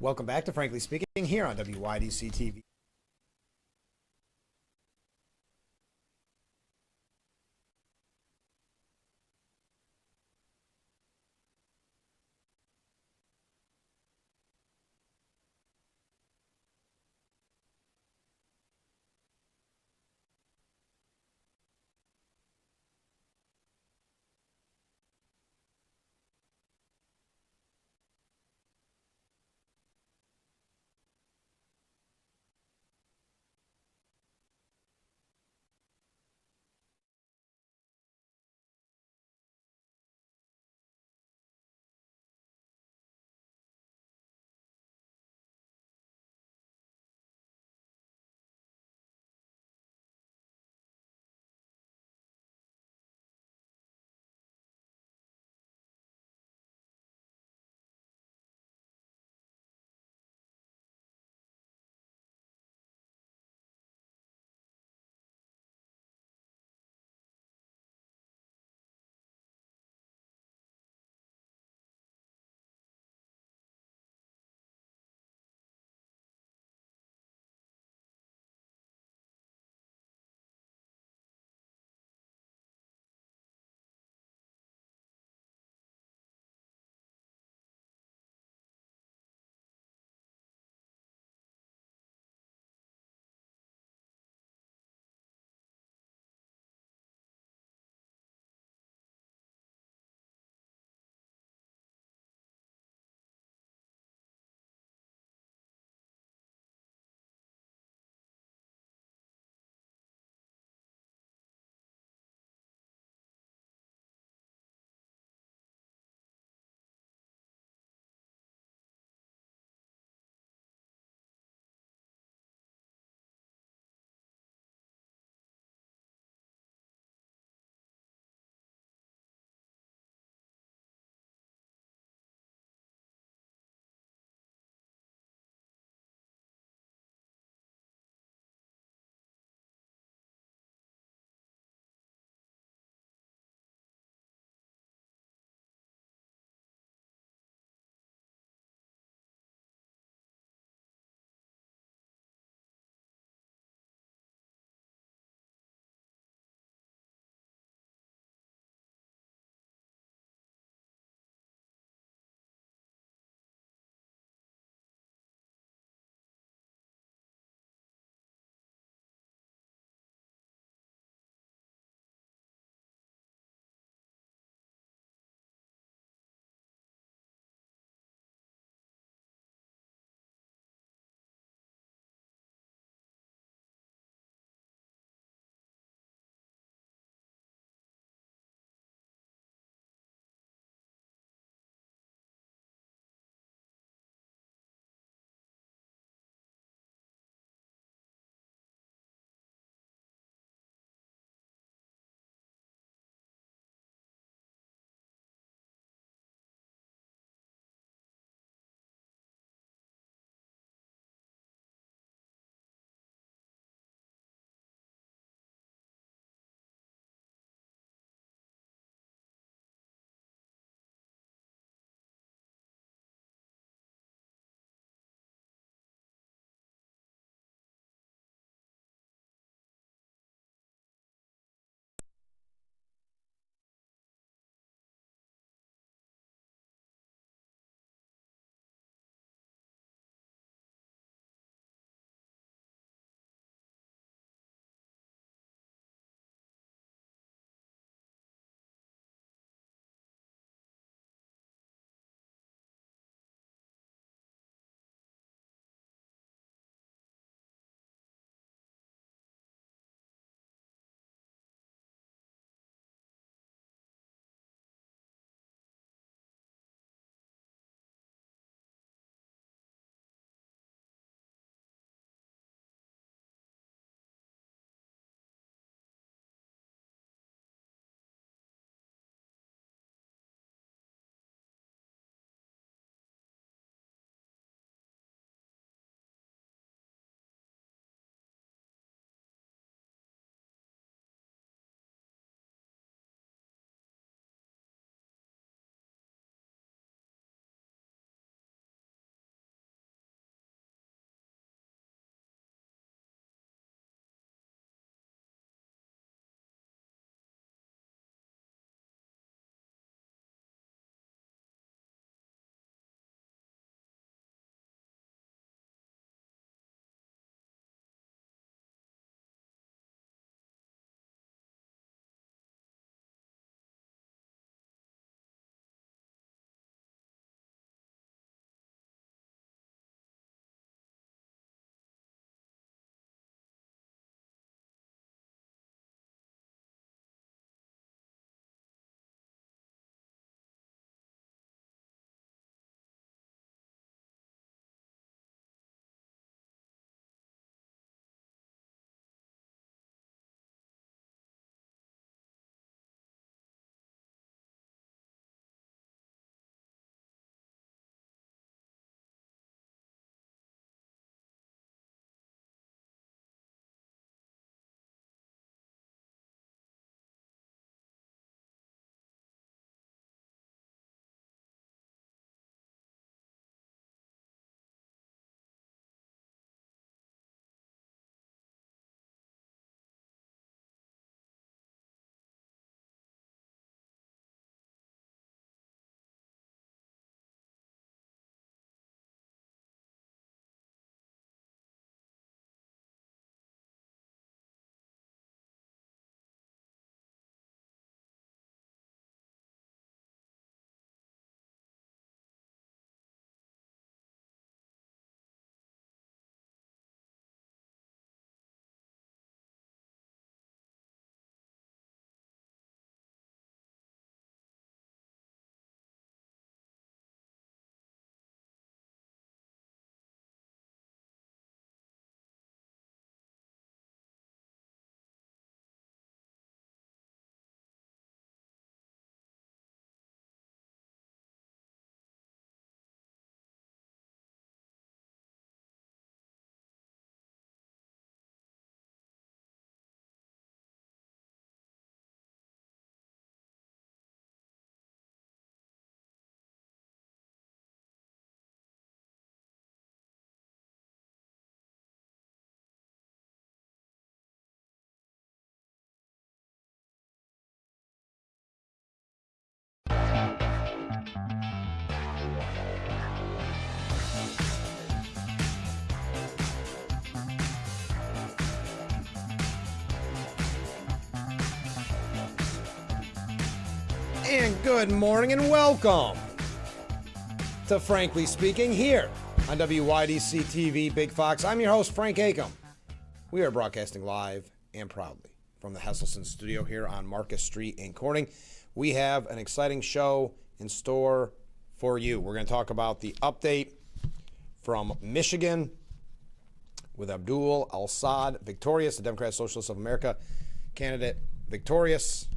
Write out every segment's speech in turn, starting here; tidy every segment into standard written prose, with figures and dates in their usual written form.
Welcome back to Frankly Speaking here on WYDC TV. And good morning and welcome to Frankly Speaking here on WYDC TV Big Fox. I'm your host, Frank Acom. We are broadcasting live and proudly from the Hesselson studio here on Marcus Street in Corning. We have an exciting show in store for you. We're going to talk about the update from Michigan with Abdul al-Saad victorious, the Democratic Socialists of America candidate victorious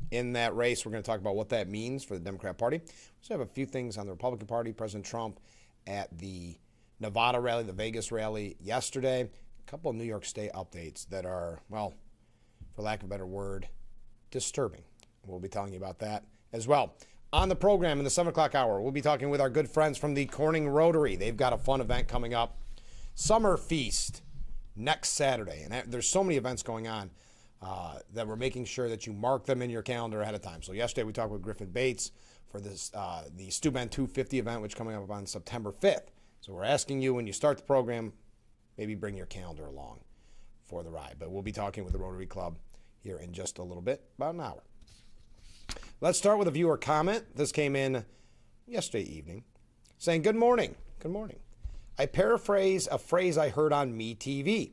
in that race. We're going to talk about what that means for the Democrat Party. We also have a few things on the Republican Party. President Trump at the Nevada rally, the Vegas rally yesterday. A couple of New York State updates that are, well, for lack of a better word, disturbing. We'll be telling you about that as well. On the program in the 7 o'clock hour, we'll be talking with our good friends from the Corning Rotary. They've got a fun event coming up. Summer Feast next Saturday. And there's so many events going on that we're making sure that you mark them in your calendar ahead of time. So yesterday we talked with Griffin Bates for this the Stu Ben 250 event, which is coming up on September 5th. So we're asking you when you start the program, maybe bring your calendar along for the ride. But we'll be talking with the Rotary Club here in just a little bit, about an hour. Let's start with a viewer comment. This came in yesterday evening saying, good morning. Good morning. I paraphrase a phrase I heard on MeTV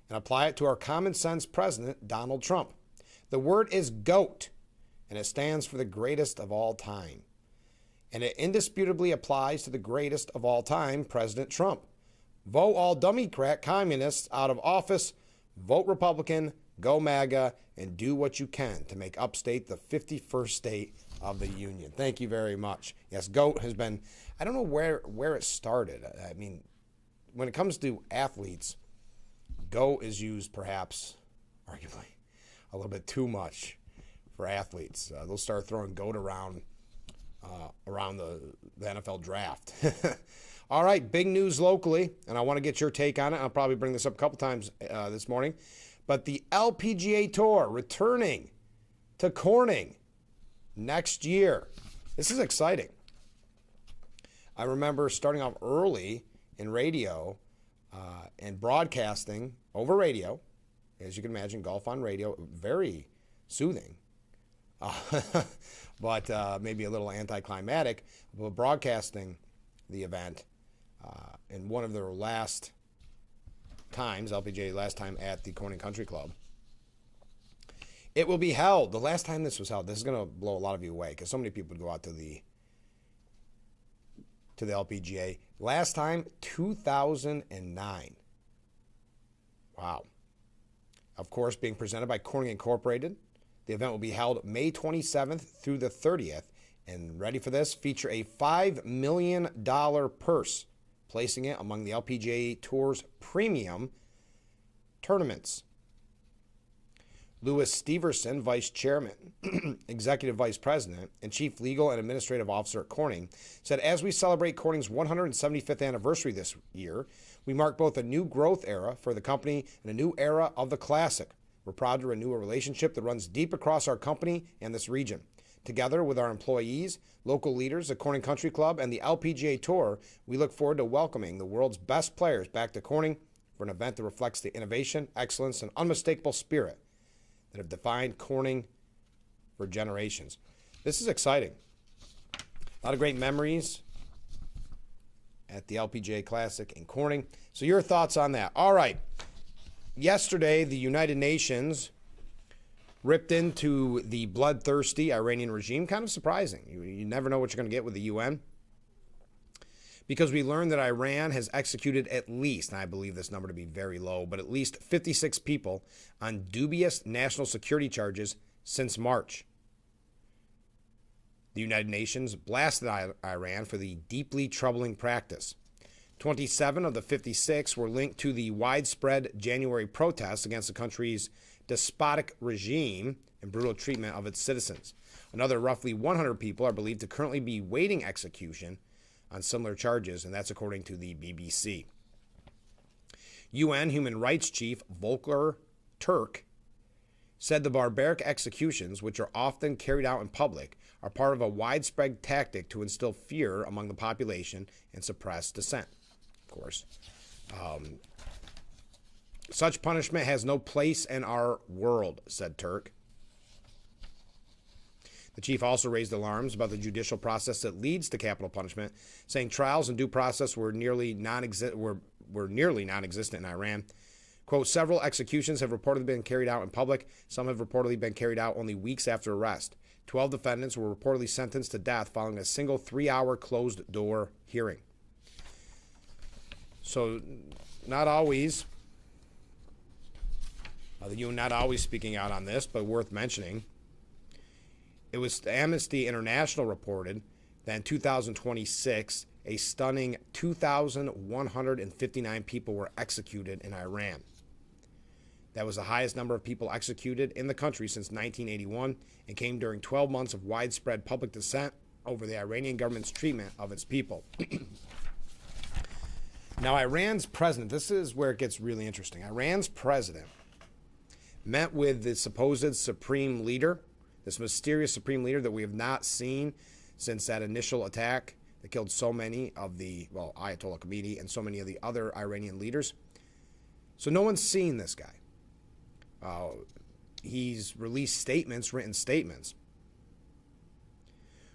and apply it to our common sense president, Donald Trump. The word is GOAT, and it stands for the greatest of all time. And it indisputably applies to the greatest of all time, President Trump. Vote all Democrat communists out of office, vote Republican, go MAGA, and do what you can to make upstate the 51st state of the union. Thank you very much. Yes, GOAT has been, I don't know where it started. I mean, when it comes to athletes, GOAT is used perhaps, arguably, a little bit too much for athletes. They'll start throwing GOAT around the NFL draft. All right, big news locally, and I want to get your take on it. I'll probably bring this up a couple times this morning. But the LPGA Tour returning to Corning next year. This is exciting. I remember starting off early in radio and broadcasting over radio. As you can imagine, golf on radio, very soothing. But maybe a little anticlimactic, but broadcasting the event in one of their last times, LPGA last time at the Corning Country Club. It will be held. The last time this was held, this is going to blow a lot of you away because so many people would go out to the LPGA. Last time, 2009. Wow. Of course, being presented by Corning Incorporated. The event will be held May 27th through the 30th. And ready for this? Feature a $5 million purse, placing it among the LPGA Tour's premium tournaments. Louis Steverson, Vice Chairman, Executive Vice President, and Chief Legal and Administrative Officer at Corning, said, as we celebrate Corning's 175th anniversary this year, we mark both a new growth era for the company and a new era of the Classic. We're proud to renew a relationship that runs deep across our company and this region. Together with our employees, local leaders, the Corning Country Club, and the LPGA Tour, we look forward to welcoming the world's best players back to Corning for an event that reflects the innovation, excellence, and unmistakable spirit that have defined Corning for generations. This is exciting. A lot of great memories at the LPGA Classic in Corning. So your thoughts on that. All right. Yesterday, the United Nations ripped into the bloodthirsty Iranian regime. Kind of surprising. You never know what you're going to get with the UN. Because we learned that Iran has executed at least, and I believe this number to be very low, but at least 56 people on dubious national security charges since March. The United Nations blasted Iran for the deeply troubling practice. 27 of the 56 were linked to the widespread January protests against the country's despotic regime and brutal treatment of its citizens. Another roughly 100 people are believed to currently be waiting execution on similar charges, and that's according to the BBC. UN Human Rights Chief Volker Turk said the barbaric executions, which are often carried out in public, are part of a widespread tactic to instill fear among the population and suppress dissent. Of course. Such punishment has no place in our world, said Turk. The chief also raised alarms about the judicial process that leads to capital punishment, saying trials and due process were nearly non-existent in Iran. Quote, several executions have reportedly been carried out in public. Some have reportedly been carried out only weeks after arrest. 12 defendants were reportedly sentenced to death following a single 3-hour closed-door hearing. So, not always speaking out on this, but worth mentioning. It was Amnesty International reported that in 2026, a stunning 2,159 people were executed in Iran. That was the highest number of people executed in the country since 1981 and came during 12 months of widespread public dissent over the Iranian government's treatment of its people. Now, Iran's president, this is where it gets really interesting. Iran's president met with the supposed supreme leader, this mysterious supreme leader that we have not seen since that initial attack that killed so many of the, Ayatollah Khomeini and so many of the other Iranian leaders. So no one's seen this guy. He's released statements, written statements.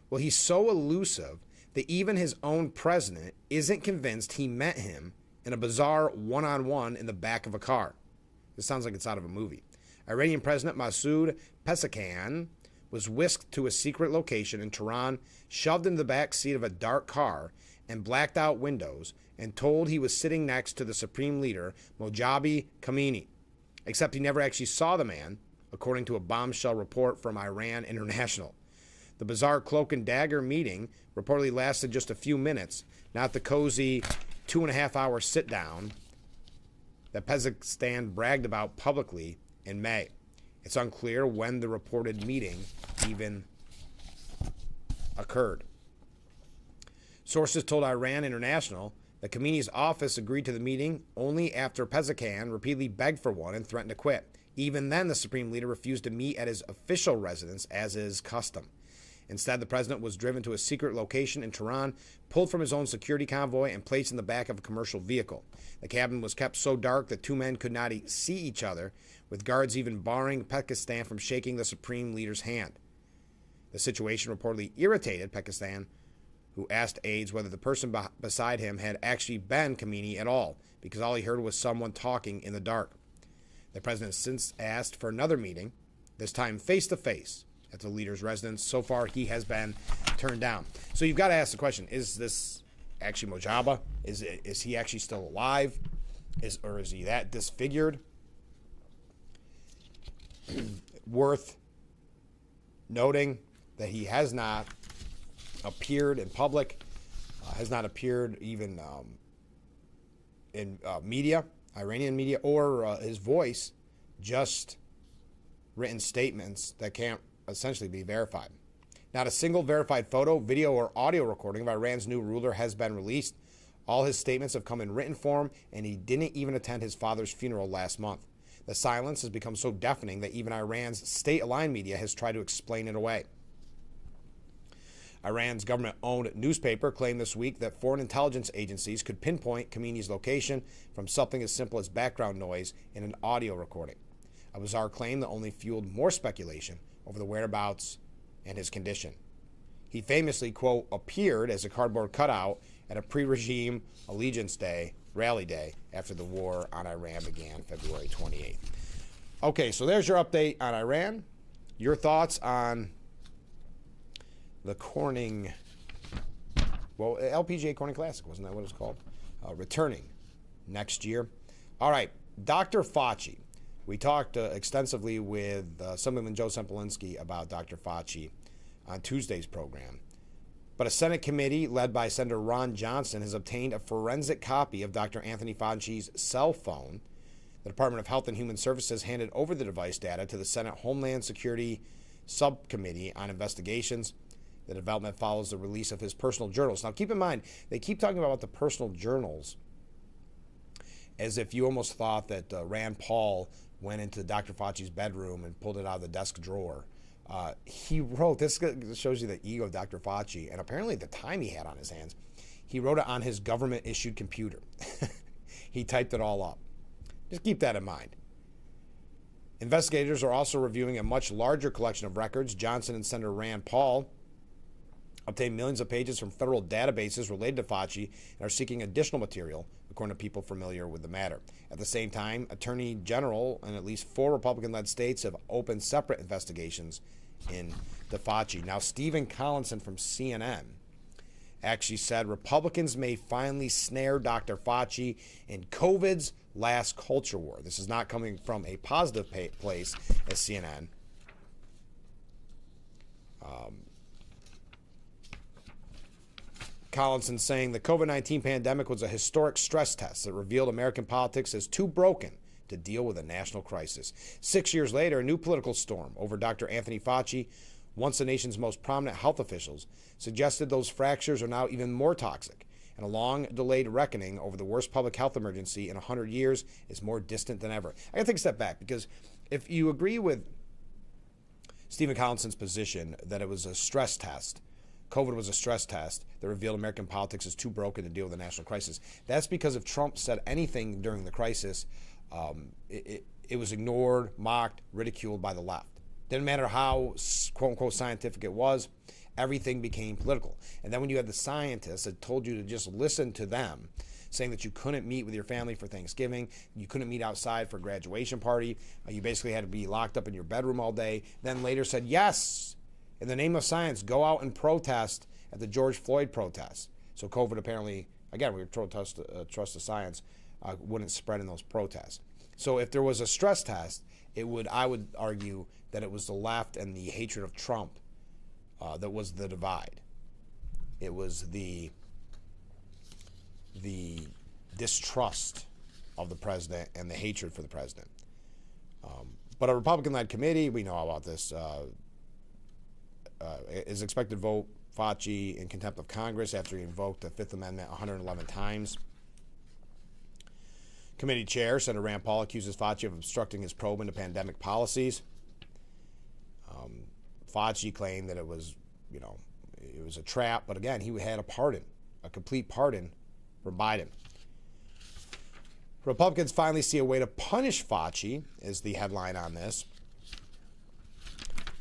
Well, he's so elusive that even his own president isn't convinced he met him in a bizarre one-on-one in the back of a car. This sounds like it's out of a movie. Iranian President Masoud Pezeshkian was whisked to a secret location in Tehran, shoved into the back seat of a dark car, and blacked out windows, and told he was sitting next to the supreme leader, Mojtaba Khomeini. Except he never actually saw the man, according to a bombshell report from Iran International. The bizarre cloak and dagger meeting reportedly lasted just a few minutes, not the cozy 2.5-hour sit-down that Pezeshkian bragged about publicly in May. It's unclear when the reported meeting even occurred. Sources told Iran International that Khomeini's office agreed to the meeting only after Pezeshkian repeatedly begged for one and threatened to quit. Even then, the supreme leader refused to meet at his official residence, as is custom. Instead, the president was driven to a secret location in Tehran, pulled from his own security convoy, and placed in the back of a commercial vehicle. The cabin was kept so dark that two men could not see each other, with guards even barring Pezeshkian from shaking the supreme leader's hand. The situation reportedly irritated Pezeshkian, who asked aides whether the person beside him had actually been Khomeini at all, because all he heard was someone talking in the dark. The president since asked for another meeting, this time face-to-face, at the leader's residence. So far, he has been turned down. So you've got to ask the question, is this actually Mojtaba? Is he actually still alive? Or is he that disfigured? Worth noting that he has not appeared in public, has not appeared even in media, Iranian media, or his voice, just written statements that can't essentially be verified. Not a single verified photo, video, or audio recording of Iran's new ruler has been released. All his statements have come in written form, and he didn't even attend his father's funeral last month. The silence has become so deafening that even Iran's state-aligned media has tried to explain it away. Iran's government-owned newspaper claimed this week that foreign intelligence agencies could pinpoint Khomeini's location from something as simple as background noise in an audio recording. A bizarre claim that only fueled more speculation over the whereabouts and his condition. He famously, quote, appeared as a cardboard cutout at a pre-regime Allegiance Day, rally day, after the war on Iran began February 28th. Okay, so there's your update on Iran. Your thoughts on the Corning, LPGA Corning Classic, wasn't that what it's called? Returning next year. All right, Dr. Fauci. We talked extensively with Assemblyman Joe Sempolinsky about Dr. Fauci on Tuesday's program. But a Senate committee led by Senator Ron Johnson has obtained a forensic copy of Dr. Anthony Fauci's cell phone. The Department of Health and Human Services handed over the device data to the Senate Homeland Security Subcommittee on Investigations. The development follows the release of his personal journals. Now, keep in mind, they keep talking about the personal journals as if you almost thought that Rand Paul went into Dr. Fauci's bedroom and pulled it out of the desk drawer. He wrote, this shows you the ego of Dr. Fauci, and apparently the time he had on his hands. He wrote it on his government-issued computer. He typed it all up. Just keep that in mind. Investigators are also reviewing a much larger collection of records. Johnson and Senator Rand Paul obtained millions of pages from federal databases related to Fauci and are seeking additional material, according to people familiar with the matter. At the same time, Attorney General in at least 4 Republican-led states have opened separate investigations into Fauci. Now, Stephen Collinson from CNN actually said Republicans may finally snare Dr. Fauci in COVID's last culture war. This is not coming from a positive place as CNN. Collinson saying the COVID-19 pandemic was a historic stress test that revealed American politics as too broken to deal with a national crisis. 6 years later, a new political storm over Dr. Anthony Fauci, once the nation's most prominent health officials, suggested those fractures are now even more toxic, and a long-delayed reckoning over the worst public health emergency in 100 years is more distant than ever. I gotta take a step back, because if you agree with Stephen Collinson's position that it was a stress test, COVID was a stress test that revealed American politics is too broken to deal with a national crisis. That's because if Trump said anything during the crisis, it was ignored, mocked, ridiculed by the left. Didn't matter how quote-unquote scientific it was, everything became political. And then when you had the scientists that told you to just listen to them, saying that you couldn't meet with your family for Thanksgiving, you couldn't meet outside for a graduation party, you basically had to be locked up in your bedroom all day, then later said, yes, in the name of science, go out and protest at the George Floyd protest. So COVID apparently, again, we would trust the science, wouldn't spread in those protests. So if there was a stress test, I would argue that it was the left and the hatred of Trump that was the divide. It was the distrust of the president and the hatred for the president. But a Republican-led committee, we know about this, is expected to vote Fauci in contempt of Congress after he invoked the Fifth Amendment 111 times. Committee chair, Senator Rand Paul, accuses Fauci of obstructing his probe into pandemic policies. Fauci claimed that it was a trap, but again, he had a complete pardon from Biden. Republicans finally see a way to punish Fauci, is the headline on this.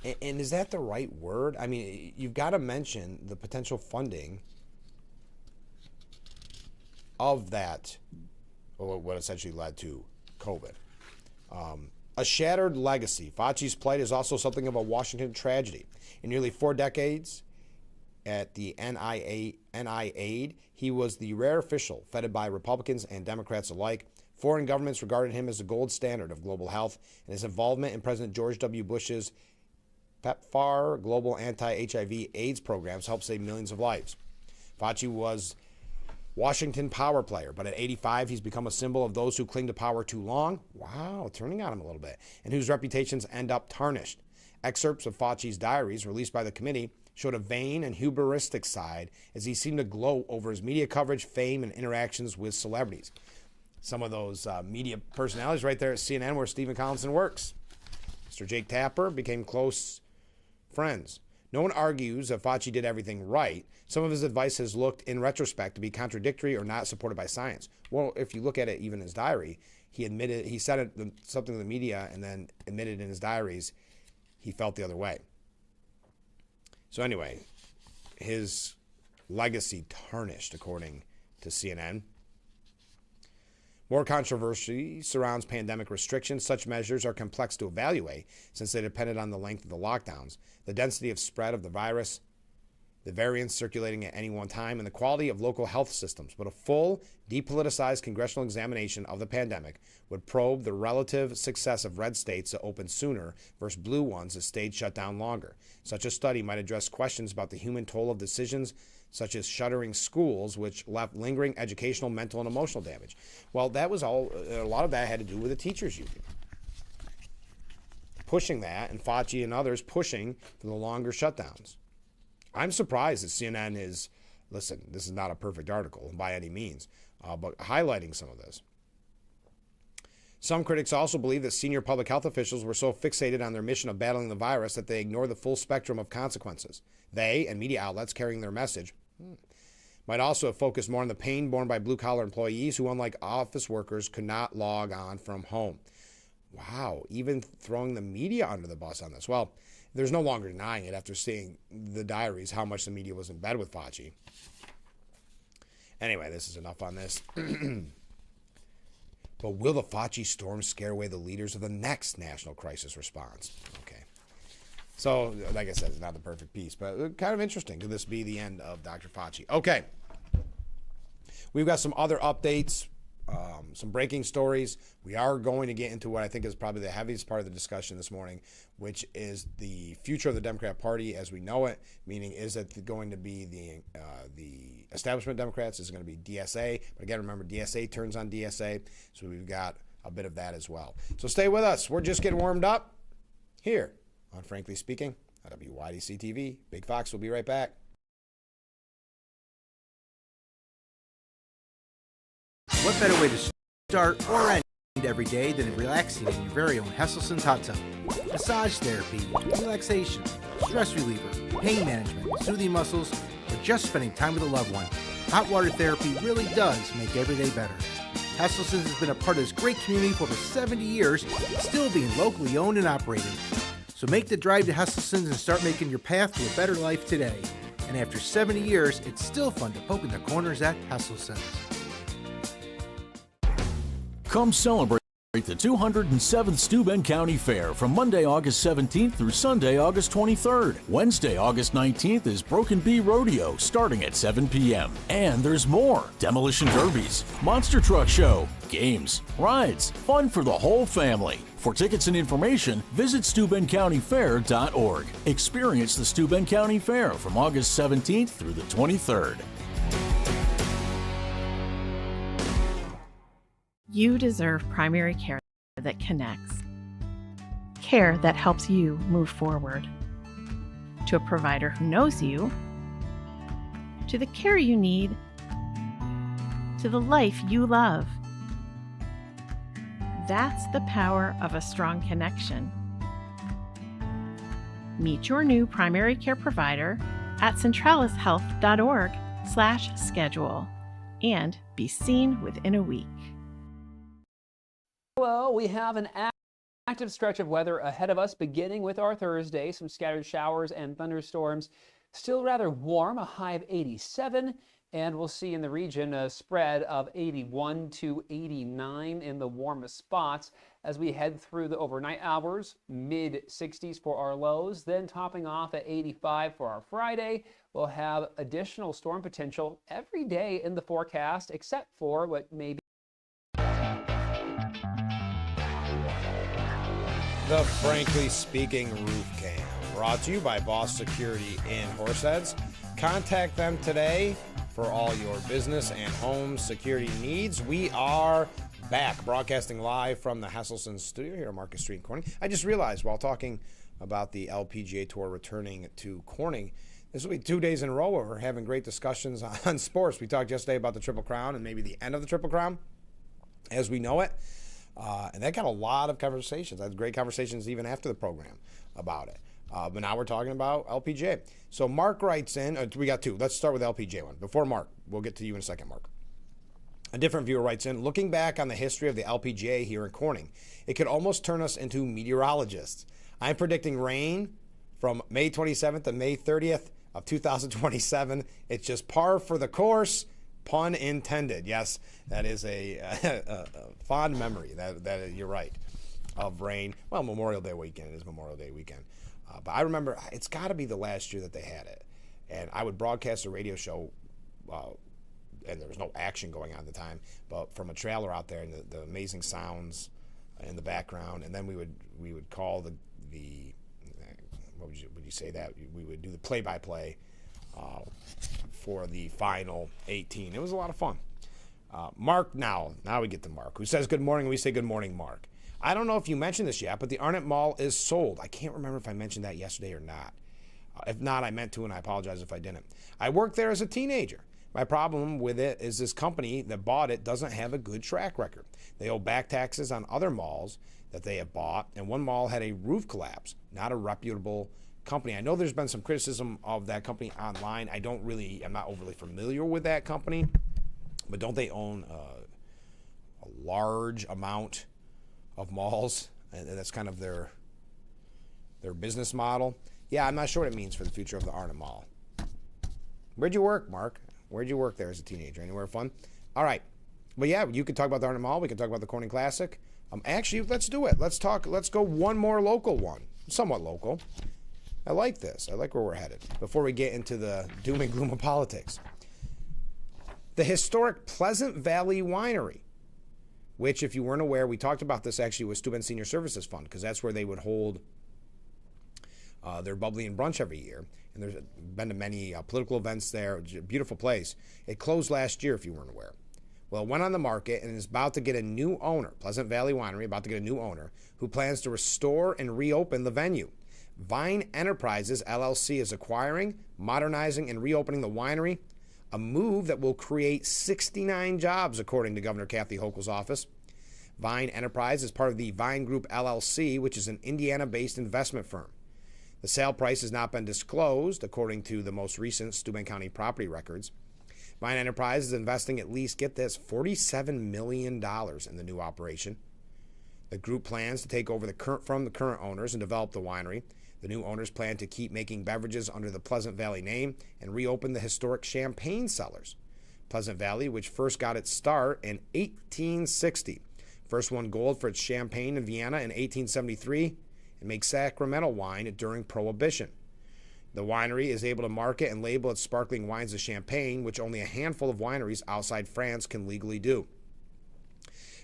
And is that the right word? I mean, you've got to mention the potential funding of that, or what essentially led to COVID. A shattered legacy. Fauci's plight is also something of a Washington tragedy. In nearly 4 decades at the NIAID, he was the rare official feted by Republicans and Democrats alike. Foreign governments regarded him as the gold standard of global health, and his involvement in President George W. Bush's PEPFAR, global anti-HIV AIDS programs, helped save millions of lives. Fauci was Washington power player, but at 85, he's become a symbol of those who cling to power too long. Wow, turning on him a little bit, and whose reputations end up tarnished. Excerpts of Fauci's diaries released by the committee showed a vain and hubristic side as he seemed to gloat over his media coverage, fame, and interactions with celebrities. Some of those media personalities right there at CNN where Stephen Collinson works. Mr. Jake Tapper became close friends. No one argues that Fauci did everything right. Some of his advice has looked, in retrospect, to be contradictory or not supported by science. Well, if you look at it, even in his diary, he said something to the media and then admitted in his diaries he felt the other way. So anyway, his legacy tarnished, according to CNN. More controversy surrounds pandemic restrictions. Such measures are complex to evaluate since they depended on the length of the lockdowns, the density of spread of the virus, the variants circulating at any one time, and the quality of local health systems. But a full, depoliticized congressional examination of the pandemic would probe the relative success of red states that opened sooner versus blue ones that stayed shut down longer. Such a study might address questions about the human toll of decisions such as shuttering schools, which left lingering educational, mental, and emotional damage. Well, that was all, a lot of that had to do with the teachers union. Pushing that, and Fauci and others pushing for the longer shutdowns. I'm surprised that CNN is, listen, this is not a perfect article by any means, but highlighting some of this. Some critics also believe that senior public health officials were so fixated on their mission of battling the virus that they ignored the full spectrum of consequences. They, and media outlets carrying their message, might also have focused more on the pain borne by blue-collar employees who, unlike office workers, could not log on from home. Wow, even throwing the media under the bus on this. Well, there's no longer denying it after seeing the diaries, how much the media was in bed with Fauci. Anyway, this is enough on this. But will the Fauci storm scare away the leaders of the next national crisis response? Okay. So, like I said, it's not the perfect piece, but kind of interesting. Could this be the end of Dr. Fauci? Okay. We've got some other updates, some breaking stories. We are going to get into what I think is probably the heaviest part of the discussion this morning, which is the future of the Democrat Party as we know it, meaning is it going to be the establishment Democrats? Is it going to be DSA? But again, remember, DSA turns on DSA, so we've got a bit of that as well. So stay with us. We're just getting warmed up here on Frankly Speaking on WYDC TV. Big Fox will be right back. What better way to start or end every day than relaxing in your very own Hesselson's hot tub? Massage therapy, relaxation, stress reliever, pain management, soothing muscles, or just spending time with a loved one. Hot water therapy really does make every day better. Hesselson's has been a part of this great community for over 70 years, still being locally owned and operated. So make the drive to Hesselson's and start making your path to a better life today. And after 70 years, it's still fun to poke in the corners at Hesselson's. Come celebrate the 207th Steuben County Fair from Monday, August 17th through Sunday, August 23rd. Wednesday, August 19th is Broken Bee Rodeo starting at 7 p.m. And there's more. Demolition derbies, monster truck show, games, rides, fun for the whole family. For tickets and information, visit SteubenCountyFair.org. Experience the Steuben County Fair from August 17th through the 23rd. You deserve primary care that connects. Care that helps you move forward. To a provider who knows you. To the care you need. To the life you love. That's the power of a strong connection. Meet your new primary care provider at centralishealth.org/schedule and be seen within a week. Well, we have an active stretch of weather ahead of us, beginning with our Thursday. Some scattered showers and thunderstorms. Still rather warm, a high of 87. And we'll see in the region a spread of 81 to 89 in the warmest spots as we head through the overnight hours. Mid-60s for our lows, then topping off at 85 for our Friday. We'll have additional storm potential every day in the forecast, except for what may be The Frankly Speaking Roof Cam, brought to you by Boss Security in Horseheads. Contact them today for all your business and home security needs. We are back, broadcasting live from the Hesselson's studio here on Market Street in Corning. I just realized while talking about the LPGA Tour returning to Corning, this will be 2 days in a row where we're having great discussions on sports. We talked yesterday about the Triple Crown and maybe the end of the Triple Crown as we know it. And that got a lot of conversations. I had great conversations even after the program about it. But now we're talking about LPGA. So Mark writes in, we got two. Let's start with the LPGA one. Before Mark, we'll get to you in a second, Mark. A different viewer writes in, looking back on the history of the LPGA here in Corning, it could almost turn us into meteorologists. I'm predicting rain from May 27th to May 30th of 2027. It's just par for the course. Pun intended. Yes, that is a fond memory. That you're right, of rain. Well, Memorial Day weekend is Memorial Day weekend. But I remember it's got to be the last year that they had it. And I would broadcast a radio show, and there was no action going on at the time, but from a trailer out there and the amazing sounds in the background. And then we would call the what would you say that? We would do the play-by-play for the final 18. It was a lot of fun. Mark, now we get to Mark, who says good morning. We say good morning, Mark. I don't know if you mentioned this yet, but the Arnett Mall is sold. I can't remember if I mentioned that yesterday or not. If not, I meant to, and I apologize if I didn't. I worked there as a teenager. My problem with it is this company that bought it doesn't have a good track record. They owe back taxes on other malls that they have bought, and one mall had a roof collapse, not a reputable company. I know there's been some criticism of that company online. I'm not overly familiar with that company, but don't they own a large amount of malls? And that's kind of their business model. Yeah, I'm not sure what it means for the future of the Arnhem Mall. Where'd you work, Mark? Where'd you work there as a teenager? Anywhere fun? All right. But yeah, you could talk about the Arnhem Mall. We could talk about the Corning Classic. Actually, let's do it. Let's go one more local one. Somewhat local. I like this. I like where we're headed. Before we get into the doom and gloom of politics. The historic Pleasant Valley Winery, which, if you weren't aware, we talked about this actually with Steuben Senior Services Fund, because that's where they would hold their bubbly and brunch every year. And there's been to many political events there. It's a beautiful place. It closed last year, if you weren't aware. Well, it went on the market and is about to get a new owner. Pleasant Valley Winery about to get a new owner who plans to restore and reopen the venue. Vine Enterprises, LLC, is acquiring, modernizing, and reopening the winery, a move that will create 69 jobs, according to Governor Kathy Hochul's office. Vine Enterprise is part of the Vine Group, LLC, which is an Indiana-based investment firm. The sale price has not been disclosed, according to the most recent Steuben County property records. Vine Enterprise is investing at least, get this, $47 million in the new operation. The group plans to take over from the current owners and develop the winery. The new owners plan to keep making beverages under the Pleasant Valley name and reopen the historic champagne cellars. Pleasant Valley, which first got its start in 1860, first won gold for its champagne in Vienna in 1873, and makes Sacramento wine during Prohibition. The winery is able to market and label its sparkling wines as champagne, which only a handful of wineries outside France can legally do.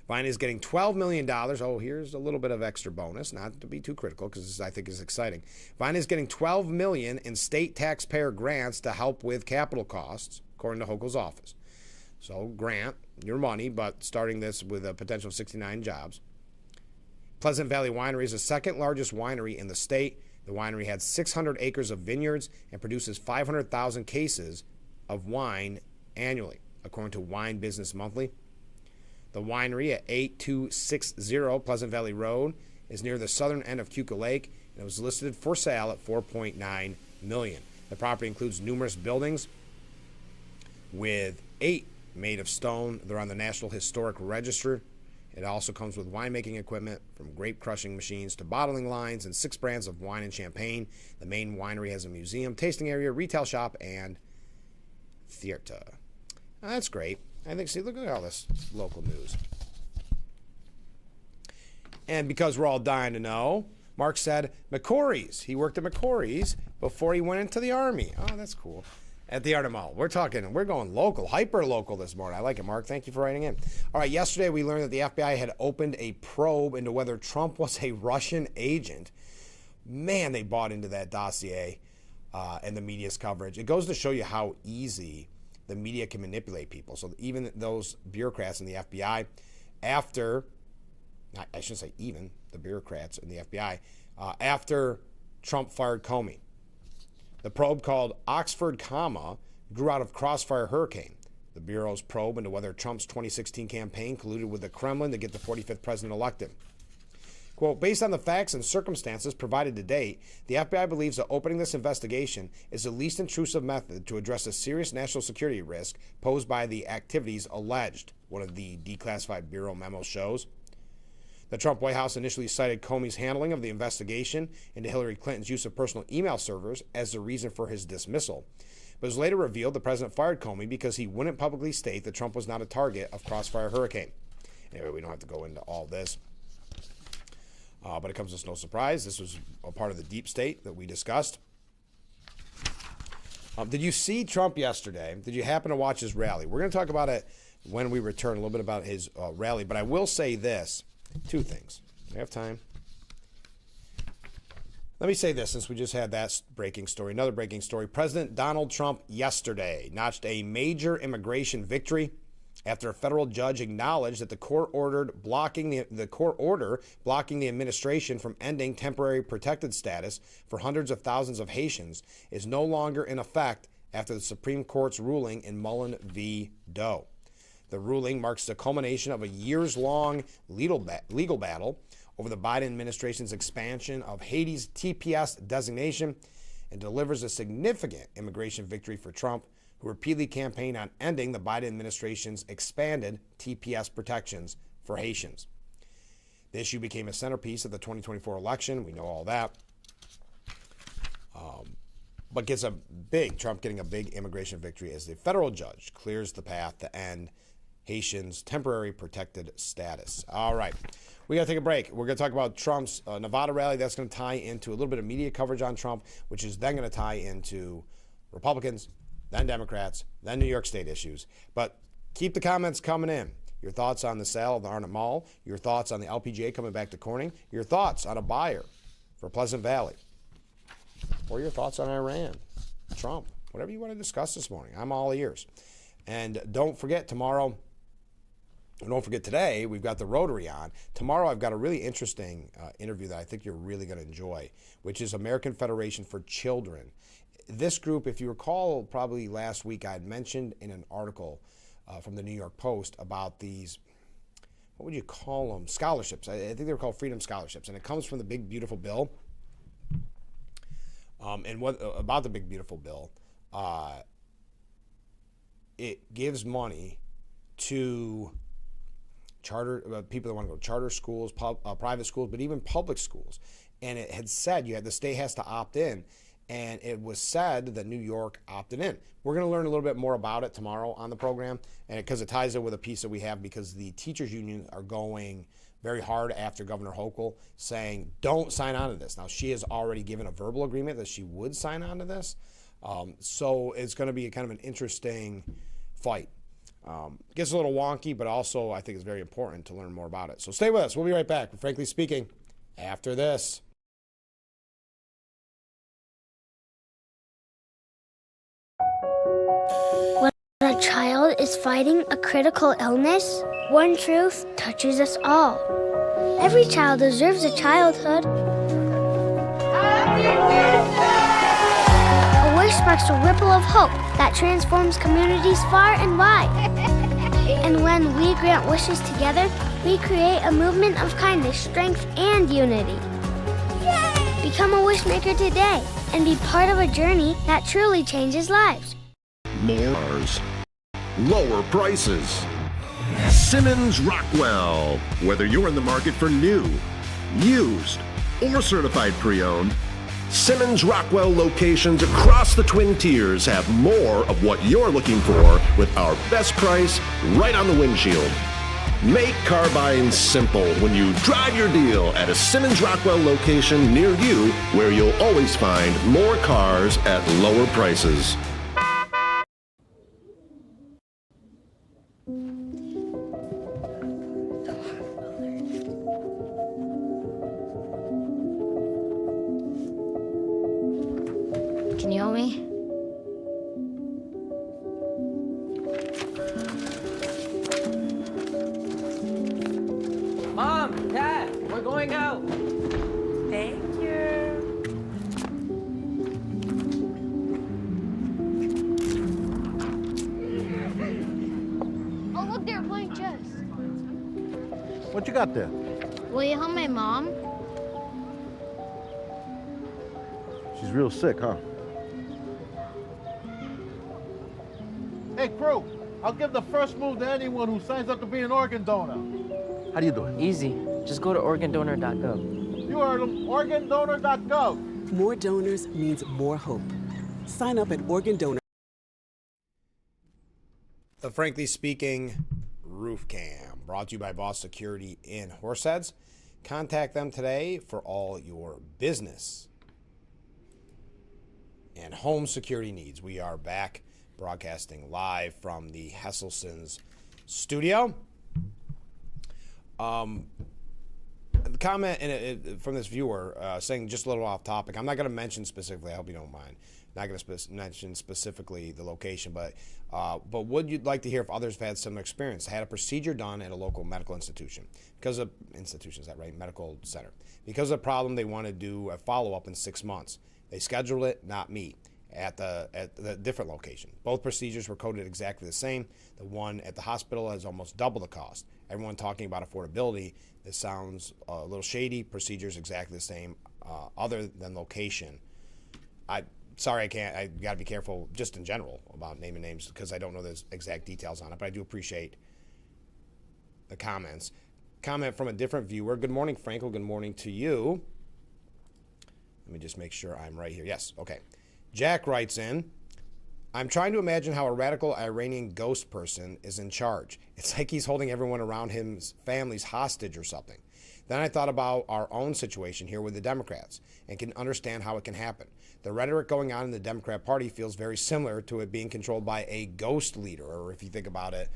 Vine is getting $12 million. Oh, here's a little bit of extra bonus, not to be too critical, because I think it's exciting. Vine is getting $12 million in state taxpayer grants to help with capital costs, according to Hochul's office. So grant your money, but starting this with a potential of 69 jobs. Pleasant Valley Winery is the second largest winery in the state. The winery had 600 acres of vineyards and produces 500,000 cases of wine annually, according to Wine Business Monthly. The winery at 8260 Pleasant Valley Road is near the southern end of Cuca Lake, and it was listed for sale at $4.9 million. The property includes numerous buildings, with 8 made of stone. They're on the National Historic Register. It also comes with winemaking equipment, from grape crushing machines to bottling lines, and 6 brands of wine and champagne. The main winery has a museum, tasting area, retail shop, and theater. Oh, that's great. I think, see, look at all this local news. And because we're all dying to know, Mark said McCory's. He worked at McCory's before he went into the Army. Oh, that's cool. At the Arnhem Mall. We're going local, hyper local this morning. I like it, Mark. Thank you for writing in. All right, yesterday we learned that the FBI had opened a probe into whether Trump was a Russian agent. Man, they bought into that dossier and the media's coverage. It goes to show you how easy the media can manipulate people. So even those bureaucrats in the FBI, after Trump fired Comey, the probe, called Oxford Comma, grew out of Crossfire Hurricane, the Bureau's probe into whether Trump's 2016 campaign colluded with the Kremlin to get the 45th president elected. Quote, based on the facts and circumstances provided to date, the FBI believes that opening this investigation is the least intrusive method to address a serious national security risk posed by the activities alleged, one of the declassified Bureau memos shows. The Trump White House initially cited Comey's handling of the investigation into Hillary Clinton's use of personal email servers as the reason for his dismissal. But it was later revealed the president fired Comey because he wouldn't publicly state that Trump was not a target of Crossfire Hurricane. Anyway, we don't have to go into all this. But it comes as no surprise. This was a part of the deep state that we discussed. Did you see Trump yesterday? Did you happen to watch his rally? We're going to talk about it when we return, a little bit about his rally. But I will say this. 2 things. We have time. Let me say this, since we just had that breaking story. Another breaking story. President Donald Trump yesterday notched a major immigration victory after a federal judge acknowledged that the court order blocking the administration from ending temporary protected status for hundreds of thousands of Haitians is no longer in effect after the Supreme Court's ruling in Mullen v. Doe. The ruling marks the culmination of a years-long legal battle over the Biden administration's expansion of Haiti's TPS designation and delivers a significant immigration victory for Trump, who repeatedly campaigned on ending the Biden administration's expanded TPS protections for Haitians. The issue became a centerpiece of the 2024 election. We know all that. But Trump getting a big immigration victory as the federal judge clears the path to end Haitians' temporary protected status. All right, we got to take a break. We're going to talk about Trump's Nevada rally. That's going to tie into a little bit of media coverage on Trump, which is then going to tie into Republicans, then Democrats, then New York State issues. But keep the comments coming in. Your thoughts on the sale of the Arnott Mall, your thoughts on the LPGA coming back to Corning, your thoughts on a buyer for Pleasant Valley, or your thoughts on Iran, Trump, whatever you want to discuss this morning. I'm all ears. And don't forget today, we've got the Rotary on. Tomorrow, I've got a really interesting interview that I think you're really going to enjoy, which is American Federation for Children. This group, if you recall, probably last week I had mentioned in an article from the New York Post about these, what would you call them? Scholarships. I think they were called Freedom Scholarships. And it comes from the Big Beautiful Bill. And what about the Big Beautiful Bill? It gives money to people that want to go to charter schools, private schools, but even public schools. And it had said the state has to opt in. And it was said that New York opted in. We're going to learn a little bit more about it tomorrow on the program, and because it ties in with a piece that we have, because the teachers union are going very hard after Governor Hochul, saying, don't sign on to this. Now, she has already given a verbal agreement that she would sign on to this. So it's going to be kind of an interesting fight. Gets a little wonky, but also I think it's very important to learn more about it. So stay with us. We'll be right back. But frankly speaking, after this. When a child is fighting a critical illness, one truth touches us all. Every child deserves a childhood. A wish sparks a ripple of hope that transforms communities far and wide. And when we grant wishes together, we create a movement of kindness, strength, and unity. Become a wish maker today and be part of a journey that truly changes lives. More cars, lower prices. Simmons Rockwell. Whether you're in the market for new, used, or certified pre-owned, Simmons Rockwell locations across the Twin Tiers have more of what you're looking for with our best price right on the windshield. Make car buying simple when you drive your deal at a Simmons Rockwell location near you, where you'll always find more cars at lower prices. Can you help me? Mom, Dad, we're going out. Thank you. Oh, look, they're playing chess. What you got there? Will you help my mom? She's real sick, huh? Hey, crew, I'll give the first move to anyone who signs up to be an organ donor. How do you do it? Easy. Just go to organdonor.gov. You heard them, organdonor.gov. More donors means more hope. Sign up at Organ Donor. The Frankly Speaking Roof Cam, brought to you by Boss Security in Horseheads. Contact them today for all your business and home security needs. We are back broadcasting live from the Hesselson's studio. The comment from this viewer saying just a little off topic. I'm not going to mention specifically. I hope you don't mind. Not going to mention specifically the location, but would you like to hear if others have had similar experience? Had a procedure done at a local medical institution because of medical center. Because of the problem, they want to do a follow-up in 6 months. They scheduled it, not me. at the different location. Both procedures were coded exactly the same. The one at the hospital has almost double the cost. Everyone talking about affordability, this sounds a little shady. Procedures exactly the same, other than location. I got to be careful just in general about naming names because I don't know the exact details on it, but I do appreciate the comments. Comment from a different viewer. Good morning, Franco. Good morning to you. Let me just make sure I'm right here. Yes, okay. Jack writes in, I'm trying to imagine how a radical Iranian ghost person is in charge. It's like he's holding everyone around his family's hostage or something. Then I thought about our own situation here with the Democrats and can understand how it can happen. The rhetoric going on in the Democrat Party feels very similar to it being controlled by a ghost leader, or if you think about it,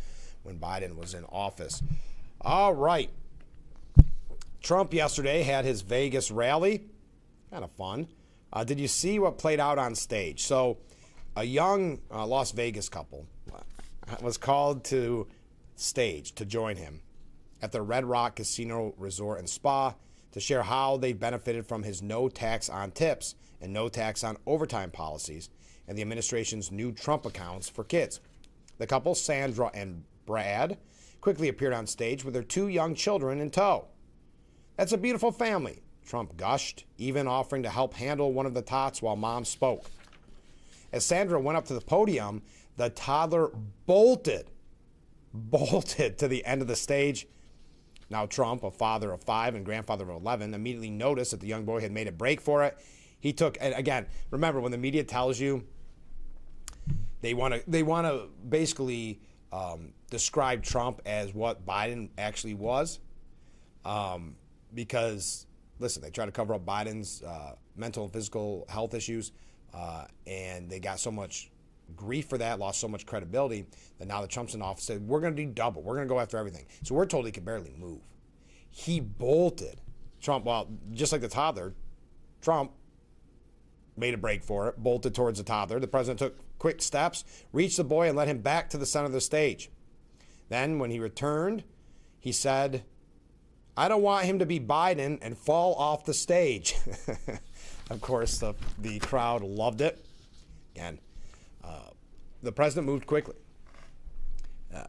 when Biden was in office. All right. Trump yesterday had his Vegas rally. Kind of fun. Did you see what played out on stage? So a young Las Vegas couple was called to stage to join him at the Red Rock Casino Resort and Spa to share how they benefited from his no tax on tips and no tax on overtime policies and the administration's new Trump accounts for kids. The couple, Sandra and Brad, quickly appeared on stage with their 2 young children in tow. That's a beautiful family, Trump gushed, even offering to help handle one of the tots while mom spoke. As Sandra went up to the podium, the toddler bolted to the end of the stage. Now Trump, a father of 5 and grandfather of 11, immediately noticed that the young boy had made a break for it. He took, and again, remember when the media tells you they want to basically describe Trump as what Biden actually was, because listen, they try to cover up Biden's mental and physical health issues, and they got so much grief for that, lost so much credibility, that now that Trump's in office, said, we're going to do double. We're going to go after everything. So we're told he could barely move. He bolted. Trump, well, just like the toddler, Trump made a break for it, bolted towards the toddler. The president took quick steps, reached the boy, and led him back to the center of the stage. Then, when he returned, he said, I don't want him to be Biden and fall off the stage. Of course, the crowd loved it. Again, the president moved quickly.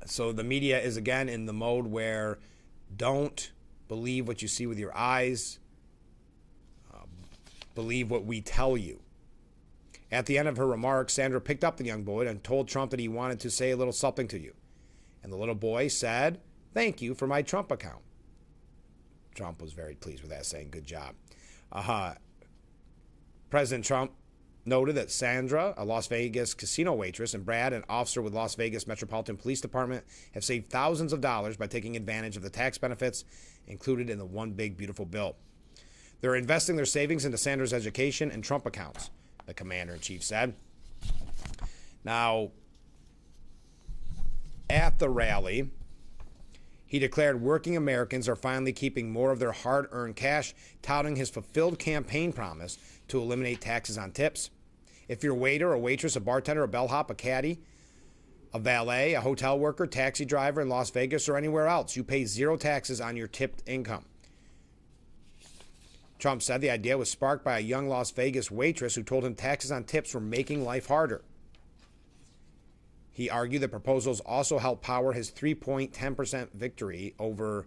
So the media is, again, in the mode where don't believe what you see with your eyes. Believe what we tell you. At the end of her remarks, Sandra picked up the young boy and told Trump that he wanted to say a little something to you. And the little boy said, thank you for my Trump account. Trump was very pleased with that, saying, good job. President Trump noted that Sandra, a Las Vegas casino waitress, and Brad, an officer with Las Vegas Metropolitan Police Department, have saved thousands of dollars by taking advantage of the tax benefits included in the One Big Beautiful Bill. They're investing their savings into Sandra's education and Trump accounts, the commander-in-chief said. Now, at the rally, he declared working Americans are finally keeping more of their hard-earned cash, touting his fulfilled campaign promise to eliminate taxes on tips. If you're a waiter, a waitress, a bartender, a bellhop, a caddy, a valet, a hotel worker, taxi driver in Las Vegas or anywhere else, you pay 0 taxes on your tipped income. Trump said the idea was sparked by a young Las Vegas waitress who told him taxes on tips were making life harder. He argued the proposals also help power his 3.1% victory over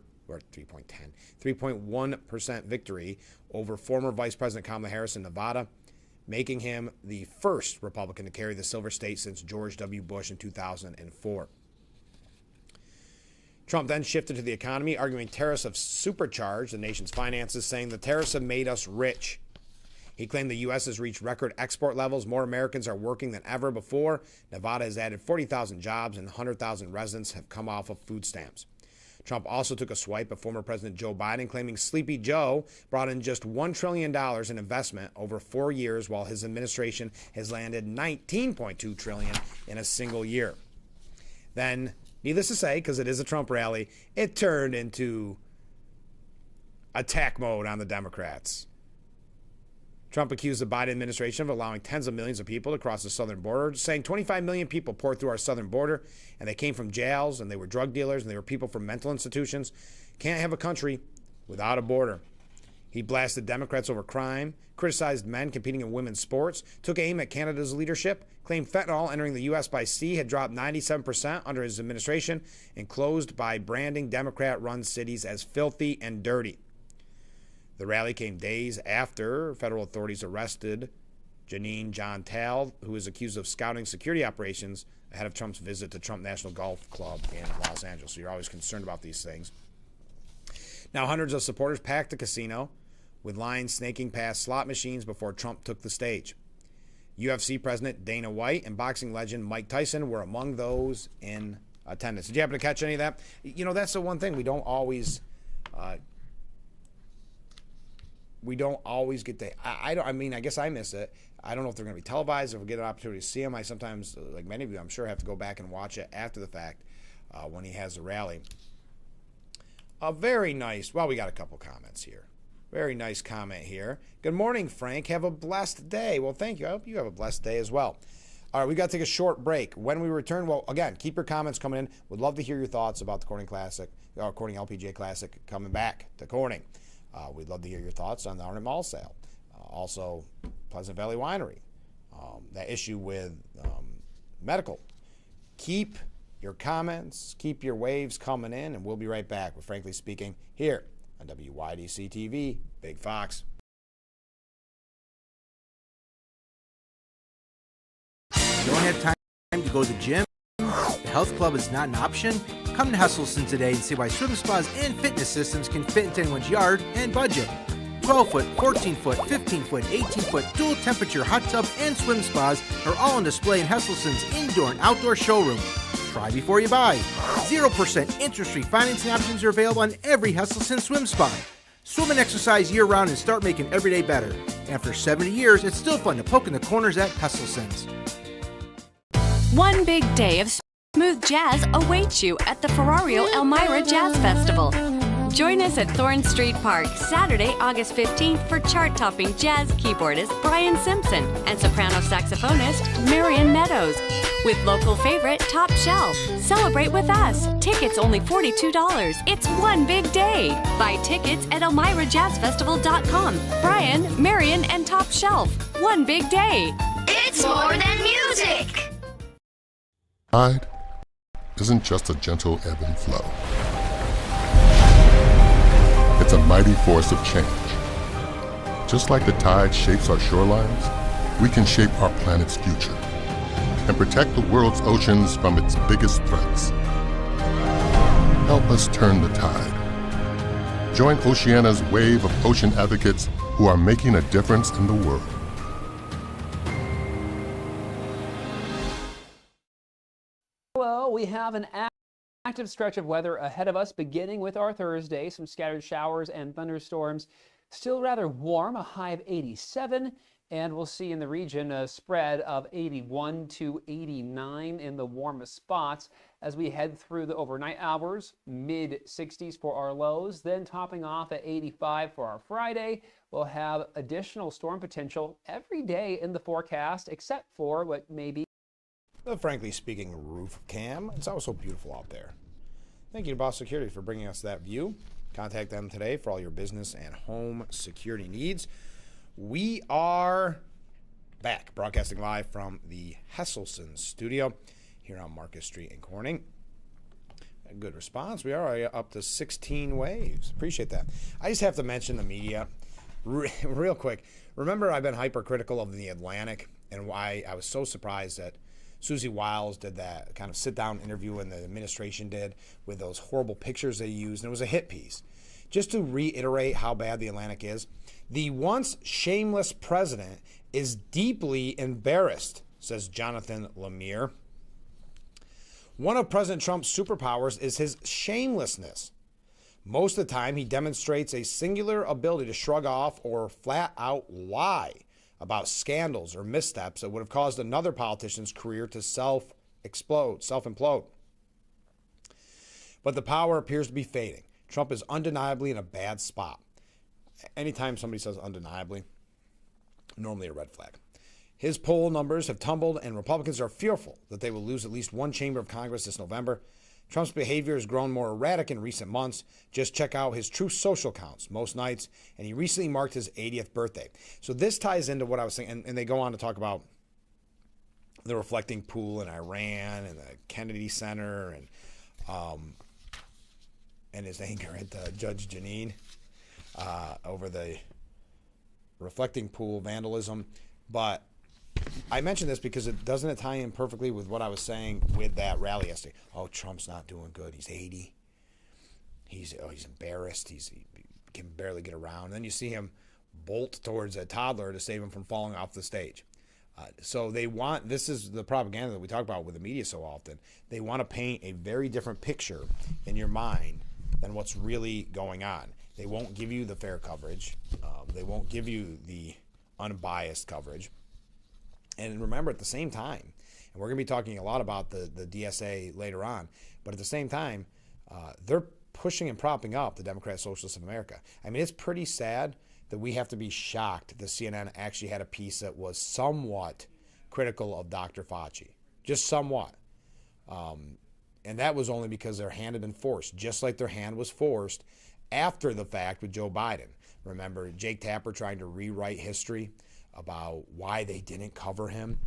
former Vice President Kamala Harris in Nevada, making him the first Republican to carry the silver state since George W. Bush in 2004. Trump then shifted to the economy, arguing tariffs have supercharged the nation's finances, saying the tariffs have made us rich. He claimed the U.S. has reached record export levels. More Americans are working than ever before. Nevada has added 40,000 jobs and 100,000 residents have come off of food stamps. Trump also took a swipe at former President Joe Biden, claiming Sleepy Joe brought in just $1 trillion in investment over 4 years, while his administration has landed $19.2 trillion in a single year. Then, needless to say, because it is a Trump rally, it turned into attack mode on the Democrats. Trump accused the Biden administration of allowing tens of millions of people to cross the southern border, saying 25 million people poured through our southern border, and they came from jails, and they were drug dealers, and they were people from mental institutions. Can't have a country without a border. He blasted Democrats over crime, criticized men competing in women's sports, took aim at Canada's leadership, claimed fentanyl entering the U.S. by sea had dropped 97% under his administration, and closed by branding Democrat-run cities as filthy and dirty. The rally came days after federal authorities arrested Janine John Tal, who is accused of scouting security operations ahead of Trump's visit to Trump National Golf Club in Los Angeles. So you're always concerned about these things. Now, hundreds of supporters packed the casino, with lines snaking past slot machines before Trump took the stage. UFC President Dana White and boxing legend Mike Tyson were among those in attendance. Did you happen to catch any of that? You know, that's the one thing we don't always get to. I guess I miss it. I don't know if they're going to be televised. If we get an opportunity to see them, I sometimes, like many of you, I'm sure, have to go back and watch it after the fact when he has a rally. A very nice. Well, we got a couple comments here. Very nice comment here. Good morning, Frank. Have a blessed day. Well, thank you. I hope you have a blessed day as well. All right, we got to take a short break. When we return, well, again, keep your comments coming in. Would love to hear your thoughts about the Corning Classic, or Corning LPGA Classic coming back to Corning. We'd love to hear your thoughts on the Arnott Mall sale. Also, Pleasant Valley Winery. That issue with medical. Keep your comments, keep your waves coming in, and we'll be right back with Frankly Speaking here on WYDC TV, Big Fox. You don't have time to go to the gym? The health club is not an option? Come to Hesselson today and see why swim spas and fitness systems can fit into anyone's yard and budget. 12-foot, 14-foot, 15-foot, 18-foot dual temperature hot tub and swim spas are all on display in Hesselson's indoor and outdoor showroom. Try before you buy. 0% interest-free financing options are available on every Hesselson swim spa. Swim and exercise year-round and start making every day better. After 70 years, it's still fun to poke in the corners at Hesselson's. One big day of smooth jazz awaits you at the Ferrario Elmira Jazz Festival. Join us at Thorne Street Park Saturday, August 15th for chart-topping jazz keyboardist Brian Simpson and soprano saxophonist Marion Meadows with local favorite Top Shelf. Celebrate with us. Tickets only $42. It's one big day. Buy tickets at ElmiraJazzFestival.com. Brian, Marion, and Top Shelf. One big day. It's more than music. Tide isn't just a gentle ebb and flow. It's a mighty force of change. Just like the tide shapes our shorelines, we can shape our planet's future and protect the world's oceans from its biggest threats. Help us turn the tide. Join Oceania's wave of ocean advocates who are making a difference in the world. Well, we have an active stretch of weather ahead of us, beginning with our Thursday. Some scattered showers and thunderstorms. Still rather warm, a high of 87. And we'll see in the region a spread of 81 to 89 in the warmest spots as we head through the overnight hours. Mid-60s for our lows, then topping off at 85 for our Friday. We'll have additional storm potential every day in the forecast, except for what may be The Frankly Speaking roof cam. It's always so beautiful out there. Thank you to Boss Security for bringing us that view. Contact them today for all your business and home security needs. We are back, broadcasting live from the Hesselson studio here on Marcus Street in Corning. A good response. We are up to 16 waves. Appreciate that. I just have to mention the media real quick. Remember, I've been hypercritical of the Atlantic and why I was so surprised that Susie Wiles did that kind of sit-down interview and the administration did with those horrible pictures they used, and it was a hit piece. Just to reiterate how bad the Atlantic is, the once shameless president is deeply embarrassed, says Jonathan Lemire. One of President Trump's superpowers is his shamelessness. Most of the time, he demonstrates a singular ability to shrug off or flat out lie about scandals or missteps that would have caused another politician's career to self-implode. But the power appears to be fading. Trump is undeniably in a bad spot. Anytime somebody says undeniably, normally a red flag. His poll numbers have tumbled, and Republicans are fearful that they will lose at least one chamber of Congress this November. Trump's behavior has grown more erratic in recent months. Just check out his Truth Social accounts most nights, and he recently marked his 80th birthday. So this ties into what I was saying, and they go on to talk about the reflecting pool in Iran and the Kennedy Center and his anger at Judge Janine over the reflecting pool vandalism. But I mentioned this because it doesn't tie in perfectly with what I was saying with that rally yesterday. Oh, Trump's not doing good. He's 80. He's embarrassed. He can barely get around. And then you see him bolt towards a toddler to save him from falling off the stage. So this is the propaganda that we talk about with the media so often. They want to paint a very different picture in your mind than what's really going on. They won't give you the fair coverage. They won't give you the unbiased coverage. And remember, at the same time, and we're going to be talking a lot about the DSA later on, but at the same time, they're pushing and propping up the Democrat Socialists of America. I mean, it's pretty sad that we have to be shocked that CNN actually had a piece that was somewhat critical of Dr. Fauci. Just somewhat. And that was only because their hand had been forced, just like their hand was forced after the fact with Joe Biden. Remember Jake Tapper trying to rewrite history about why they didn't cover him?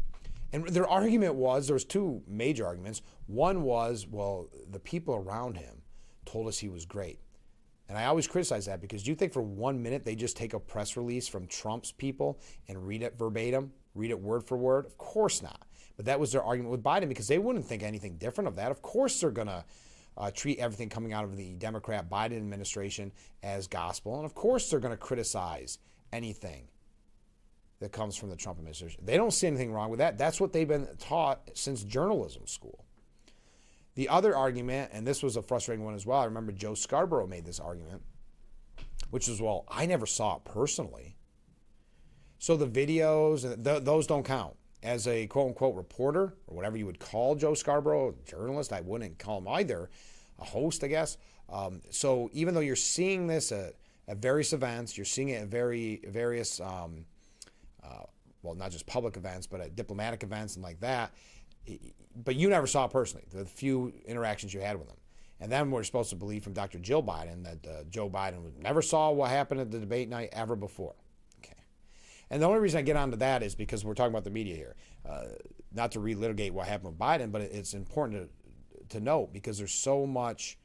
And their argument was, there was two major arguments. One was, well, the people around him told us he was great. And I always criticize that because do you think for 1 minute they just take a press release from Trump's people and read it verbatim, read it word for word? Of course not. But that was their argument with Biden because they wouldn't think anything different of that. Of course they're going to treat everything coming out of the Democrat Biden administration as gospel. And of course they're going to criticize anything that comes from the Trump administration. They don't see anything wrong with that. That's what they've been taught since journalism school. The other argument, and this was a frustrating one as well, I remember Joe Scarborough made this argument, which was, well, I never saw it personally. So the videos, those don't count. As a quote-unquote reporter, or whatever you would call Joe Scarborough, a journalist, I wouldn't call him either, a host, I guess. So even though you're seeing this at various events, you're seeing it at various, well, not just public events, but at diplomatic events and like that, but you never saw it personally, the few interactions you had with him. And then we're supposed to believe from Dr. Jill Biden that Joe Biden never saw what happened at the debate night ever before. Okay. And the only reason I get onto that is because we're talking about the media here. Not to relitigate what happened with Biden, but it's important to note because there's so much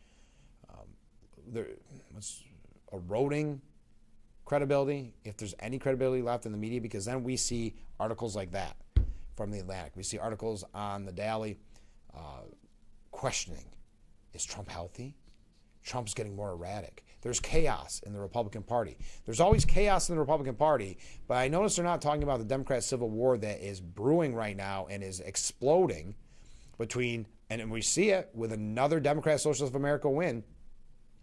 it's eroding credibility, if there's any credibility left in the media, because then we see articles like that from the Atlantic. We see articles on the Daily questioning, is Trump healthy? Trump's getting more erratic. There's chaos in the Republican Party. There's always chaos in the Republican Party, but I notice they're not talking about the Democrat civil war that is brewing right now and is exploding between, and we see it with another Democrat Socialist of America win,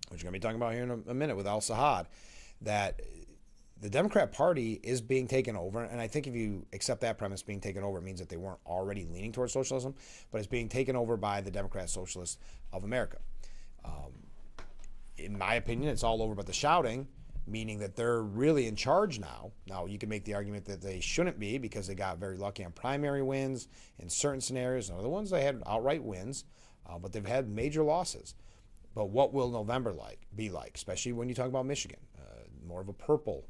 which we're going to be talking about here in a minute with Al Sahad, that the Democrat Party is being taken over. And I think if you accept that premise, being taken over, it means that they weren't already leaning towards socialism, but it's being taken over by the Democrat Socialists of America. In my opinion, it's all over but the shouting, meaning that they're really in charge now. Now, you can make the argument that they shouldn't be because they got very lucky on primary wins in certain scenarios. And other ones, they had outright wins, but they've had major losses. But what will November be like, especially when you talk about Michigan, more of a purple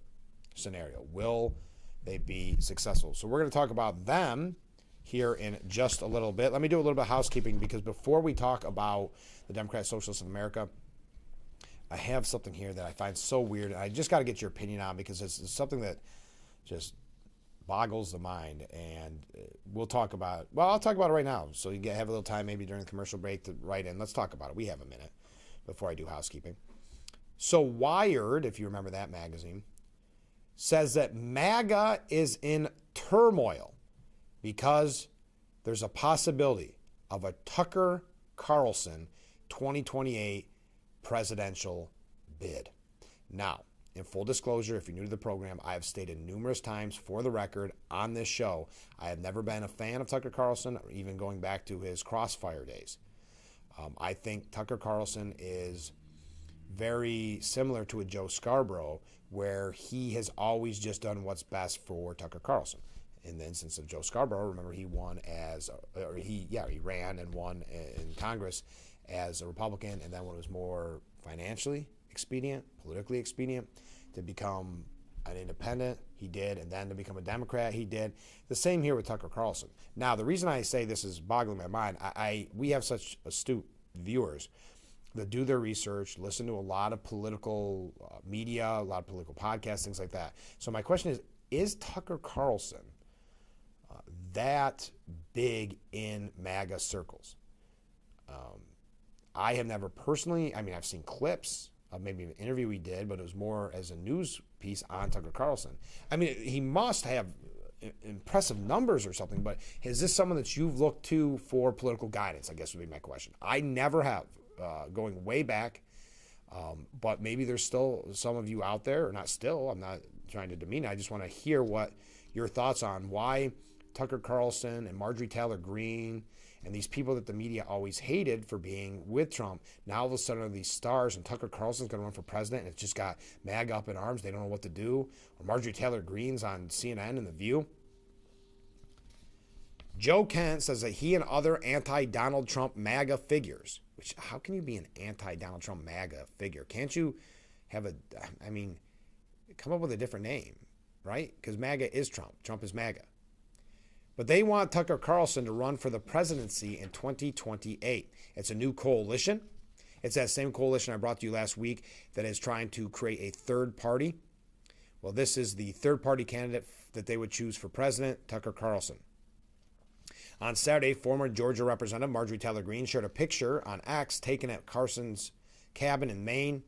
scenario? Will they be successful? So we're going to talk about them here in just a little bit. Let me do a little bit of housekeeping because before we talk about the Democrat Socialists of America, I have something here that I find so weird. And I just got to get your opinion on because it's something that just boggles the mind. And we'll talk about, well, I'll talk about it right now. So you have a little time maybe during the commercial break to write in. Let's talk about it. We have a minute before I do housekeeping. So Wired, if you remember that magazine, says that MAGA is in turmoil because there's a possibility of a Tucker Carlson 2028 presidential bid. Now, in full disclosure, if you're new to the program, I have stated numerous times for the record on this show, I have never been a fan of Tucker Carlson, or even going back to his Crossfire days. I think Tucker Carlson is very similar to a Joe Scarborough, where he has always just done what's best for Tucker Carlson. In the instance of Joe Scarborough, remember he won he ran and won in Congress as a Republican, and then when it was more financially expedient, politically expedient, to become an independent, he did, and then to become a Democrat, he did. The same here with Tucker Carlson. Now, the reason I say this is boggling my mind, we have such astute viewers that do their research, listen to a lot of political media, a lot of political podcasts, things like that. So my question is Tucker Carlson that big in MAGA circles? I have never personally, I've seen clips of maybe an interview he did, but it was more as a news piece on Tucker Carlson. He must have impressive numbers or something, but is this someone that you've looked to for political guidance, I guess would be my question. I never have, going way back, but maybe there's still some of you out there, or not still, I'm not trying to demean it, I just want to hear what your thoughts on why Tucker Carlson and Marjorie Taylor Greene and these people that the media always hated for being with Trump, now all of a sudden are these stars, and Tucker Carlson's going to run for president, and it's just got MAGA up in arms. They don't know what to do. Or Marjorie Taylor Greene's on CNN and The View. Joe Kent says that he and other anti-Donald Trump MAGA figures, which, how can you be an anti-Donald Trump MAGA figure? Can't you have come up with a different name, right? Because MAGA is Trump. Trump is MAGA. But they want Tucker Carlson to run for the presidency in 2028. It's a new coalition. It's that same coalition I brought to you last week that is trying to create a third party. Well, this is the third party candidate that they would choose for president, Tucker Carlson. On Saturday, former Georgia Representative Marjorie Taylor Greene shared a picture on X taken at Carson's cabin in Maine,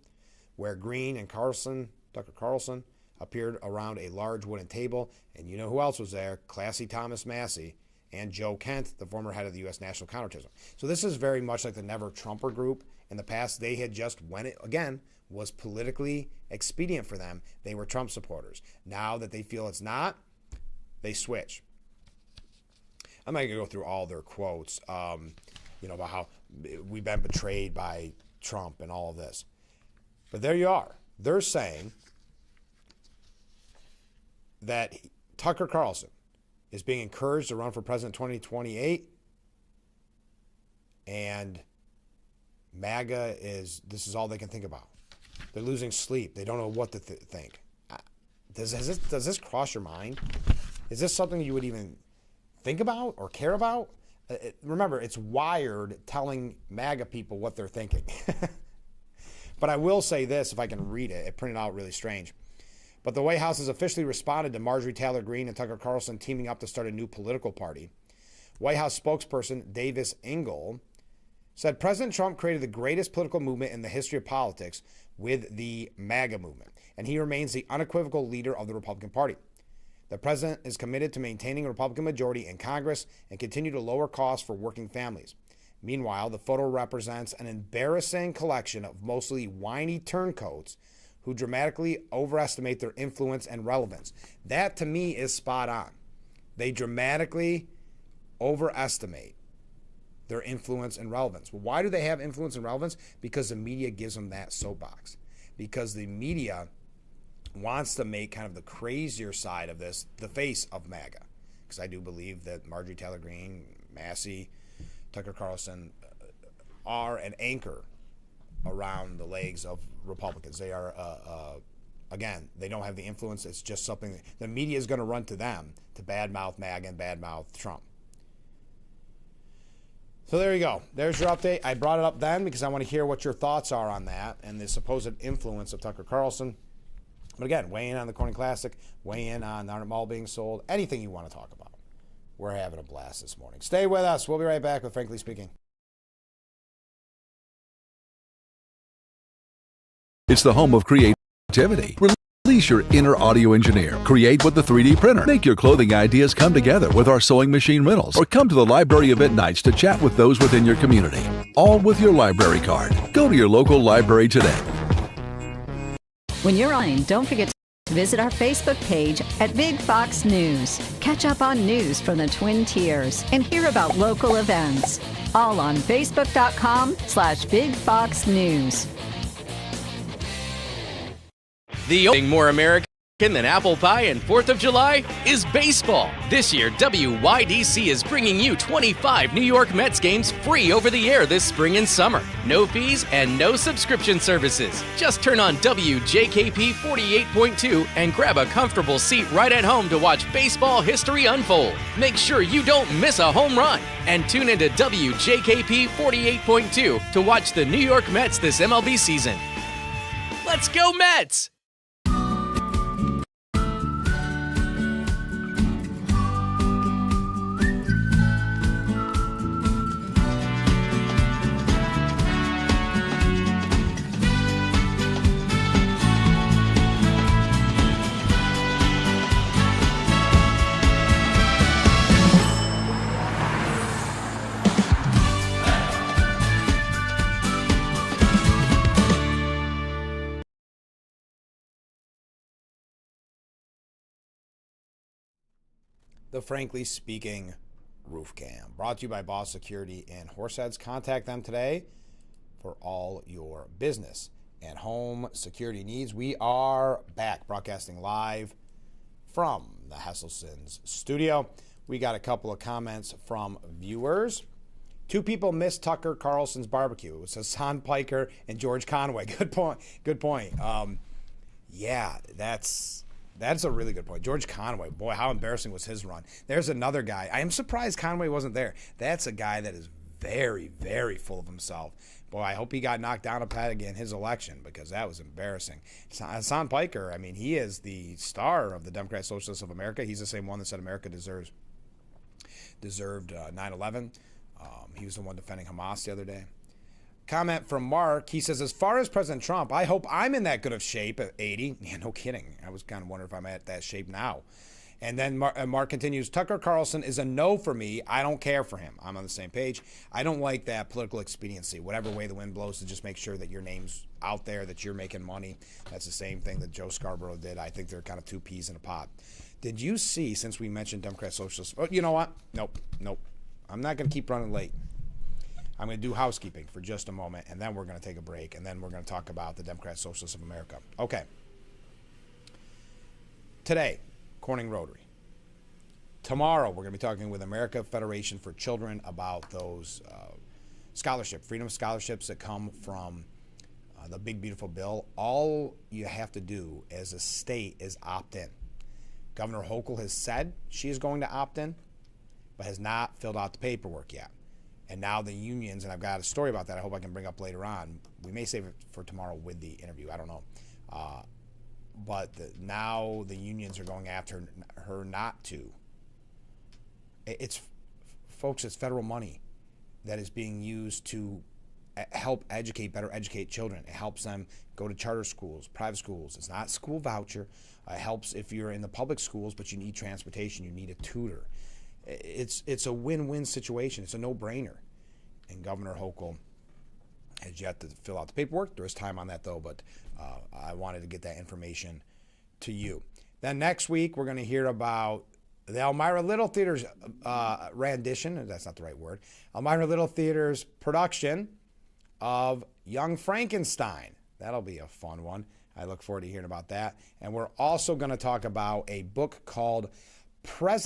where Greene and Tucker Carlson, appeared around a large wooden table, and you know who else was there? Classy Thomas Massie and Joe Kent, the former head of the U.S. National Counterterrorism. So this is very much like the Never Trumper group. In the past, they had just, when it, again, was politically expedient for them, they were Trump supporters. Now that they feel it's not, they switch. I'm not going to go through all their quotes, about how we've been betrayed by Trump and all of this. But there you are. They're saying that Tucker Carlson is being encouraged to run for president in 2028, and MAGA this is all they can think about. They're losing sleep. They don't know what to think. Does this cross your mind? Is this something you would even think about or care about? Remember, it's Wired telling MAGA people what they're thinking. But I will say this, if I can read it. It printed out really strange. But the White House has officially responded to Marjorie Taylor Greene and Tucker Carlson teaming up to start a new political party. White House spokesperson Davis Ingle said President Trump created the greatest political movement in the history of politics with the MAGA movement, and he remains the unequivocal leader of the Republican Party. The president is committed to maintaining a Republican majority in Congress and continue to lower costs for working families. Meanwhile, the photo represents an embarrassing collection of mostly whiny turncoats who dramatically overestimate their influence and relevance. That, to me, is spot on. They dramatically overestimate their influence and relevance. Well, why do they have influence and relevance? Because the media gives them that soapbox. Because the media wants to make kind of the crazier side of this the face of MAGA. Because I do believe that Marjorie Taylor Greene, Massie, Tucker Carlson are an anchor around the legs of Republicans. They are, again, they don't have the influence. It's just something the media is going to run to them to badmouth MAGA and badmouth Trump. So there you go. There's your update. I brought it up then because I want to hear what your thoughts are on that and the supposed influence of Tucker Carlson. But again, weigh in on the Corning Classic, weigh in on the Arnott Mall being sold, anything you want to talk about. We're having a blast this morning. Stay with us. We'll be right back with Frankly Speaking. It's the home of creativity. Release your inner audio engineer. Create with the 3D printer. Make your clothing ideas come together with our sewing machine rentals. Or come to the library event nights to chat with those within your community. All with your library card. Go to your local library today. When you're online, don't forget to visit our Facebook page at Big Fox News. Catch up on news from the Twin Tiers and hear about local events. All on Facebook.com/Big Fox News. The more American than apple pie and 4th of July is baseball. This year, WYDC is bringing you 25 New York Mets games free over the air this spring and summer. No fees and no subscription services. Just turn on WJKP 48.2 and grab a comfortable seat right at home to watch baseball history unfold. Make sure you don't miss a home run. And tune into WJKP 48.2 to watch the New York Mets this MLB season. Let's go Mets! The Frankly Speaking Roof Cam, brought to you by Boss Security in Horseheads. Contact them today for all your business and home security needs. We are back broadcasting live from the Hesselson's studio. We got a couple of comments from viewers. 2 people missed Tucker Carlson's barbecue. It was Hassan Piker and George Conway. Good point. Good point. Yeah, that's a really good point. George Conway, boy, how embarrassing was his run. There's another guy. I am surprised Conway wasn't there. That's a guy that is very, very full of himself. Boy, I hope he got knocked down a peg in his election because that was embarrassing. Hassan Piker, I mean, he is the star of the Democrat Socialists of America. He's the same one that said America deserved 9/11. He was the one defending Hamas the other day. Comment from Mark. He says, as far as President Trump, I hope I'm in that good of shape at 80. Yeah, no kidding. I was kind of wondering if I'm at that shape now. And then Mark continues, Tucker Carlson is a no for me. I don't care for him. I'm on the same page. I don't like that political expediency. Whatever way the wind blows, to just make sure that your name's out there, that you're making money. That's the same thing that Joe Scarborough did. I think they're kind of 2 peas in a pod. Did you see, since we mentioned Democrat Socialists, oh, you know what? Nope. I'm not going to keep running late. I'm going to do housekeeping for just a moment, and then we're going to take a break, and then we're going to talk about the Democrat Socialists of America. Okay. Today, Corning Rotary. Tomorrow, we're going to be talking with America Federation for Children about those freedom scholarships that come from the Big Beautiful Bill. All you have to do as a state is opt in. Governor Hochul has said she is going to opt in, but has not filled out the paperwork yet. And now the unions, and I've got a story about that I hope I can bring up later on. We may save it for tomorrow with the interview. I don't know. But now the unions are going after her not to. Folks, it's federal money that is being used to help better educate children. It helps them go to charter schools, private schools. It's not school voucher. It helps if you're in the public schools, but you need transportation, you need a tutor. It's a win-win situation. It's a no-brainer. And Governor Hochul has yet to fill out the paperwork. There is time on that, though, but I wanted to get that information to you. Then next week, we're going to hear about the Elmira Little Theater's rendition. That's not the right word. Elmira Little Theater's production of Young Frankenstein. That'll be a fun one. I look forward to hearing about that. And we're also going to talk about a book called I'm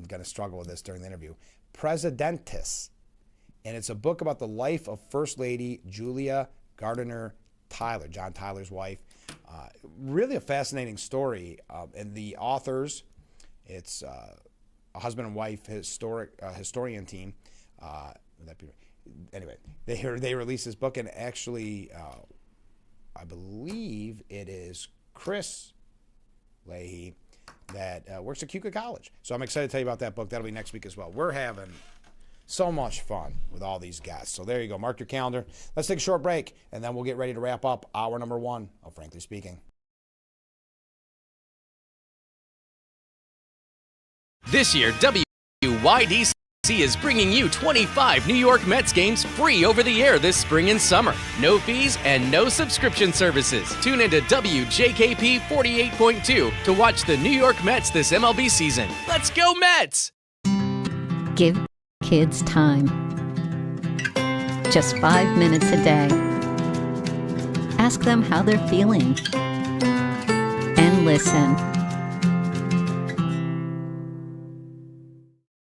going to struggle with this during the interview. Presidentis. And it's a book about the life of First Lady Julia Gardner Tyler, John Tyler's wife. Really a fascinating story. And the authors, it's a husband and wife historian team. Anyway, they released this book, and actually, I believe it is Chris Leahy that works at Keuka College. So I'm excited to tell you about that book. That'll be next week as well. We're having so much fun with all these guests. So there you go. Mark your calendar. Let's take a short break, and then we'll get ready to wrap up hour number 1 of Frankly Speaking. This year, WYDC is bringing you 25 New York Mets games free over the air this spring and summer. No fees and no subscription services. Tune into WJKP 48.2 to watch the New York Mets this MLB season. Let's go Mets! Give kids time. Just 5 minutes a day. Ask them how they're feeling. listen.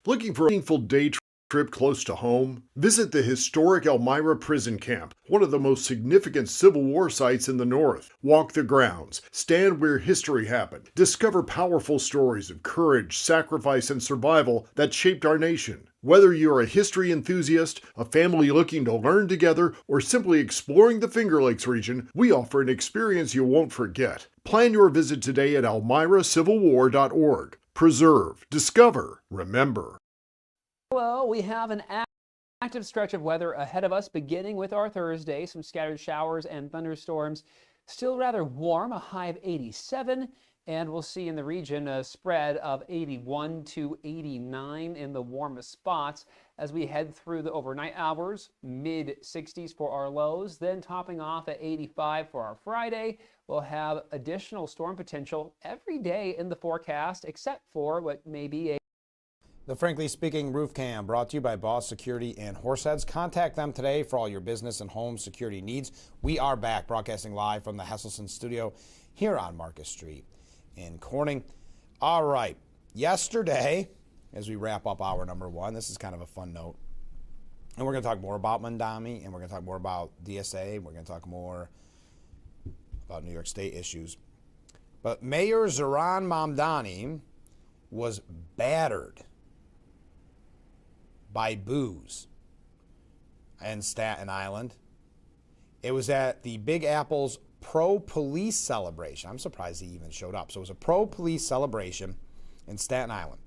Looking for a meaningful day trip close to home? Visit the historic Elmira Prison Camp, one of the most significant Civil War sites in the North. Walk the grounds, stand where history happened, discover powerful stories of courage, sacrifice, and survival that shaped our nation. Whether you're a history enthusiast, a family looking to learn together, or simply exploring the Finger Lakes region, we offer an experience you won't forget. Plan your visit today at elmiracivilwar.org. Preserve, discover, remember. Well, we have an active stretch of weather ahead of us, beginning with our Thursday. Some scattered showers and thunderstorms. Still rather warm, a high of 87. And we'll see in the region a spread of 81 to 89 in the warmest spots as we head through the overnight hours. Mid-60s for our lows, then topping off at 85 for our Friday. We'll have additional storm potential every day in the forecast, except for what may be a The Frankly Speaking Roof Cam, brought to you by Boss Security and Horseheads. Contact them today for all your business and home security needs. We are back broadcasting live from the Hesselson studio here on Marcus Street in Corning. All right, yesterday, as we wrap up hour number one, this is kind of a fun note. And we're going to talk more about Mamdani, and we're going to talk more about DSA. We're going to talk more about New York State issues. But Mayor Zohran Mamdani was battered by booze in Staten Island. It was at the Big Apple's pro-police celebration. I'm surprised he even showed up. So it was a pro-police celebration in Staten Island.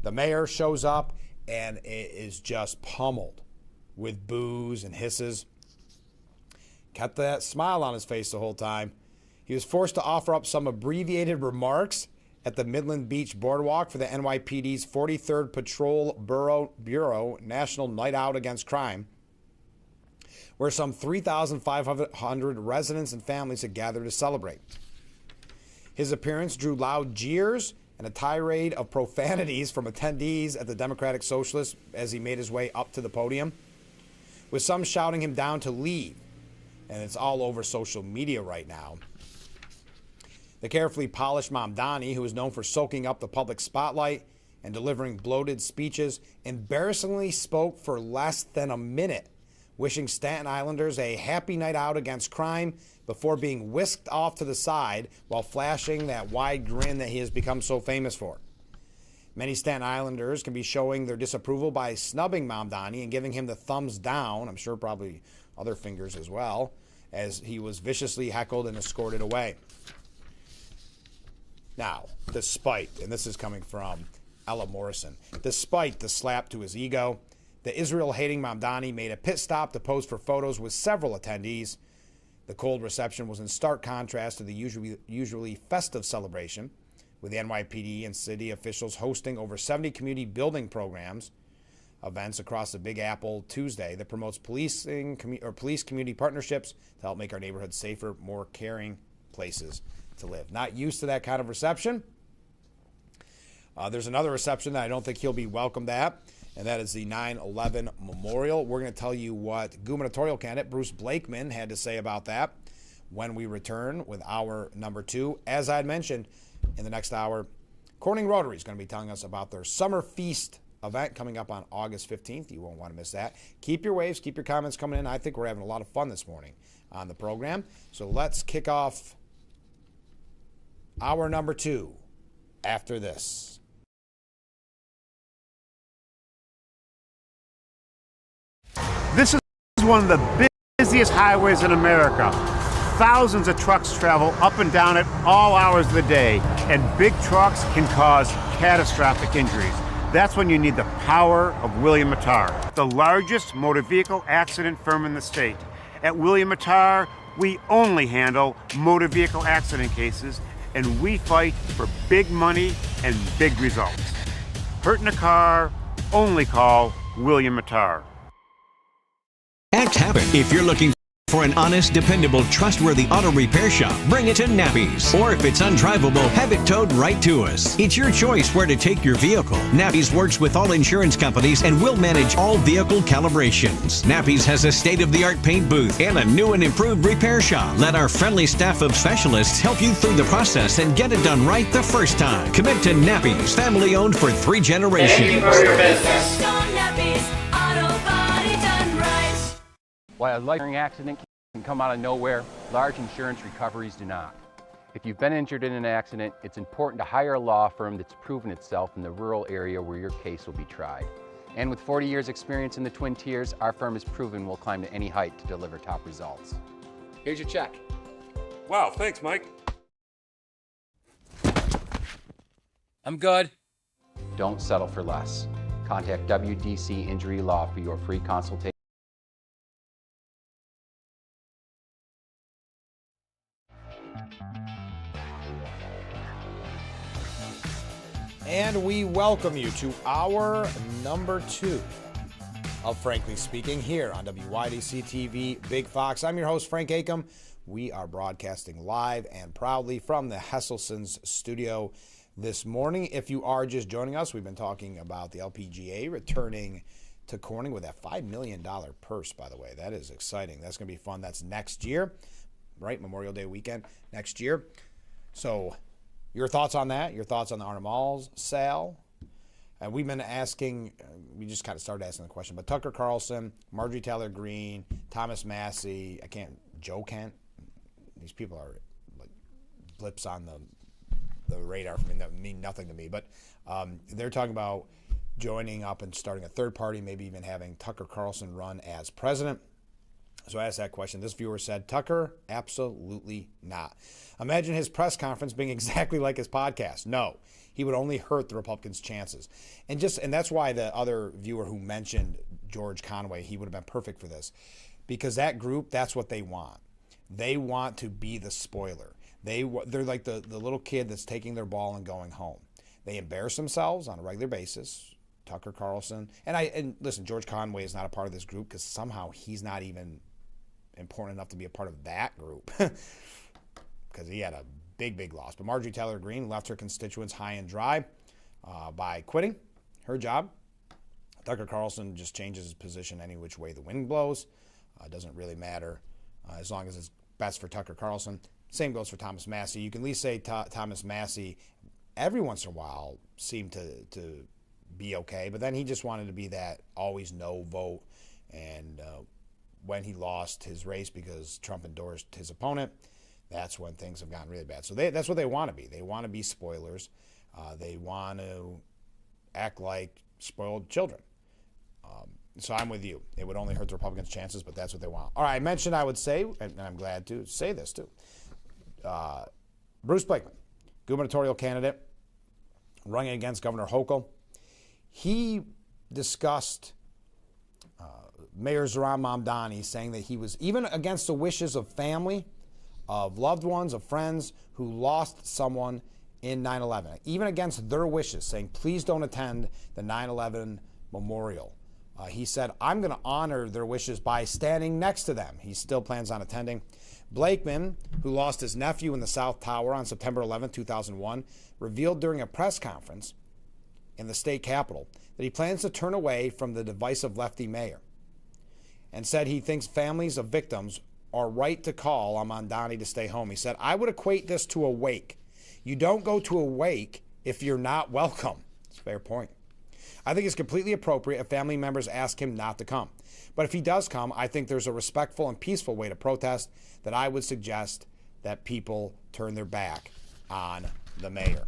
The mayor shows up and it is just pummeled with booze and hisses. Kept that smile on his face the whole time. He was forced to offer up some abbreviated remarks at the Midland Beach Boardwalk for the NYPD's 43rd Patrol Bureau National Night Out Against Crime, where some 3,500 residents and families had gathered to celebrate. His appearance drew loud jeers and a tirade of profanities from attendees at the Democratic Socialists as he made his way up to the podium, with some shouting him down to leave. And it's all over social media right now. The carefully polished Mamdani, who is known for soaking up the public spotlight and delivering bloated speeches, embarrassingly spoke for less than a minute, wishing Staten Islanders a happy night out against crime before being whisked off to the side while flashing that wide grin that he has become so famous for. Many Staten Islanders can be showing their disapproval by snubbing Mamdani and giving him the thumbs down, I'm sure probably other fingers as well, as he was viciously heckled and escorted away. Now, despite, and this is coming from Ella Morrison, despite the slap to his ego, the Israel-hating Mamdani made a pit stop to pose for photos with several attendees. The cold reception was in stark contrast to the usually festive celebration, with the NYPD and city officials hosting over 70 community building programs, events across the Big Apple Tuesday that promotes police-community partnerships to help make our neighborhoods safer, more caring places to live. Not used to that kind of reception. There's another reception that I don't think he'll be welcomed at, and that is the 9/11 Memorial. We're going to tell you what gubernatorial candidate Bruce Blakeman had to say about that when we return with hour number two. As I had mentioned, in the next hour, Corning Rotary is going to be telling us about their Summer Feast event coming up on August 15th. You won't want to miss that. Keep your waves, keep your comments coming in. I think we're having a lot of fun this morning on the program. So let's kick off hour number two after this. This is one of the busiest highways in America. Thousands of trucks travel up and down it all hours of the day, and big trucks can cause catastrophic injuries. That's when you need the power of William Mattar, the largest motor vehicle accident firm in the state. At William Mattar, we only handle motor vehicle accident cases, and we fight for big money and big results. Hurt in a car, only call William Mattar. Act happy if you're looking For an honest, dependable, trustworthy auto repair shop, bring it to Nappy's. Or if it's undrivable, have it towed right to us. It's your choice where to take your vehicle. Nappy's works with all insurance companies and will manage all vehicle calibrations. Nappy's has a state-of-the-art paint booth and a new and improved repair shop. Let our friendly staff of specialists help you through the process and get it done right the first time. Commit to Nappy's, family-owned for 3 generations. Thank you for your business. While a life-threatening accident can come out of nowhere, large insurance recoveries do not. If you've been injured in an accident, it's important to hire a law firm that's proven itself in the rural area where your case will be tried. And with 40 years experience in the Twin Tiers, our firm has proven we'll climb to any height to deliver top results. Here's your check. Wow, thanks, Mike. I'm good. Don't settle for less. Contact WDC Injury Law for your free consultation. And we welcome you to hour number 2 of Frankly Speaking here on WYDC TV Big Fox. I'm your host, Frank Acom. We are broadcasting live and proudly from the Hesselson's studio this morning. If you are just joining us, we've been talking about the LPGA returning to Corning with that $5 million purse, by the way. That is exciting. That's going to be fun. That's next year, right? Memorial Day weekend next year. So your thoughts on that? Your thoughts on the Arna Malls sale? And we've been asking, we just kind of started asking the question, but Tucker Carlson, Marjorie Taylor Greene, Thomas Massey, Joe Kent, these people are like blips on the radar for me that mean nothing to me. But they're talking about joining up and starting a third party, maybe even having Tucker Carlson run as president. So I asked that question. This viewer said, Tucker, absolutely not. Imagine his press conference being exactly like his podcast. No, he would only hurt the Republicans' chances. And that's why the other viewer who mentioned George Conway, he would have been perfect for this. Because that group, that's what they want. They want to be the spoiler. They're like the little kid that's taking their ball and going home. They embarrass themselves on a regular basis. Tucker Carlson. And listen, George Conway is not a part of this group because somehow he's not even important enough to be a part of that group because he had a big loss. But Marjorie Taylor Greene left her constituents high and dry by quitting her job. Tucker Carlson just changes his position any which way the wind blows. It doesn't really matter as long as it's best for Tucker Carlson. Same goes for Thomas Massey. You can at least say Thomas Massey every once in a while seemed to be okay, but then he just wanted to be that always no vote. And when he lost his race because Trump endorsed his opponent, that's when things have gotten really bad. So that's what they want to be. They want to be spoilers. They want to act like spoiled children. So I'm with you. It would only hurt the Republicans' chances, but that's what they want. All right, I mentioned I would say, and I'm glad to say this too, Bruce Blakeman, gubernatorial candidate, running against Governor Hochul. He discussed Mayor Zohran Mamdani, saying that he was even against the wishes of family, of loved ones, of friends who lost someone in 9/11, even against their wishes, saying, please don't attend the 9/11 memorial. He said, I'm going to honor their wishes by standing next to them. He still plans on attending. Blakeman, who lost his nephew in the South Tower on September 11, 2001, revealed during a press conference in the state capitol that he plans to turn away from the divisive lefty mayor and said he thinks families of victims are right to call on Mamdani to stay home. He said, I would equate this to a wake. You don't go to a wake if you're not welcome. It's a fair point. I think it's completely appropriate if family members ask him not to come. But if he does come, I think there's a respectful and peaceful way to protest that I would suggest that people turn their back on the mayor.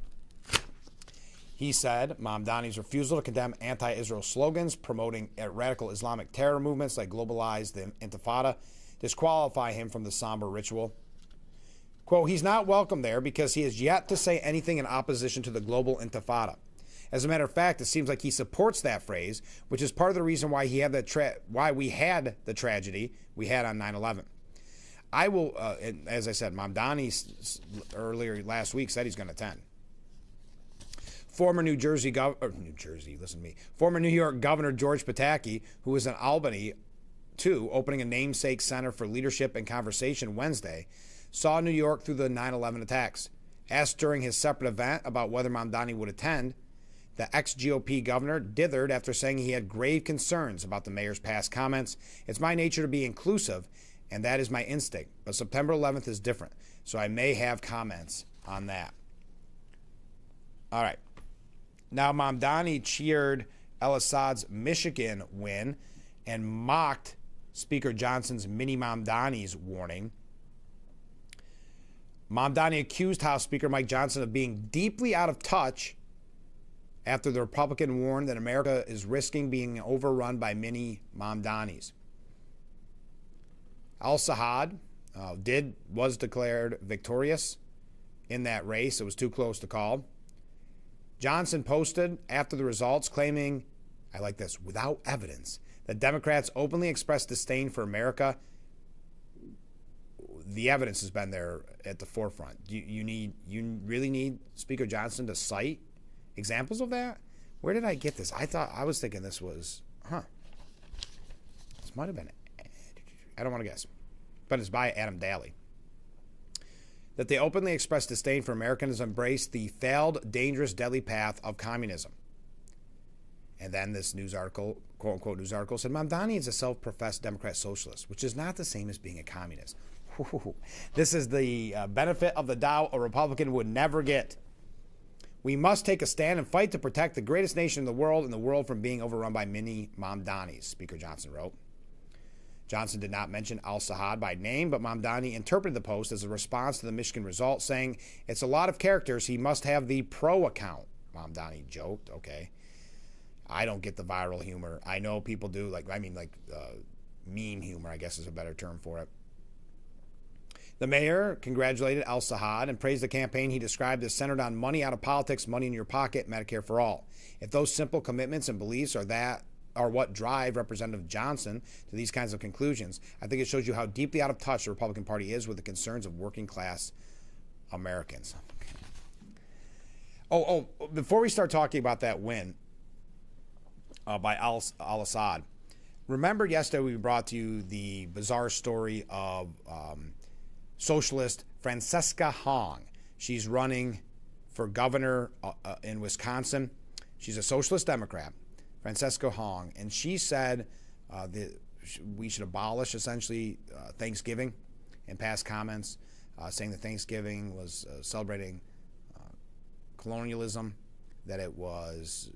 He said Mamdani's refusal to condemn anti-Israel slogans promoting radical Islamic terror movements that globalize the Intifada disqualify him from the somber ritual. Quote, he's not welcome there because he has yet to say anything in opposition to the global Intifada. As a matter of fact, it seems like he supports that phrase, which is part of the reason why why we had the tragedy we had on 9/11. I will, as I said, Mamdani earlier last week said he's going to attend. Former New York Governor George Pataki, who was in Albany 2, opening a namesake center for leadership and conversation Wednesday, saw New York through the 9/11 attacks. Asked during his separate event about whether Mamdani would attend, the ex-GOP governor dithered after saying he had grave concerns about the mayor's past comments. It's my nature to be inclusive, and that is my instinct. But September 11th is different, so I may have comments on that. All right. Now, Mamdani cheered El-Assad's Michigan win and mocked Speaker Johnson's mini Mamdani's warning. Mamdani accused House Speaker Mike Johnson of being deeply out of touch after the Republican warned that America is risking being overrun by mini Mamdanis. Al-Assad was declared victorious in that race. It was too close to call. Johnson posted after the results claiming, I like this, without evidence, that Democrats openly expressed disdain for America. The evidence has been there at the forefront. You really need Speaker Johnson to cite examples of that? Where did I get this? I was thinking this was, this might have been, I don't want to guess, but it's by Adam Daly. That they openly expressed disdain for Americans, embraced the failed, dangerous, deadly path of communism. And then this news article, quote-unquote news article, said Mamdani is a self-professed Democrat socialist, which is not the same as being a communist. This is the benefit of the doubt a Republican would never get. We must take a stand and fight to protect the greatest nation in the world from being overrun by mini Mamdanis, Speaker Johnson wrote. Johnson did not mention Al-Assad by name, but Mamdani interpreted the post as a response to the Michigan result, saying, it's a lot of characters. He must have the pro account. Mamdani joked, okay. I don't get the viral humor. I know people do, meme humor, I guess is a better term for it. The mayor congratulated Al-Assad and praised the campaign he described as centered on money out of politics, money in your pocket, Medicare for all. If those simple commitments and beliefs are what drive Representative Johnson to these kinds of conclusions, I think it shows you how deeply out of touch the Republican Party is with the concerns of working class Americans. Before we start talking about that win by Al-Assad, remember yesterday we brought to you the bizarre story of socialist Francesca Hong. She's running for governor in Wisconsin. She's a socialist Democrat, Francesca Hong, and she said we should abolish essentially Thanksgiving, and past comments saying that Thanksgiving was celebrating colonialism, that it was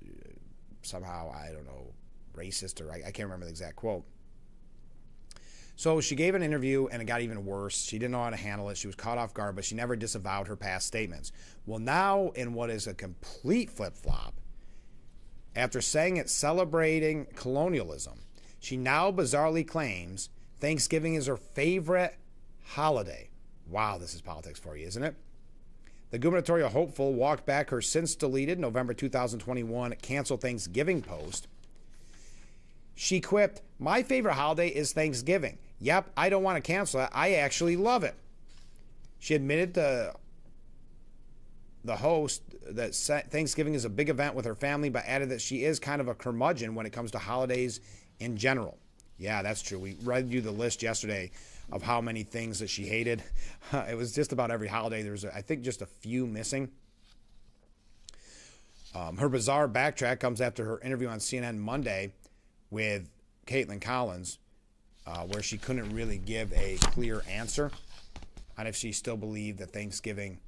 somehow, I don't know, racist, or I can't remember the exact quote. So she gave an interview, and it got even worse. She didn't know how to handle it. She was caught off guard, but she never disavowed her past statements. Well, now, in what is a complete flip-flop, after saying it's celebrating colonialism, she now bizarrely claims Thanksgiving is her favorite holiday. Wow, this is politics for you, isn't it? The gubernatorial hopeful walked back her since-deleted November 2021 Cancel Thanksgiving post. She quipped, my favorite holiday is Thanksgiving. Yep, I don't want to cancel it. I actually love it. She admitted to the host that Thanksgiving is a big event with her family, but added that she is kind of a curmudgeon when it comes to holidays in general. Yeah, that's true. We read you the list yesterday of how many things that she hated. It was just about every holiday. There's, I think, just a few missing. Her bizarre backtrack comes after her interview on CNN Monday with Caitlin Collins, where she couldn't really give a clear answer on if she still believed that Thanksgiving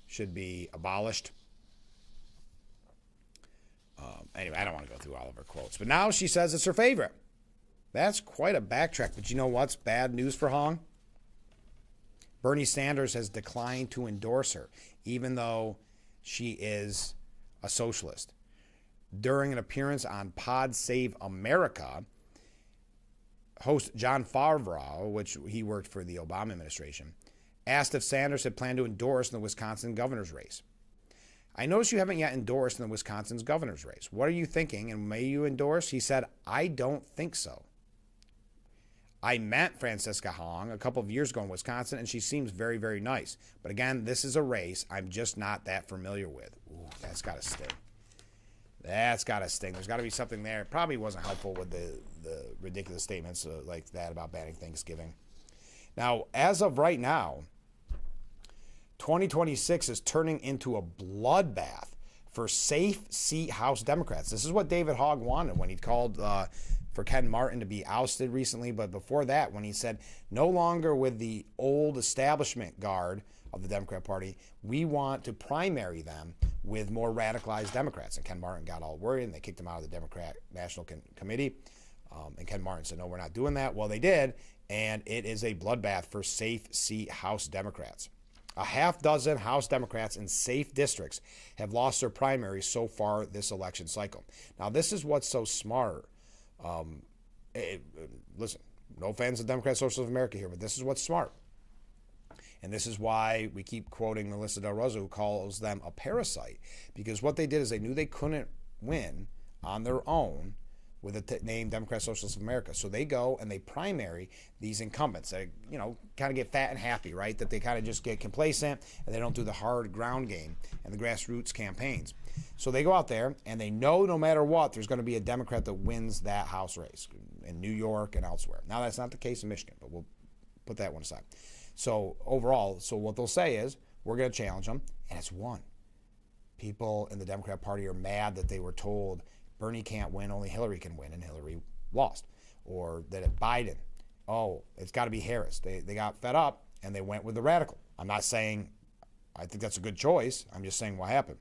should be abolished. Anyway, I don't want to go through all of her quotes, but now she says it's her favorite. That's quite a backtrack, but you know what's bad news for Hong? Bernie Sanders has declined to endorse her, even though she is a socialist. During an appearance on Pod Save America, host John Favreau, which he worked for the Obama administration, asked if Sanders had planned to endorse in the Wisconsin governor's race. I notice you haven't yet endorsed in the Wisconsin's governor's race. What are you thinking, and may you endorse? He said, I don't think so. I met Francesca Hong a couple of years ago in Wisconsin, and she seems very, very nice. But again, this is a race I'm just not that familiar with. Ooh, that's got to sting. That's got to sting. There's got to be something there. It probably wasn't helpful with the ridiculous statements like that about banning Thanksgiving. Now, as of right now, 2026 is turning into a bloodbath for safe seat House Democrats. This is what David Hogg wanted when he called for Ken Martin to be ousted recently. But before that, when he said, no longer with the old establishment guard of the Democrat Party, we want to primary them with more radicalized Democrats. And Ken Martin got all worried, and they kicked him out of the Democrat National Committee. And Ken Martin said, no, we're not doing that. Well, they did, and it is a bloodbath for safe seat House Democrats. A half dozen House Democrats in safe districts have lost their primaries so far this election cycle. Now, this is what's so smart. Listen, no offense to Democrat Socialists of America here, but this is what's smart. And this is why we keep quoting Melissa Del Rosa, who calls them a parasite, because what they did is they knew they couldn't win on their own with the name Democrat Socialists of America. So they go and they primary these incumbents. They, kind of get fat and happy, right? That they kind of just get complacent and they don't do the hard ground game and the grassroots campaigns. So they go out there and they know no matter what, there's going to be a Democrat that wins that House race in New York and elsewhere. Now, that's not the case in Michigan, but we'll put that one aside. So overall, what they'll say is, we're going to challenge them, and it's won. People in the Democrat Party are mad that they were told Bernie can't win, only Hillary can win, and Hillary lost. Or that at Biden, it's got to be Harris. They got fed up, and they went with the radical. I'm not saying I think that's a good choice. I'm just saying what happened.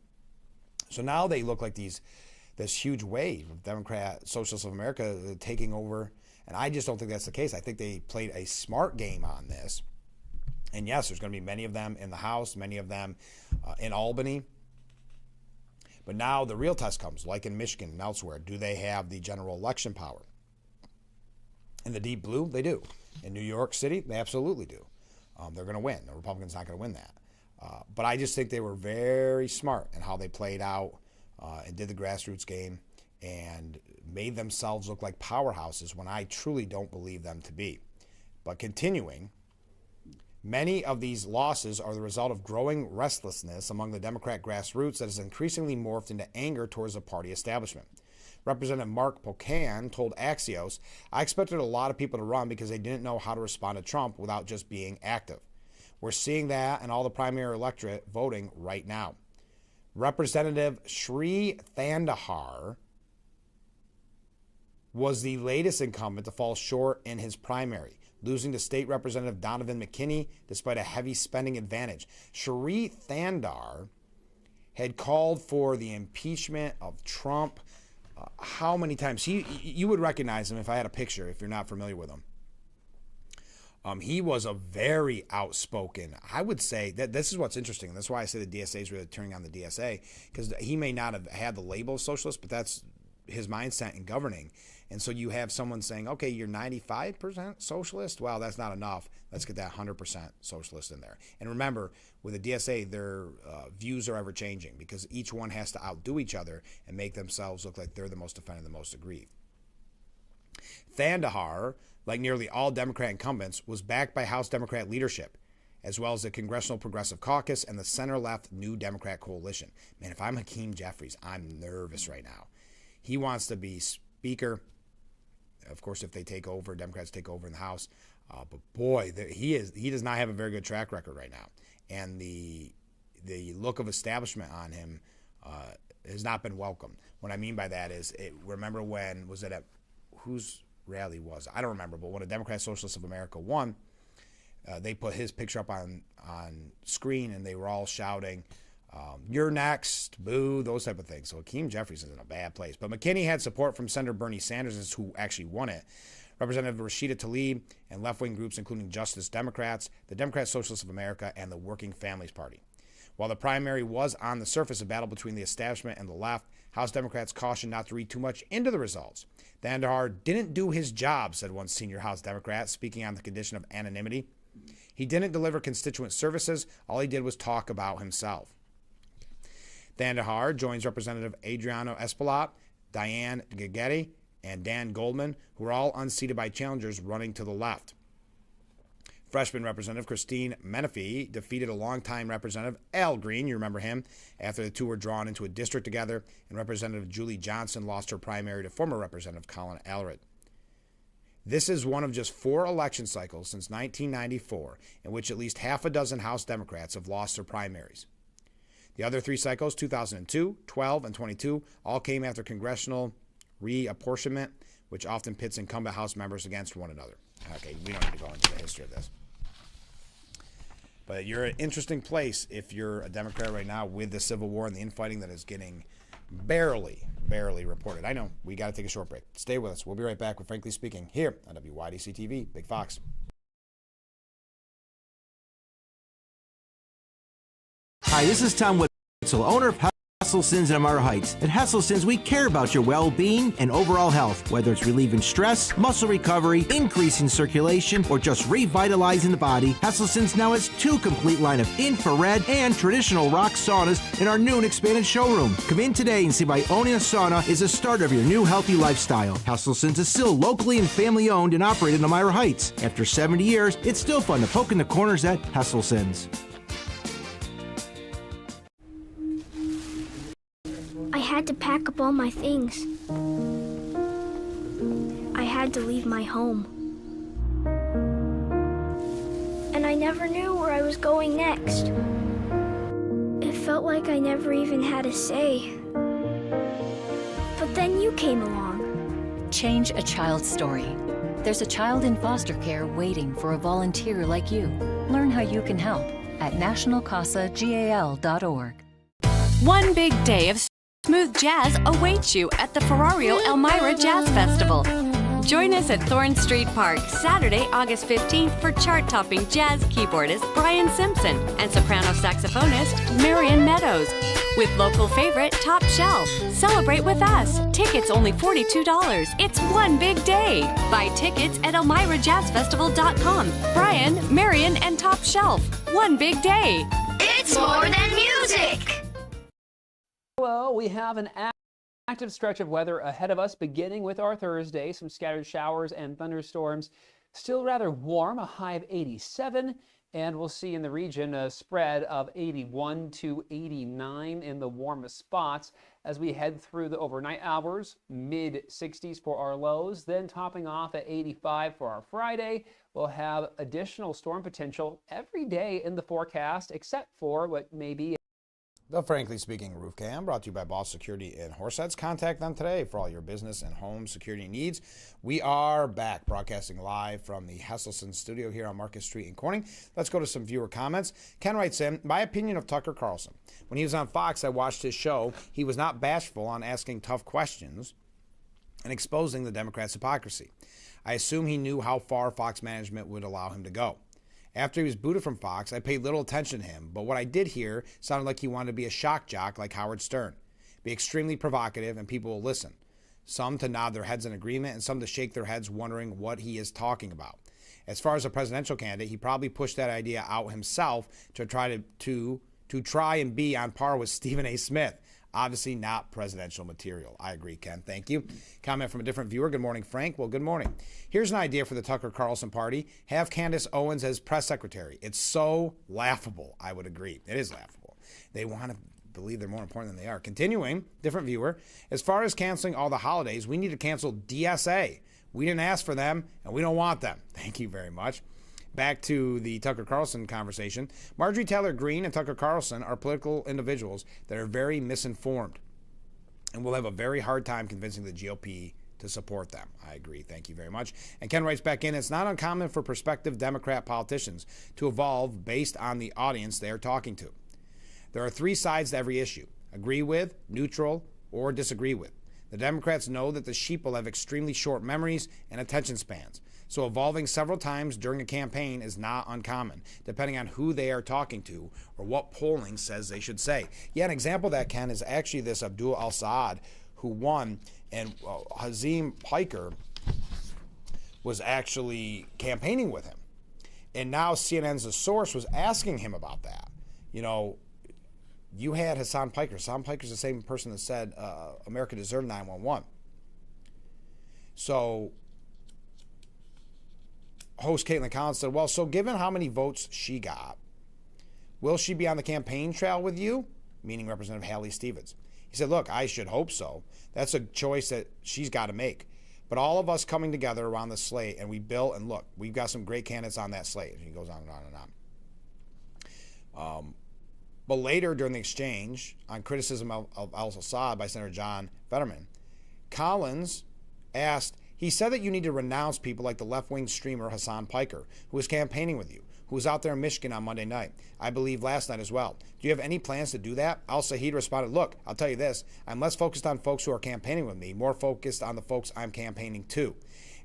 So now they look like this huge wave of Democrat Socialists of America taking over, and I just don't think that's the case. I think they played a smart game on this. And yes, there's going to be many of them in the House, many of them in Albany. But now the real test comes, like in Michigan and elsewhere. Do they have the general election power? In the deep blue, they do. In New York City, they absolutely do. They're going to win. The Republicans not going to win that. But I just think they were very smart in how they played out and did the grassroots game and made themselves look like powerhouses when I truly don't believe them to be. But continuing, many of these losses are the result of growing restlessness among the Democrat grassroots that has increasingly morphed into anger towards the party establishment. Representative Mark Pocan told Axios, I expected a lot of people to run because they didn't know how to respond to Trump without just being active. We're seeing that in all the primary electorate voting right now. Representative Sri Thandahar was the latest incumbent to fall short in his primary, losing to State Representative Donovan McKinney despite a heavy spending advantage. Sri Thandar had called for the impeachment of Trump. How many times? You would recognize him if I had a picture, if you're not familiar with him. He was a very outspoken, I would say, that this is what's interesting. That's why I say the DSA is really turning on the DSA, because he may not have had the label of socialist, but that's his mindset in governing. And so you have someone saying, okay, you're 95% socialist. Well, that's not enough. Let's get that 100% socialist in there. And remember, with the DSA, their views are ever changing because each one has to outdo each other and make themselves look like they're the most offended, the most aggrieved. Thandahar, like nearly all Democrat incumbents, was backed by House Democrat leadership, as well as the Congressional Progressive Caucus and the center-left New Democrat Coalition. Man, if I'm Hakeem Jeffries, I'm nervous right now. He wants to be Speaker. Of course, if they take over, Democrats take over in the House. But boy, he does not have a very good track record right now. And the look of establishment on him has not been welcome. What I mean by that is, remember when, was it at, whose rally was it? I don't remember, but when a Democrat Socialists of America won, they put his picture up on screen and they were all shouting, you're next, boo, those type of things. So Hakeem Jeffries is in a bad place. But McKinney had support from Senator Bernie Sanders, who actually won it, Representative Rashida Tlaib, and left-wing groups including Justice Democrats, the Democrat Socialists of America, and the Working Families Party. While the primary was on the surface a battle between the establishment and the left, House Democrats cautioned not to read too much into the results. Thandahar didn't do his job, said one senior House Democrat, speaking on the condition of anonymity. He didn't deliver constituent services. All he did was talk about himself. Thandahar joins Representative Adriano Espaillat, Diane Gaggetti, and Dan Goldman, who are all unseated by challengers running to the left. Freshman Representative Christine Menifee defeated a longtime Representative Al Green, you remember him, after the two were drawn into a district together, and Representative Julie Johnson lost her primary to former Representative Colin Allred. This is one of just 4 election cycles since 1994 in which at least half a dozen House Democrats have lost their primaries. The other 3 cycles, 2002, 12, and 22, all came after congressional reapportionment, which often pits incumbent House members against one another. Okay, we don't need to go into the history of this. But you're an interesting place if you're a Democrat right now with the Civil War and the infighting that is getting barely reported. I know, we got to take a short break. Stay with us. We'll be right back with Frankly Speaking here on WYDC TV, Big Fox. Hi, this is Tom Witzel, owner of Hesselson's in Amara Heights. At Hesselson's, we care about your well-being and overall health, whether it's relieving stress, muscle recovery, increasing circulation, or just revitalizing the body. Hesselson's now has 2 complete line of infrared and traditional rock saunas in our new and expanded showroom. Come in today and see why owning a sauna is a start of your new healthy lifestyle. Hesselson's is still locally and family-owned and operated in Amara Heights. After 70 years, it's still fun to poke in the corners at Hesselson's. I had to pack up all my things. I had to leave my home. And I never knew where I was going next. It felt like I never even had a say. But then you came along. Change a child's story. There's a child in foster care waiting for a volunteer like you. Learn how you can help at nationalcasagal.org. One big day of smooth jazz awaits you at the Ferrario Elmira Jazz Festival. Join us at Thorne Street Park Saturday, August 15th for chart-topping jazz keyboardist Brian Simpson and soprano saxophonist Marion Meadows with local favorite Top Shelf. Celebrate with us. Tickets only $42. It's one big day. Buy tickets at ElmiraJazzFestival.com. Brian, Marion, and Top Shelf. One big day. It's more than music. Well, we have an active stretch of weather ahead of us, beginning with our Thursday. Some scattered showers and thunderstorms. Still rather warm, a high of 87. And we'll see in the region a spread of 81 to 89 in the warmest spots as we head through the overnight hours. Mid-60s for our lows, then topping off at 85 for our Friday. We'll have additional storm potential every day in the forecast, except for what may be The Frankly Speaking Roof Cam, brought to you by Boss Security in Horseheads. Contact them today for all your business and home security needs. We are back broadcasting live from the Hesselson studio here on Market Street in Corning. Let's go to some viewer comments. Ken writes in, my opinion of Tucker Carlson. When he was on Fox, I watched his show. He was not bashful on asking tough questions and exposing the Democrats' hypocrisy. I assume he knew how far Fox management would allow him to go. After he was booted from Fox, I paid little attention to him, but what I did hear sounded like he wanted to be a shock jock like Howard Stern. Be extremely provocative and people will listen. Some to nod their heads in agreement and some to shake their heads wondering what he is talking about. As far as a presidential candidate, he probably pushed that idea out himself to try and be on par with Stephen A. Smith. Obviously not presidential material. I agree, Ken. Thank you. Comment from a different viewer. Good morning, Frank. Well, good morning. Here's an idea for the Tucker Carlson party. Have Candace Owens as press secretary. It's so laughable. I would agree. It is laughable. They want to believe they're more important than they are. Continuing, different viewer. As far as canceling all the holidays, we need to cancel DSA. We didn't ask for them, and we don't want them. Thank you very much. Back to the Tucker Carlson conversation. Marjorie Taylor Greene and Tucker Carlson are political individuals that are very misinformed and will have a very hard time convincing the GOP to support them. I agree. Thank you very much. And Ken writes back in, it's not uncommon for prospective Democrat politicians to evolve based on the audience they are talking to. There are 3 sides to every issue: agree with, neutral, or disagree with. The Democrats know that the sheep will have extremely short memories and attention spans. So evolving several times during a campaign is not uncommon, depending on who they are talking to or what polling says they should say. Yeah, an example of that, Ken, is actually this Abdul al-Saad who won, and Hazim Piker was actually campaigning with him. And now CNN's The Source was asking him about that. You know, you had Hassan Piker. Hassan Piker's the same person that said America deserved 911. So host Caitlin Collins said, well, so given how many votes she got, will she be on the campaign trail with you? Meaning Representative Hallie Stevens. He said, look, I should hope so. That's a choice that she's got to make. But all of us coming together around the slate, and we built, and look, we've got some great candidates on that slate. And he goes on and on and on. But later during the exchange on criticism of al-Assad by Senator John Fetterman, Collins asked, he said that you need to renounce people like the left-wing streamer Hassan Piker, who was campaigning with you, who was out there in Michigan on Monday night. I believe last night as well. Do you have any plans to do that? Al-Saheed responded, look, I'll tell you this. I'm less focused on folks who are campaigning with me, more focused on the folks I'm campaigning to.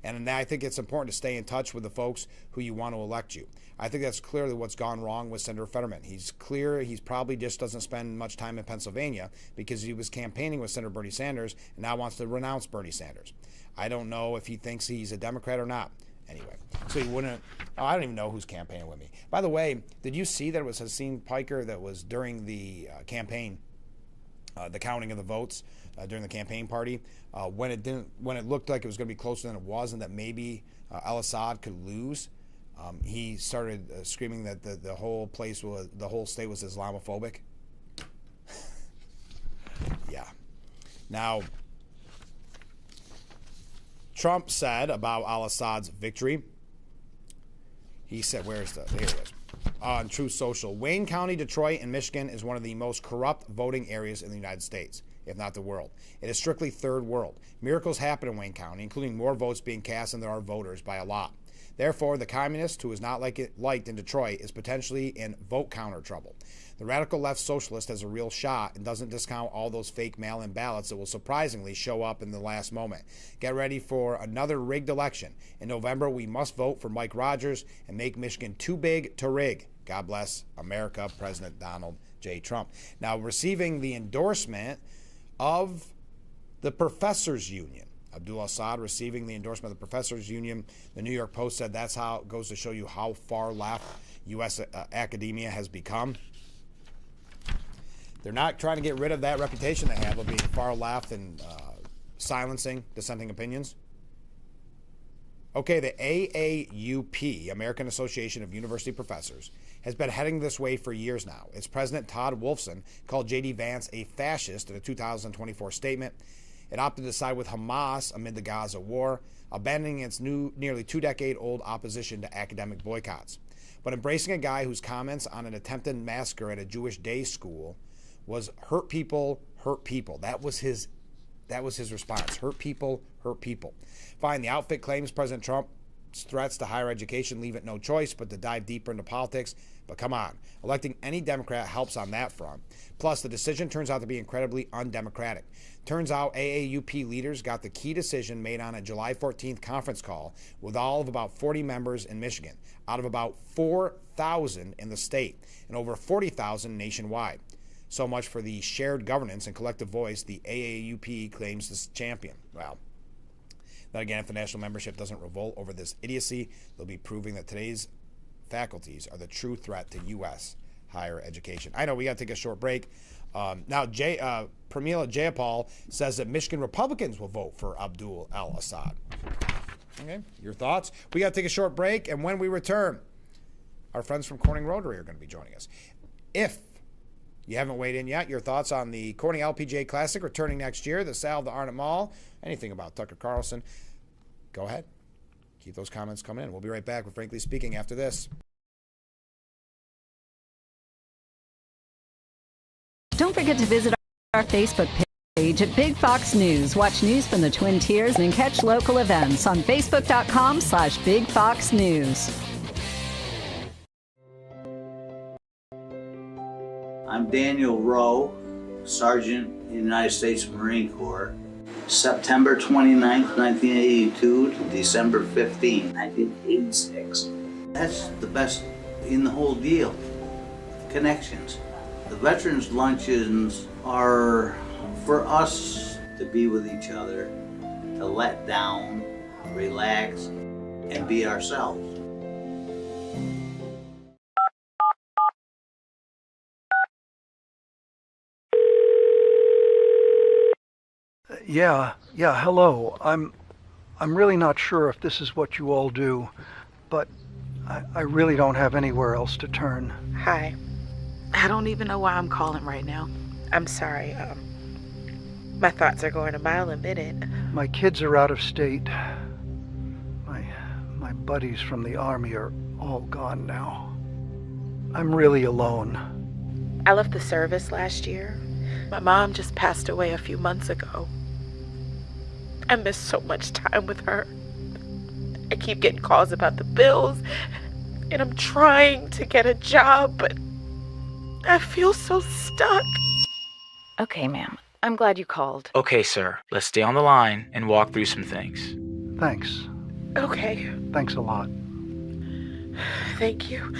And I think it's important to stay in touch with the folks who you want to elect you. I think that's clearly what's gone wrong with Senator Fetterman. He's probably just doesn't spend much time in Pennsylvania because he was campaigning with Senator Bernie Sanders and now wants to renounce Bernie Sanders. I don't know if he thinks he's a Democrat or not. Anyway, so he wouldn't. Oh, I don't even know who's campaigning with me. By the way, did you see that it was Hassan Piker that was during the campaign, the counting of the votes during the campaign party, when it looked like it was going to be closer than it was, and that maybe al-Assad could lose? He started screaming that the whole state was Islamophobic. Yeah. Now, Trump said about al-Assad's victory, he said, here it is, on Truth Social, Wayne County, Detroit, and Michigan is one of the most corrupt voting areas in the United States, if not the world. It is strictly third world. Miracles happen in Wayne County, including more votes being cast than there are voters by a lot. Therefore, the communist who is not liked in Detroit is potentially in vote counter trouble. The radical left socialist has a real shot and doesn't discount all those fake mail-in ballots that will surprisingly show up in the last moment. Get ready for another rigged election. In November, we must vote for Mike Rogers and make Michigan too big to rig. God bless America, President Donald J. Trump. Now, receiving the endorsement of the Professors Union. Abdul Assad receiving the endorsement of the Professors Union. The New York Post said that's how it goes to show you how far left U.S. academia has become. They're not trying to get rid of that reputation they have of being far left and silencing dissenting opinions. Okay, the AAUP, American Association of University Professors, has been heading this way for years now. Its president, Todd Wolfson, called J.D. Vance a fascist in a 2024 statement. It opted to side with Hamas amid the Gaza war, abandoning its nearly 2-decade-old opposition to academic boycotts. But embracing a guy whose comments on an attempted massacre at a Jewish day school was hurt people, hurt people. That was his response. Hurt people, hurt people. Fine, the outfit claims President Trump's threats to higher education leave it no choice but to dive deeper into politics. But come on, electing any Democrat helps on that front. Plus, the decision turns out to be incredibly undemocratic. Turns out AAUP leaders got the key decision made on a July 14th conference call with all of about 40 members in Michigan, out of about 4,000 in the state, and over 40,000 nationwide. So much for the shared governance and collective voice the AAUP claims to champion. Well, then again, if the national membership doesn't revolt over this idiocy, they'll be proving that today's faculties are the true threat to U.S. higher education. I know we got to take a short break. Now, Pramila Jayapal says that Michigan Republicans will vote for Abdul al-Assad. Okay, your thoughts? We got to take a short break, and when we return, our friends from Corning Rotary are going to be joining us. If you haven't weighed in yet, your thoughts on the Corning LPGA Classic returning next year, the sale of the Arnott Mall, anything about Tucker Carlson, go ahead. Keep those comments coming in. We'll be right back with Frankly Speaking after this. Don't forget to visit our Facebook page at Big Fox News. Watch news from the Twin Tiers and catch local events on Facebook.com/Big Fox News. I'm Daniel Rowe, Sergeant in the United States Marine Corps. September 29th, 1982 to December 15th, 1986. That's the best in the whole deal. Connections. The veterans luncheons are for us to be with each other, to let down, relax, and be ourselves. Yeah, hello. I'm really not sure if this is what you all do, but I really don't have anywhere else to turn. Hi. I don't even know why I'm calling right now. I'm sorry. My thoughts are going a mile a minute. My kids are out of state. My buddies from the Army are all gone now. I'm really alone. I left the service last year. My mom just passed away a few months ago. I miss so much time with her. I keep getting calls about the bills, and I'm trying to get a job, but I feel so stuck. Okay, ma'am. I'm glad you called. Okay, sir. Let's stay on the line and walk through some things. Thanks. Okay. Thanks a lot. Thank you.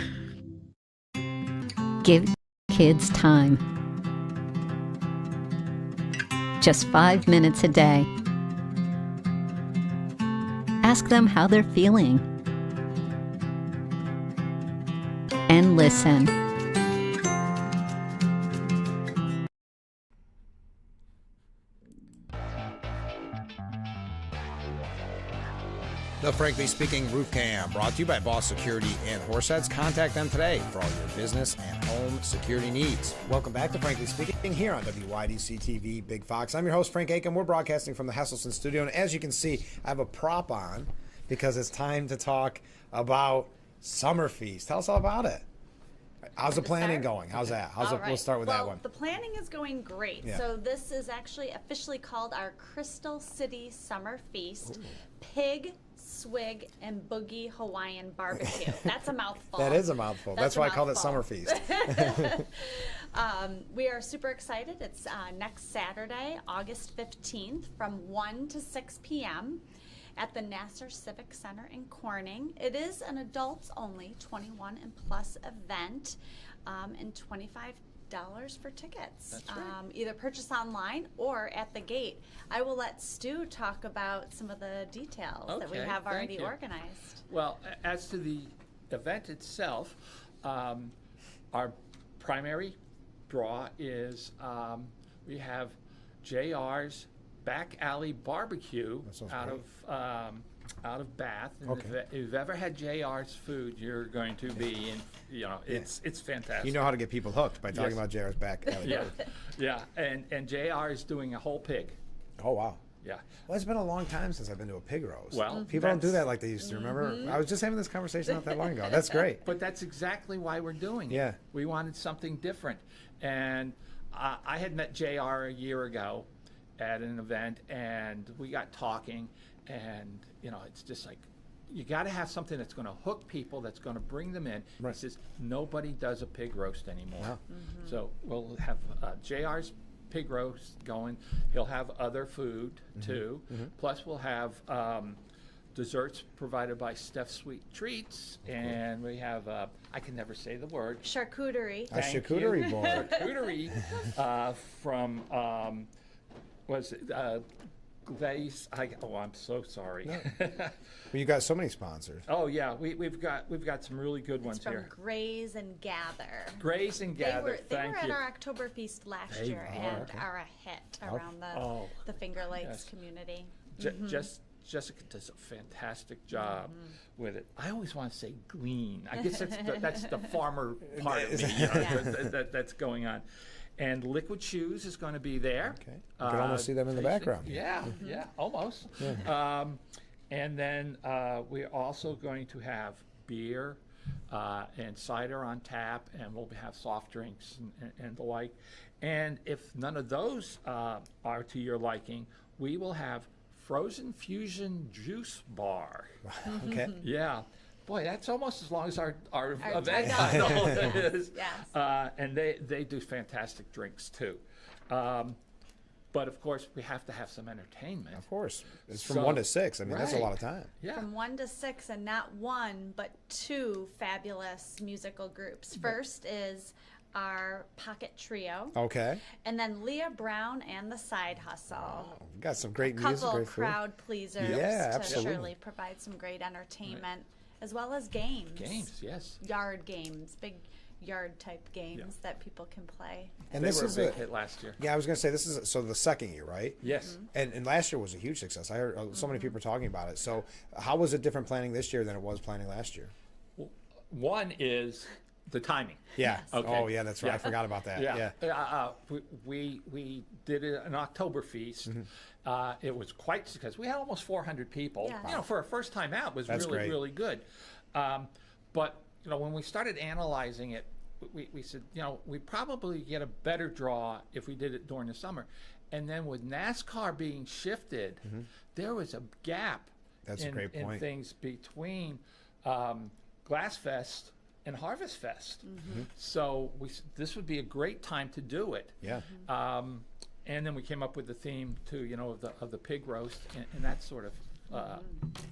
Give kids time. Just 5 minutes a day. Ask them how they're feeling. And listen. The Frankly Speaking Roof Cam, brought to you by Boss Security and Horseheads. Contact them today for all your business and home security needs. Welcome back to Frankly Speaking here on WYDC TV Big Fox. I'm your host, Frank Aiken. We're broadcasting from the Hesselson studio, and as you can see, I have a prop on because it's time to talk about Summer Feast. Tell us all about it. How's the planning going? How's that? We'll start with that one. The planning is going great. Yeah. So this is actually officially called our Crystal City Summer Feast. Ooh. Pig, swig, and boogie Hawaiian barbecue. That's a mouthful. That is a mouthful. That's why I called it Summer Feast. We are super excited. It's next Saturday, August 15th from 1 to 6 p.m. at the Nassar Civic Center in Corning. It is an adults-only 21 and plus event, and $25 for tickets. That's right. Either purchase online or at the gate. I will let Stu talk about some of the details that we have already organized. Well, as to the event itself, our primary draw is we have JR's Back Alley Barbecue out of Bath. And if you've ever had JR's food, you're going to be in. It's fantastic. You know how to get people hooked by talking about JR's Back Alley. Yeah. And JR is doing a whole pig. Oh wow. Yeah. Well, it's been a long time since I've been to a pig roast. Well, people don't do that like they used to. Remember, I was just having this conversation not that long ago. That's great. But that's exactly why we're doing it. Yeah. We wanted something different, and I had met JR a year ago at an event, and we got talking, and it's just like, you got to have something that's going to hook people, that's going to bring them in. Right. He says nobody does a pig roast anymore. No. So we'll have JR's pig roast going. He'll have other food too. Plus we'll have desserts provided by Steph's Sweet Treats, and we have I can never say the word, charcuterie. A charcuterie board. Charcuterie from was it Glaze? I'm so sorry. No. Well, you got so many sponsors. Oh yeah, we've got some really good ones from here. Graze and Gather. Graze and Gather. They were at our October Feast last year and are a hit around the Finger Lakes community. Jessica does a fantastic job with it. I always want to say glean. I guess that's the farmer part of me that's going on. And Liquid Shoes is going to be there. Okay. You can almost see them in the background. Yeah, almost. Yeah. And then we're also going to have beer and cider on tap, and we'll have soft drinks and the like. And if none of those are to your liking, we will have Frozen Fusion Juice Bar. Okay. Yeah. Boy, that's almost as long as our event is. Yes. And they do fantastic drinks too. But of course, we have to have some entertainment. Of course. It's from 1 to 6. I mean, that's a lot of time. Yeah. From 1 to 6, and not one, but 2 fabulous musical groups. First is our Pocket Trio. Okay. And then Leah Brown and the Side Hustle. Oh, got some great music, couple great food. crowd pleasers to surely provide some great entertainment, as well as games. Games, yes. Yard games, big yard type games that people can play. And they this were is a big hit last year. Yeah, I was going to say this is so the second year, right? Yes. And last year was a huge success. I heard so many people talking about it. So how was it different planning this year than it was planning last year? One is the timing. Yeah. Okay. Oh, yeah, that's right. I forgot about that. Yeah. We did an October feast. It was quite because we had almost 400 people. Yeah. You know, for a first time out, was That's really great. really good. But you know, when we started analyzing it, we said, you know, we probably get a better draw if we did it during the summer. And then with NASCAR being shifted, there was a gap. That's a great point. In things between Glassfest and Harvest Fest. So this would be a great time to do it. Yeah. And then we came up with the theme too, you know, of the pig roast and that sort of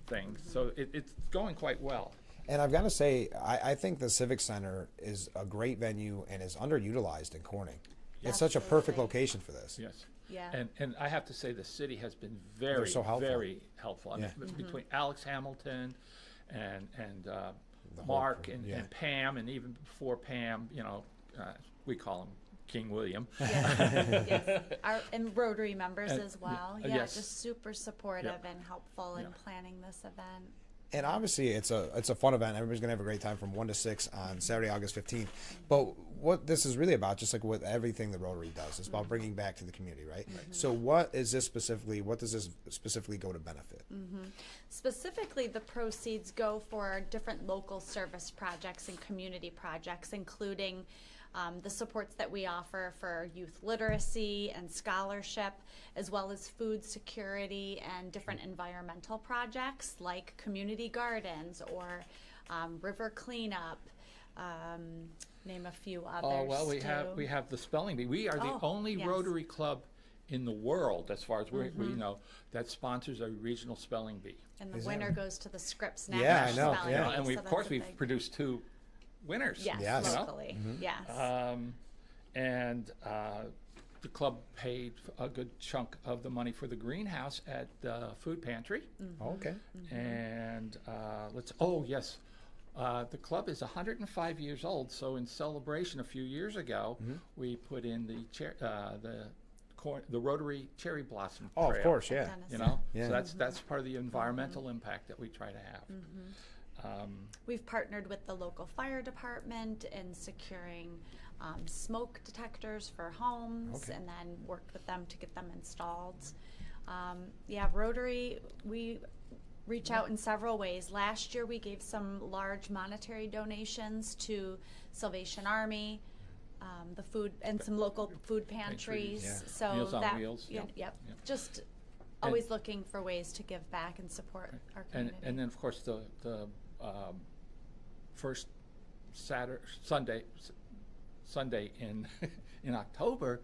thing. So it's going quite well. And I've got to say, I think the Civic Center is a great venue and is underutilized in Corning. It's such a perfect location for this. Yes. Yeah. And I have to say the city has been They're very, so helpful. very helpful. I mean, between Alex Hamilton and Mark crew, and Pam, and even before Pam, you know, we call him King William. Yes. And Rotary members as well. Yeah, yes. just super supportive and helpful in planning this event. And obviously, it's a fun event. Everybody's gonna have a great time from 1 to 6 on Saturday, August 15th. But what this is really about, just like with everything the Rotary does, is about bringing back to the community, right? So, what is this specifically? What does this specifically go to benefit? Specifically, the proceeds go for different local service projects and community projects, including the supports that we offer for youth literacy and scholarship, as well as food security and different environmental projects like community gardens or river cleanup. Name a few others. Oh well, too. we have the spelling bee. We are the only Rotary club in the world, as far as we know, that sponsors a regional spelling bee. And the winner goes to the Scripps Yeah, I National know. Spelling Yeah. Bee, And we, so of course, that's a we've big- produced 2 winners. Yes, locally. Yes. The club paid a good chunk of the money for the greenhouse at the food pantry. Okay. And the club is 105 years old. So in celebration a few years ago, we put in the Rotary Cherry Blossom Trail. Oh, of course, yeah. You know, Yeah. so that's part of the environmental impact that we try to have. We've partnered with the local fire department in securing smoke detectors for homes, and then worked with them to get them installed. Rotary, we reach out in several ways. Last year we gave some large monetary donations to Salvation Army, the food, and some local food pantries. Yeah. So Meals on that, Wheels. just always looking for ways to give back and support our community. And then of course the first Sunday in October,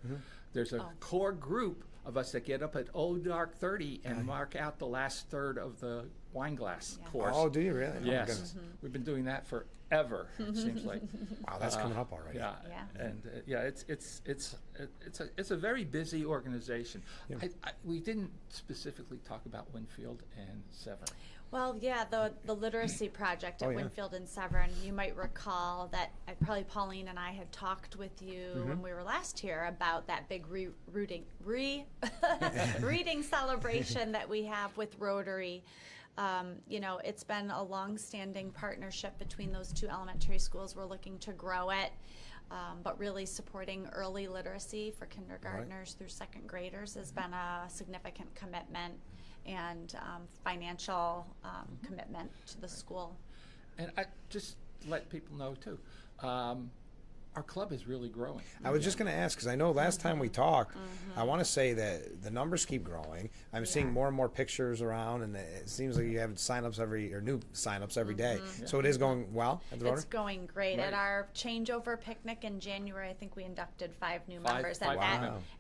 there's a core group of us that get up at dark 30 and mark out the last third of the wine glass course. Oh, do you really? Oh, my Yes. goodness. We've been doing that forever, it seems like. Wow, that's coming up already. Yeah. And it's a very busy organization. Yeah. We didn't specifically talk about Winfield and Severn. Well, yeah, the literacy project at Winfield and Severn, you might recall that probably Pauline and I had talked with you when we were last here about that big reading celebration that we have with Rotary. You know, it's been a long-standing partnership between those 2 elementary schools. We're looking to grow it, but really supporting early literacy for kindergartners through 2nd graders has been a significant commitment and financial commitment to the school. And I just let people know too, our club is really growing. I was just going to ask, because I know last time we talked, I want to say that the numbers keep growing. I'm seeing more and more pictures around, and it seems like you have new signups every day. So it is going well at the Rotary? It's going great. Right. At our changeover picnic in January, I think we inducted 5 new Five members new.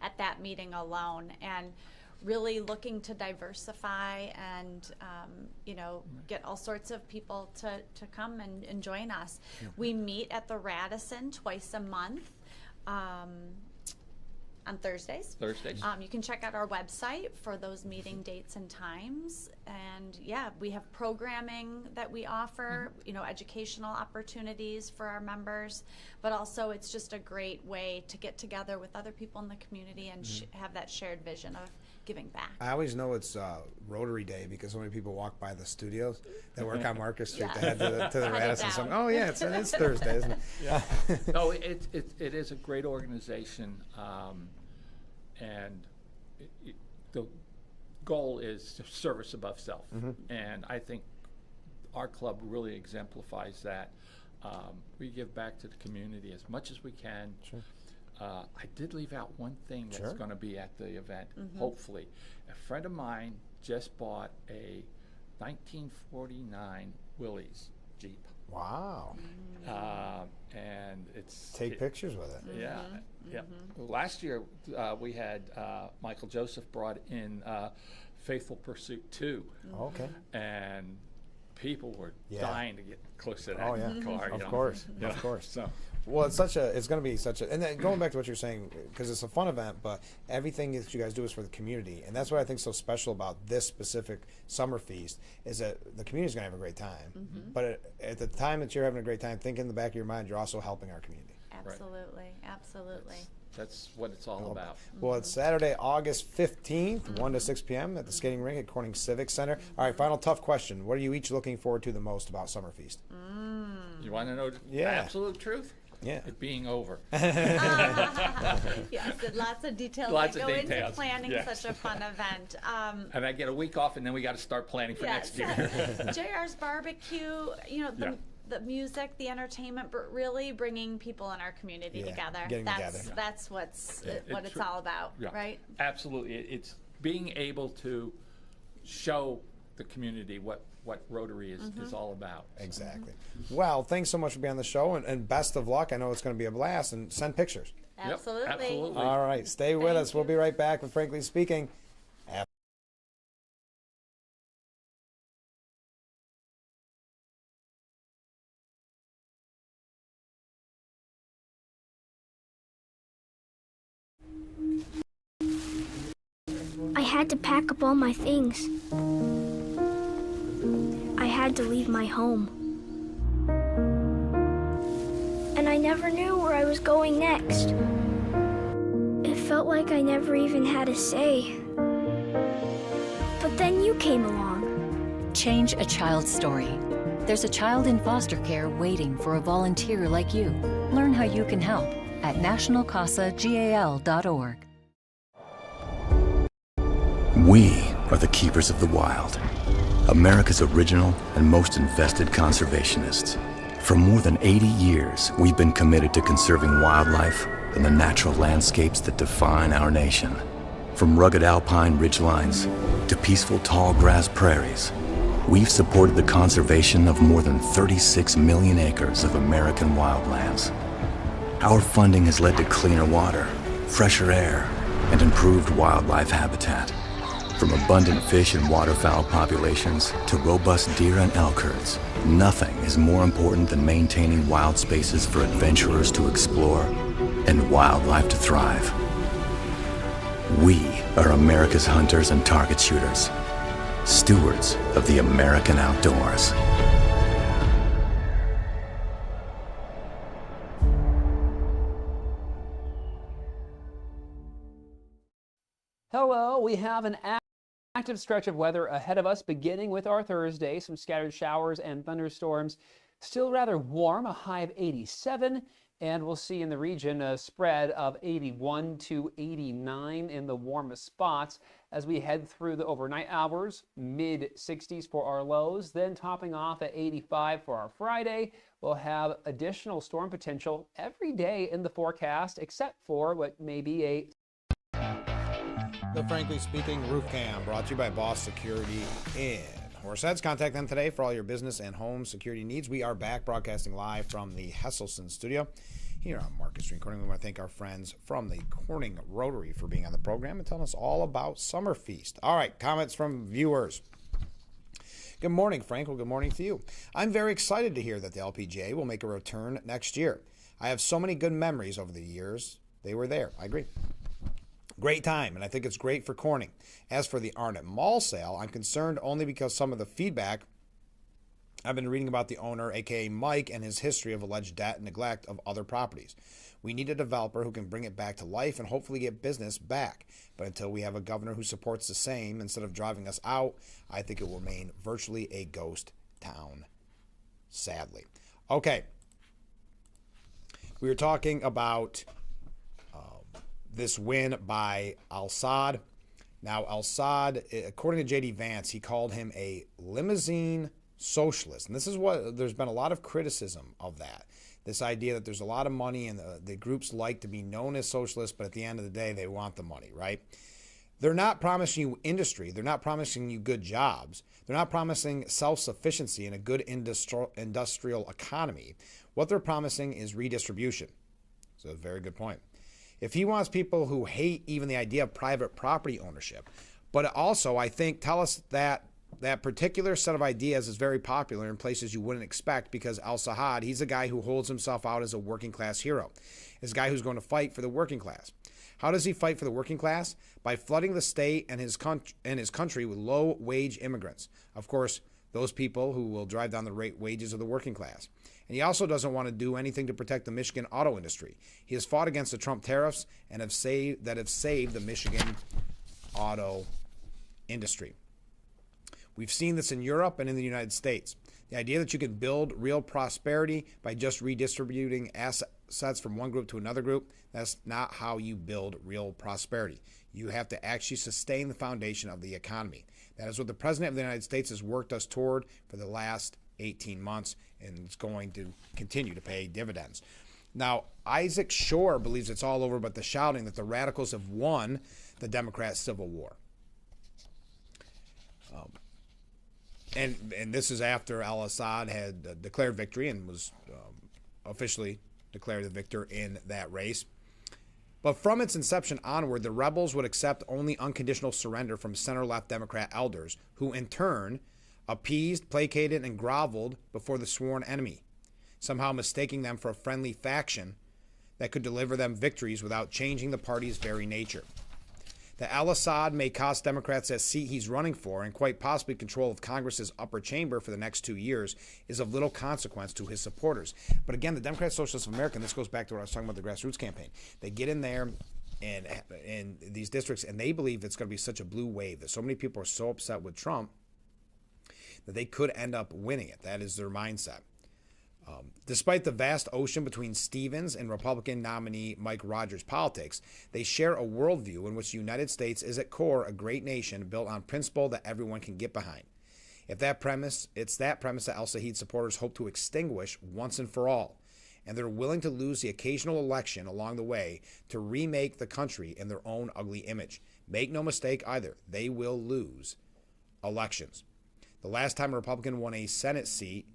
at that meeting alone. And really looking to diversify and get all sorts of people to come and join us. We meet at the Radisson twice a month. On Thursdays. Thursdays. You can check out our website for those meeting dates and times. And yeah, we have programming that we offer, you know, educational opportunities for our members, but also it's just a great way to get together with other people in the community and have that shared vision of giving back. I always know it's Rotary Day because so many people walk by the studios that work on Market Street to head to the Radisson. So, oh yeah, it's Thursday, isn't it? Yeah. No, it is a great organization, and the goal is service above self. And I think our club really exemplifies that. We give back to the community as much as we can. Sure. I did leave out one thing that's going to be at the event, hopefully. A friend of mine just bought a 1949 Willys Jeep. Wow. And it's... Take pictures with it. Yeah. Yeah. Last year, we had Michael Joseph brought in Faithful Pursuit 2. Okay. And people were dying to get close to that car. Of course. Of course. So. Well, it's going to be such a, and then going back to what you're saying, because it's a fun event, but everything that you guys do is for the community. And that's what I think is so special about this specific summer feast, is that the community's going to have a great time. But at the time that you're having a great time, think in the back of your mind, you're also helping our community. Absolutely, absolutely. That's what it's all about. Well, it's Saturday, August 15th, 1 to 6 p.m. at the skating rink at Corning Civic Center. All right, final tough question. What are you each looking forward to the most about Summer Feast? You want to know the absolute truth? Yeah. It being over. Yes, and lots of details Lots that of go details. into planning such a fun event. And I get a week off, and then we got to start planning for next year. JR's barbecue, you know, the music, the entertainment, but really bringing people in our community together. That's what it's all about, right? Absolutely. It's being able to show the community what Rotary is all about. Exactly. Well, thanks so much for being on the show, and best of luck. I know it's going to be a blast, and send pictures. Absolutely. Absolutely. All right, stay with us. We'll be right back with Frankly Speaking. I had to pack up all my things. I had to leave my home. And I never knew where I was going next. It felt like I never even had a say. But then you came along. Change a child's story. There's a child in foster care waiting for a volunteer like you. Learn how you can help at nationalcasagal.org. We are the keepers of the wild, America's original and most invested conservationists. For more than 80 years, we've been committed to conserving wildlife and the natural landscapes that define our nation. From rugged alpine ridgelines to peaceful tall grass prairies, we've supported the conservation of more than 36 million acres of American wildlands. Our funding has led to cleaner water, fresher air, and improved wildlife habitat. From abundant fish and waterfowl populations to robust deer and elk herds, nothing is more important than maintaining wild spaces for adventurers to explore and wildlife to thrive. We are America's hunters and target shooters, stewards of the American outdoors. Hello, we have an active stretch of weather ahead of us, beginning with our Thursday. Some scattered showers and thunderstorms. Still rather warm, a high of 87. And we'll see in the region a spread of 81 to 89 in the warmest spots as we head through the overnight hours. Mid-60s for our lows, then topping off at 85 for our Friday. We'll have additional storm potential every day in the forecast, except for what may be a... The Frankly Speaking Roof Cam, brought to you by Boss Security in Horseheads. Contact them today for all your business and home security needs. We are back broadcasting live from the Hesselson studio here on Market Street Corning. We want to thank our friends from the Corning Rotary for being on the program and telling us all about Summer Feast. All right, comments from viewers. Good morning, Frank. Well, good morning to you. I'm very excited to hear that the LPGA will make a return next year. I have so many good memories over the years. They were there. I agree. Great time, and I think it's great for Corning. As for the Arnott Mall sale, I'm concerned only because some of the feedback I've been reading about the owner, aka Mike, and his history of alleged debt and neglect of other properties. We need a developer who can bring it back to life and hopefully get business back. But until we have a governor who supports the same instead of driving us out, I think it will remain virtually a ghost town, sadly. Okay. We were talking about this win by Al-Assad. Now, Al-Assad, according to J.D. Vance, he called him a limousine socialist. And this is what, there's been a lot of criticism of that. This idea that there's a lot of money and the groups like to be known as socialists, but at the end of the day, they want the money, right? They're not promising you industry. They're not promising you good jobs. They're not promising self-sufficiency and a good industrial economy. What they're promising is redistribution. So, a very good point. If he wants people who hate even the idea of private property ownership, but also, I think, tell us that that particular set of ideas is very popular in places you wouldn't expect, because Al-Assad, he's a guy who holds himself out as a working class hero. He's a guy who's going to fight for the working class. How does he fight for the working class? By flooding the state and his country with low-wage immigrants. Of course, those people who will drive down the wages of the working class. And he also doesn't want to do anything to protect the Michigan auto industry. He has fought against the Trump tariffs and have saved the Michigan auto industry. We've seen this in Europe and in the United States. The idea that you can build real prosperity by just redistributing assets from one group to another group, that's not how you build real prosperity. You have to actually sustain the foundation of the economy. That is what the President of the United States has worked us toward for the last 18 months, and it's going to continue to pay dividends. Now, Isaac Shore believes it's all over but the shouting, that the radicals have won the Democrat Civil War. And this is after Al-Assad had declared victory and was officially declared the victor in that race. But from its inception onward, the rebels would accept only unconditional surrender from center-left Democrat elders, who in turn appeased, placated, and groveled before the sworn enemy, somehow mistaking them for a friendly faction that could deliver them victories without changing the party's very nature. That Al-Assad may cost Democrats that seat he's running for and quite possibly control of Congress's upper chamber for the next 2 years is of little consequence to his supporters. But again, the Democrat Socialists of America, and this goes back to what I was talking about, the grassroots campaign, they get in there and in these districts and they believe it's going to be such a blue wave, that so many people are so upset with Trump that they could end up winning it. That is their mindset. Despite the vast ocean between Stevens and Republican nominee Mike Rogers' politics, they share a worldview in which the United States is at core a great nation built on principle that everyone can get behind. It's that premise that al-Sayed supporters hope to extinguish once and for all, and they're willing to lose the occasional election along the way to remake the country in their own ugly image. Make no mistake either, they will lose elections. The last time a Republican won a Senate seat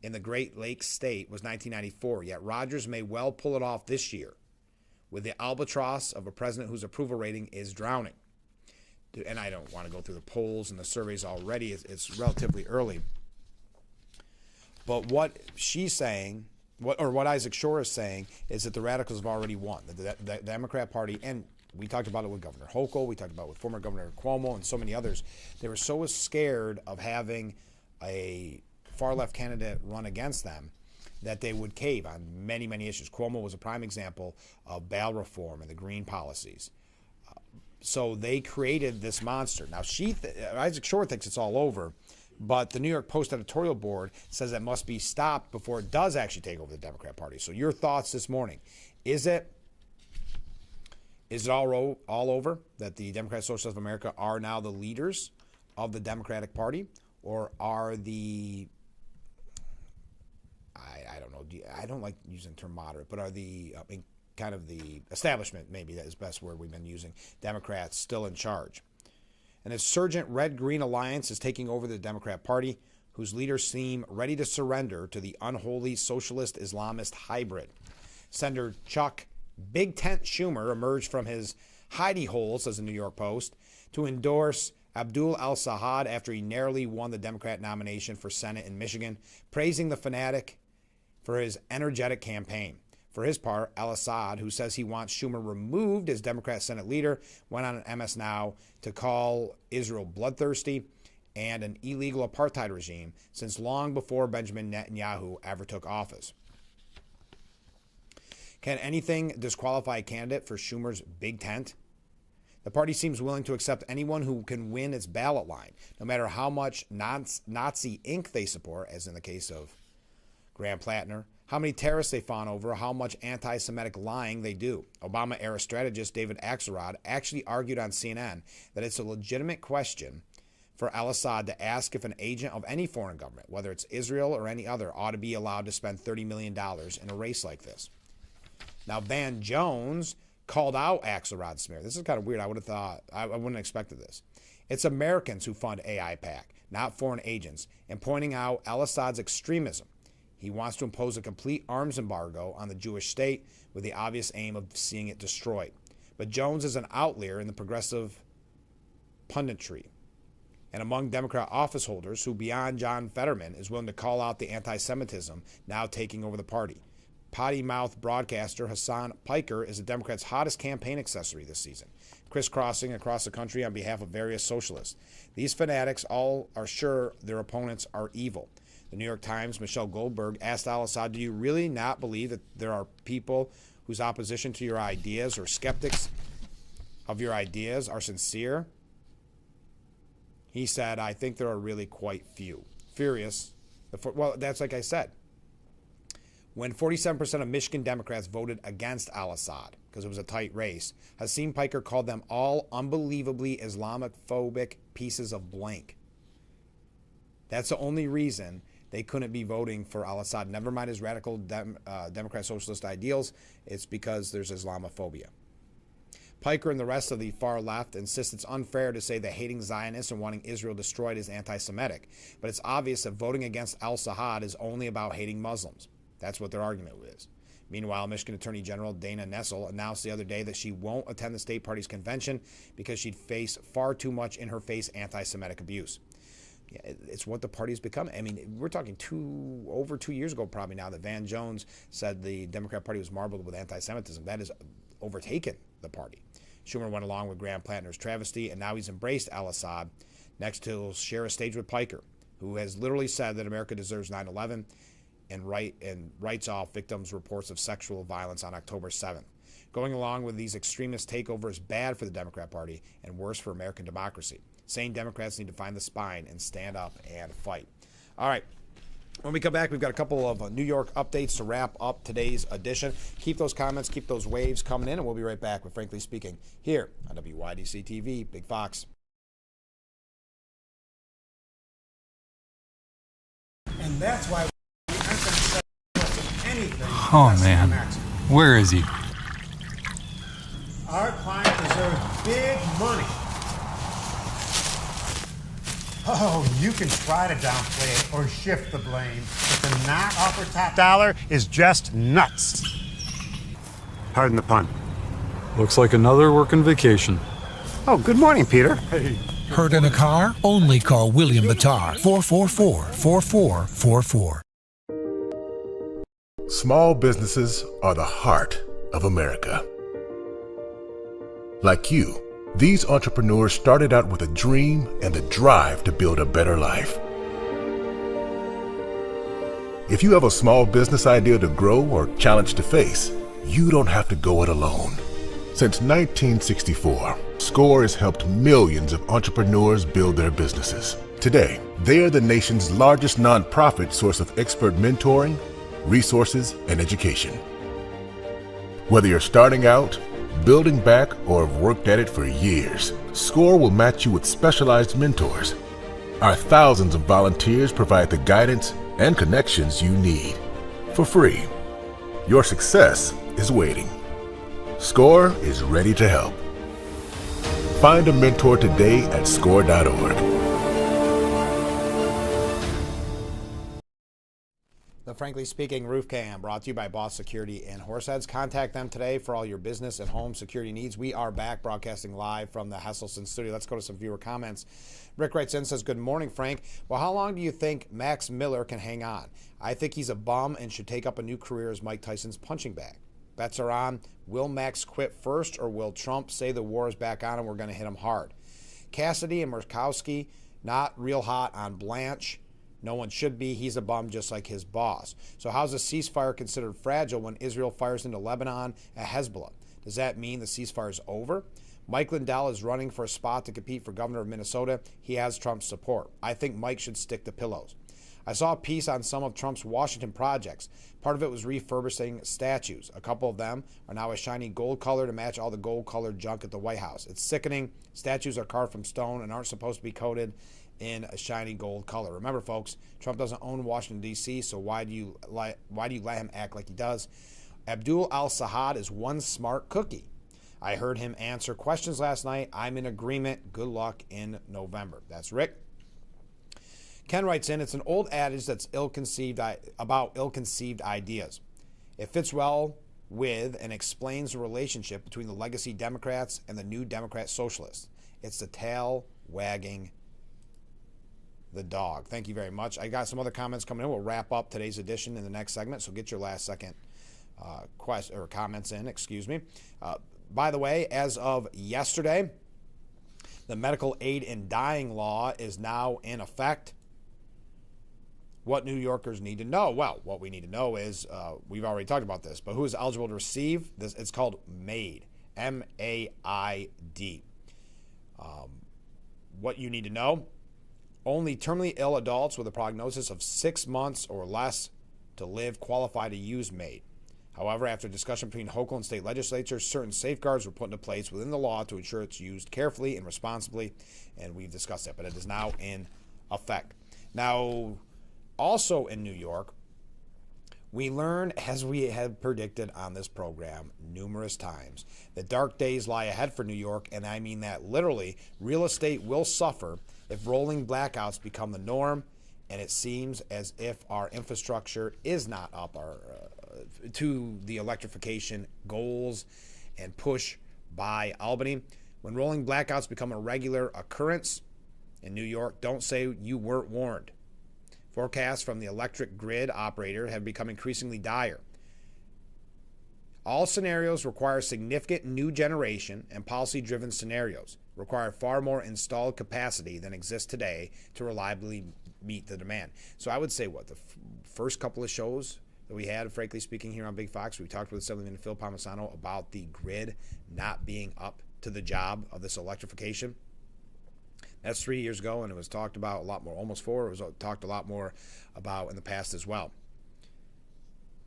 in the Great Lakes state was 1994, yet Rogers may well pull it off this year with the albatross of a president whose approval rating is drowning. And I don't want to go through the polls and the surveys already. It's relatively early. But what she's saying, what Isaac Shore is saying, is that the radicals have already won. The Democrat Party, and we talked about it with Governor Hochul, we talked about it with former Governor Cuomo and so many others. They were so scared of having a far-left candidate run against them that they would cave on many, many issues. Cuomo was a prime example of bail reform and the green policies. So they created this monster. Now, Isaac Shore thinks it's all over, but the New York Post editorial board says that must be stopped before it does actually take over the Democrat Party. So your thoughts this morning. Is it all over, that the Democrat Socialists of America are now the leaders of the Democratic Party? Or are the, I don't know, I don't like using the term moderate, but are the kind of the establishment, maybe that is the best word we've been using, Democrats still in charge? An insurgent red-green alliance is taking over the Democrat Party, whose leaders seem ready to surrender to the unholy socialist Islamist hybrid. Senator Chuck Big Tent Schumer emerged from his hidey hole, says the New York Post, to endorse Abdul al-Assad after he narrowly won the Democrat nomination for Senate in Michigan, praising the fanatic for his energetic campaign. For his part, al-Assad, who says he wants Schumer removed as Democrat Senate leader, went on an MS Now to call Israel bloodthirsty and an illegal apartheid regime since long before Benjamin Netanyahu ever took office. Can anything disqualify a candidate for Schumer's big tent? The party seems willing to accept anyone who can win its ballot line, no matter how much Nazi ink they support, as in the case of Graham Plattner, how many terrorists they fawn over, how much anti-Semitic lying they do. Obama-era strategist David Axelrod actually argued on CNN that it's a legitimate question for al-Assad to ask if an agent of any foreign government, whether it's Israel or any other, ought to be allowed to spend $30 million in a race like this. Now, Van Jones called out Axelrod's smear. This is kind of weird. I would have thought, I wouldn't have expected this. It's Americans who fund AIPAC, not foreign agents, and pointing out al-Assad's extremism. He wants to impose a complete arms embargo on the Jewish state with the obvious aim of seeing it destroyed. But Jones is an outlier in the progressive punditry and among Democrat office holders who, beyond John Fetterman, is willing to call out the anti-Semitism now taking over the party. Potty-mouthed broadcaster Hassan Piker is the Democrats' hottest campaign accessory this season, crisscrossing across the country on behalf of various socialists. These fanatics all are sure their opponents are evil. The New York Times' Michelle Goldberg asked al-Assad, do you really not believe that there are people whose opposition to your ideas or skeptics of your ideas are sincere? He said, I think there are really quite few. Furious. Well, that's like I said. When 47% of Michigan Democrats voted against al-Assad because it was a tight race, Hassan Piker called them all unbelievably Islamophobic pieces of blank. That's the only reason they couldn't be voting for al-Assad. Never mind his radical Democrat socialist ideals. It's because there's Islamophobia. Piker and the rest of the far left insist it's unfair to say that hating Zionists and wanting Israel destroyed is anti-Semitic. But it's obvious that voting against al-Assad is only about hating Muslims. That's what their argument is. Meanwhile, Michigan Attorney General Dana Nessel announced the other day that she won't attend the state party's convention because she'd face far too much in-her-face anti-Semitic abuse. Yeah, it's what the party's become. I mean, we're talking over 2 years ago probably now that Van Jones said the Democrat Party was marbled with anti-Semitism. That has overtaken the party. Schumer went along with Graham Plattner's travesty, and now he's embraced al-Assad. Next, he'll share a stage with Piker, who has literally said that America deserves 9/11 and writes off victims' reports of sexual violence on October 7th. Going along with these extremist takeovers is bad for the Democrat Party and worse for American democracy. Sane Democrats need to find the spine and stand up and fight. All right. When we come back, we've got a couple of New York updates to wrap up today's edition. Keep those comments, keep those waves coming in, and we'll be right back with Frankly Speaking here on WYDC TV, Big Fox. And that's why we aren't going to say anything. Oh, man. Where is he? Our client deserves big money. Oh, you can try to downplay it or shift the blame, but to not offer top dollar is just nuts. Pardon the pun. Looks like another working vacation. Oh, good morning, Peter. Hey. Hurt in a car? Only call William Battar, 444-4444. Small businesses are the heart of America. Like you, these entrepreneurs started out with a dream and the drive to build a better life. If you have a small business idea to grow or challenge to face, you don't have to go it alone. Since 1964, SCORE has helped millions of entrepreneurs build their businesses. Today, they are the nation's largest nonprofit source of expert mentoring, resources, and education. Whether you're starting out, building back, or have worked at it for years, SCORE will match you with specialized mentors. Our thousands of volunteers provide the guidance and connections you need for free. Your success is waiting. SCORE is ready to help. Find a mentor today at SCORE.org. The Frankly Speaking Roof Cam, brought to you by Boss Security in Horseheads. Contact them today for all your business and home security needs. We are back broadcasting live from the Hesselson studio. Let's go to some viewer comments. Rick writes in, says, good morning, Frank. Well, how long do you think Max Miller can hang on? I think he's a bum and should take up a new career as Mike Tyson's punching bag. Bets are on. Will Max quit first, or will Trump say the war is back on and we're going to hit him hard? Cassidy and Murkowski, not real hot on Blanche. No one should be. He's a bum just like his boss. So how's a ceasefire considered fragile when Israel fires into Lebanon at Hezbollah? Does that mean the ceasefire is over? Mike Lindell is running for a spot to compete for governor of Minnesota. He has Trump's support. I think Mike should stick to pillows. I saw a piece on some of Trump's Washington projects. Part of it was refurbishing statues. A couple of them are now a shiny gold color to match all the gold-colored junk at the White House. It's sickening. Statues are carved from stone and aren't supposed to be coated in a shiny gold color. Remember, folks, Trump doesn't own Washington, D.C., so why do you let him act like he does? Abdul al-Sahad is one smart cookie. I heard him answer questions last night. I'm in agreement. Good luck in November. That's Rick. Ken writes in, it's an old adage that's about ill-conceived ideas. It fits well with and explains the relationship between the legacy Democrats and the new Democrat socialists. It's the tail wagging the dog. Thank you very much. I got some other comments coming in. We'll wrap up today's edition in the next segment, so get your last second comments in. By the way, as of yesterday, the medical aid in dying law is now in effect. What New Yorkers need to know? Well, what we need to know is, we've already talked about this, but who is eligible to receive this? It's called MAID, M-A-I-D. What you need to know: only terminally ill adults with a prognosis of 6 months or less to live qualify to use MAID. However, after discussion between Hochul and state legislatures, certain safeguards were put into place within the law to ensure it's used carefully and responsibly, and we've discussed that, but it is now in effect. Now, also in New York, we learned, as we had predicted on this program numerous times, that dark days lie ahead for New York, and I mean that literally. Real estate will suffer if rolling blackouts become the norm, and it seems as if our infrastructure is not up to the electrification goals and push by Albany. When rolling blackouts become a regular occurrence in New York, don't say you weren't warned. Forecasts from the electric grid operator have become increasingly dire. All scenarios require significant new generation, and policy-driven scenarios require far more installed capacity than exists today to reliably meet the demand. So I would say, the first couple of shows that we had, frankly speaking, here on Big Fox, we talked with Assemblyman Phil Palmisano about the grid not being up to the job of this electrification. That's 3 years ago, and it was talked about a lot more, almost 4. It was talked a lot more about in the past as well.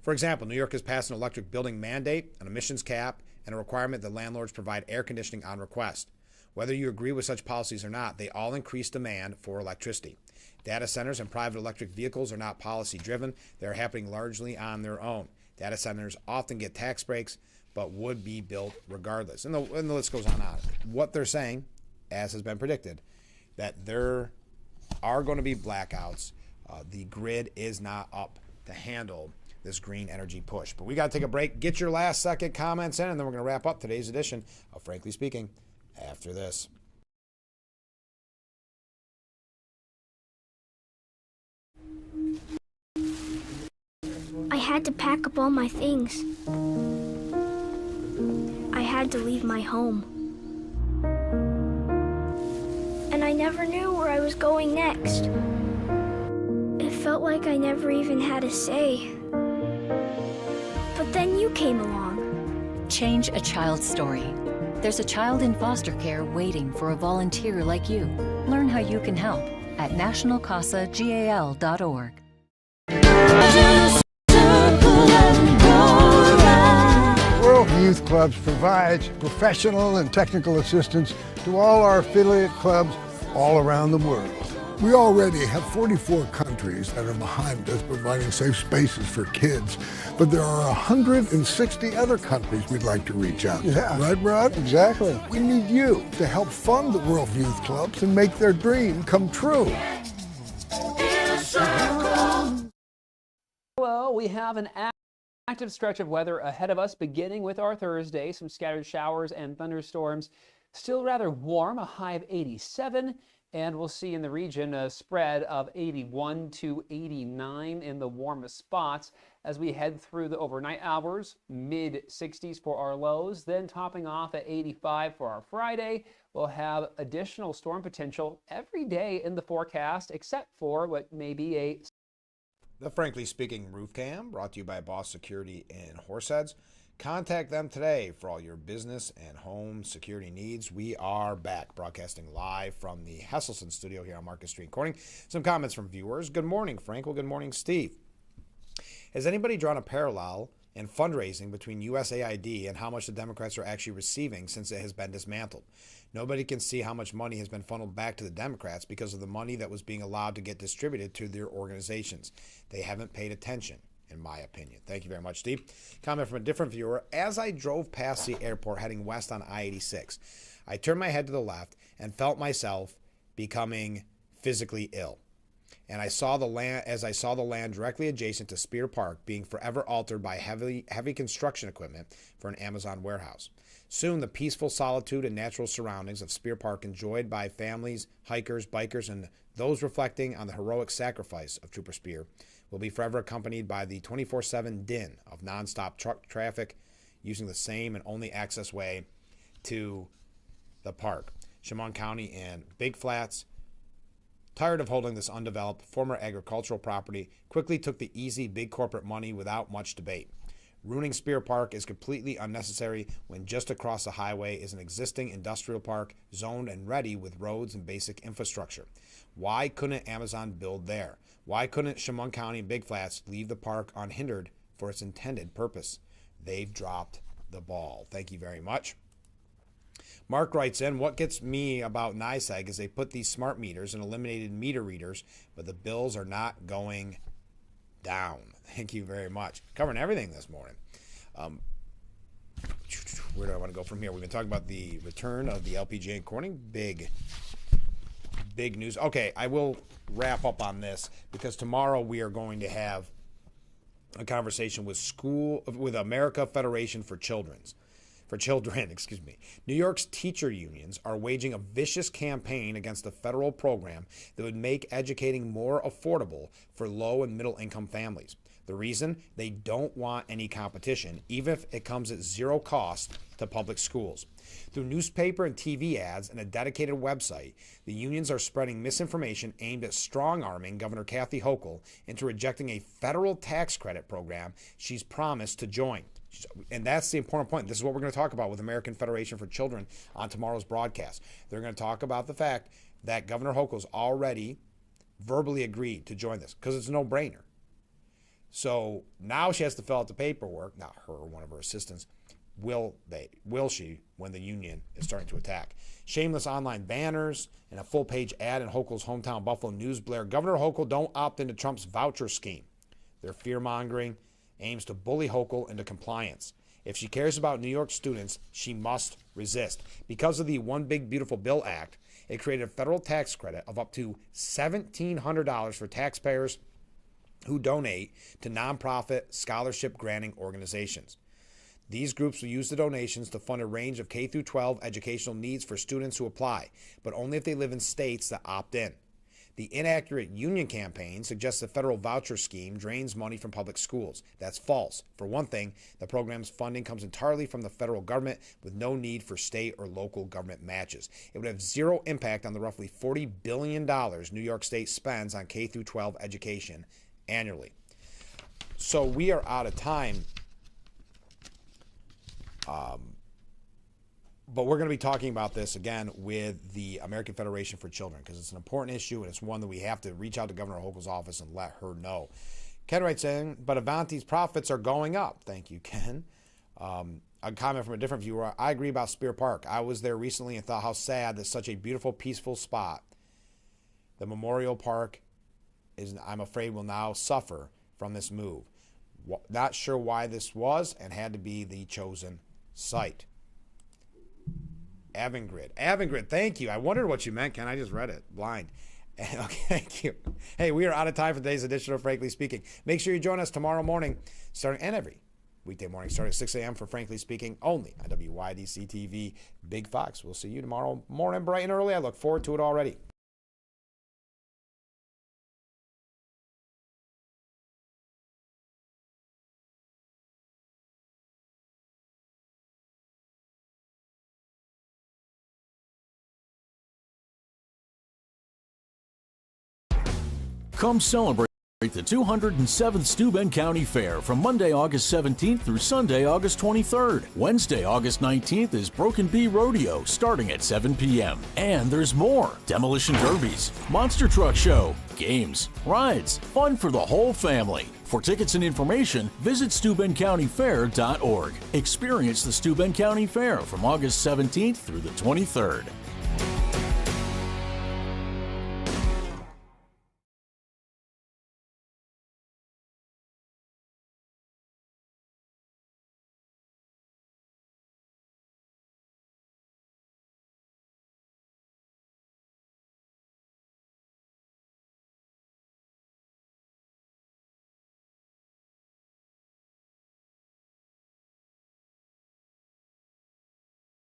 For example, New York has passed an electric building mandate, an emissions cap, and a requirement that landlords provide air conditioning on request. Whether you agree with such policies or not, they all increase demand for electricity. Data centers and private electric vehicles are not policy-driven. They're happening largely on their own. Data centers often get tax breaks, but would be built regardless. And the list goes on and on. What they're saying, as has been predicted, that there are going to be blackouts. The grid is not up to handle this green energy push. But we got to take a break. Get your last second comments in, and then we're going to wrap up today's edition of Frankly Speaking after this. I had to pack up all my things. I had to leave my home. And I never knew where I was going next. It felt like I never even had a say. But then you came along. Change a child's story. There's a child in foster care waiting for a volunteer like you. Learn how you can help at nationalcasagal.org. World Youth Clubs provides professional and technical assistance to all our affiliate clubs all around the world. We already have 44 countries that are behind us providing safe spaces for kids, but there are 160 other countries we'd like to reach out to. Yeah. Right, Rod? Exactly. We need you to help fund the World Youth Clubs and make their dream come true. we have an active stretch of weather ahead of us, beginning with our Thursday. Some scattered showers and thunderstorms. Still rather warm, a high of 87. And we'll see in the region a spread of 81 to 89 in the warmest spots as we head through the overnight hours. Mid-60s for our lows, then topping off at 85 for our Friday. We'll have additional storm potential every day in the forecast, except for what may be a... The Frankly Speaking Roof Cam, brought to you by Boss Security in Horseheads. Contact them today for all your business and home security needs. We are back, broadcasting live from the Hesselson studio here on Market Street Corning. Some comments from viewers. Good morning, Frank. Well, good morning, Steve. Has anybody drawn a parallel in fundraising between USAID and how much the Democrats are actually receiving since it has been dismantled? Nobody can see how much money has been funneled back to the Democrats because of the money that was being allowed to get distributed to their organizations. They haven't paid attention, in my opinion. Thank you very much, Steve. Comment from a different viewer. As I drove past the airport heading west on I-86, I turned my head to the left and felt myself becoming physically ill. And I saw the land directly adjacent to Spear Park being forever altered by heavy construction equipment for an Amazon warehouse. Soon, the peaceful solitude and natural surroundings of Spear Park, enjoyed by families, hikers, bikers, and those reflecting on the heroic sacrifice of Trooper Spear, will be forever accompanied by the 24/7 din of nonstop truck traffic using the same and only access way to the park. Chemung County and Big Flats, tired of holding this undeveloped former agricultural property, quickly took the easy big corporate money without much debate. Ruining Spear Park is completely unnecessary when just across the highway is an existing industrial park zoned and ready with roads and basic infrastructure. Why couldn't Amazon build there? Why couldn't Chemung County and Big Flats leave the park unhindered for its intended purpose? They've dropped the ball. Thank you very much. Mark writes in, what gets me about NYSEG is they put these smart meters and eliminated meter readers, but the bills are not going down. Thank you very much. Covering everything this morning. Where do I want to go from here? We've been talking about the return of the LPGA in Corning. Big news. Okay, I will wrap up on this because tomorrow we are going to have a conversation with America Federation for Children. New York's teacher unions are waging a vicious campaign against a federal program that would make educating more affordable for low and middle income families. The reason? They don't want any competition, even if it comes at zero cost to public schools. Through newspaper and TV ads and a dedicated website, the unions are spreading misinformation aimed at strong-arming Governor Kathy Hochul into rejecting a federal tax credit program she's promised to join. And that's the important point. This is what we're going to talk about with American Federation for Children on tomorrow's broadcast. They're going to talk about the fact that Governor Hochul's already verbally agreed to join this because it's a no-brainer. So now she has to fill out the paperwork. Not her or one of her assistants. Will she when the union is starting to attack? Shameless online banners and a full-page ad in Hochul's hometown Buffalo News blare, Governor Hochul, don't opt into Trump's voucher scheme. Their fear-mongering aims to bully Hochul into compliance. If she cares about New York students, she must resist. Because of the One Big Beautiful Bill Act, it created a federal tax credit of up to $1,700 for taxpayers who donate to nonprofit scholarship granting organizations. These groups will use the donations to fund a range of K-12 educational needs for students who apply, but only if they live in states that opt in. The inaccurate union campaign suggests the federal voucher scheme drains money from public schools. That's false. For one thing, the program's funding comes entirely from the federal government with no need for state or local government matches. It would have zero impact on the roughly $40 billion New York State spends on K-12 education annually. So we are out of time. But we're going to be talking about this again with the American Federation for Children because it's an important issue and it's one that we have to reach out to Governor Hochul's office and let her know. Ken writes in, but Avanti's profits are going up. Thank you, Ken. A comment from a different viewer. I agree about Spear Park. I was there recently and thought how sad that such a beautiful, peaceful spot, the Memorial Park, I'm afraid will now suffer from this move. Not sure why this was and had to be the chosen site. Avangrid, thank you. I wondered what you meant, Ken. I just read it blind. Okay, thank you. Hey, we are out of time for today's edition of Frankly Speaking. Make sure you join us tomorrow morning, and every weekday morning, starting at 6 a.m. for Frankly Speaking, only on WYDC TV, Big Fox. We'll see you tomorrow morning, bright and early. I look forward to it already. Come celebrate the 207th Steuben County Fair from Monday, August 17th through Sunday, August 23rd. Wednesday, August 19th is Broken Bee Rodeo starting at 7 p.m. And there's more. Demolition derbies, monster truck show, games, rides, fun for the whole family. For tickets and information, visit SteubenCountyFair.org. Experience the Steuben County Fair from August 17th through the 23rd.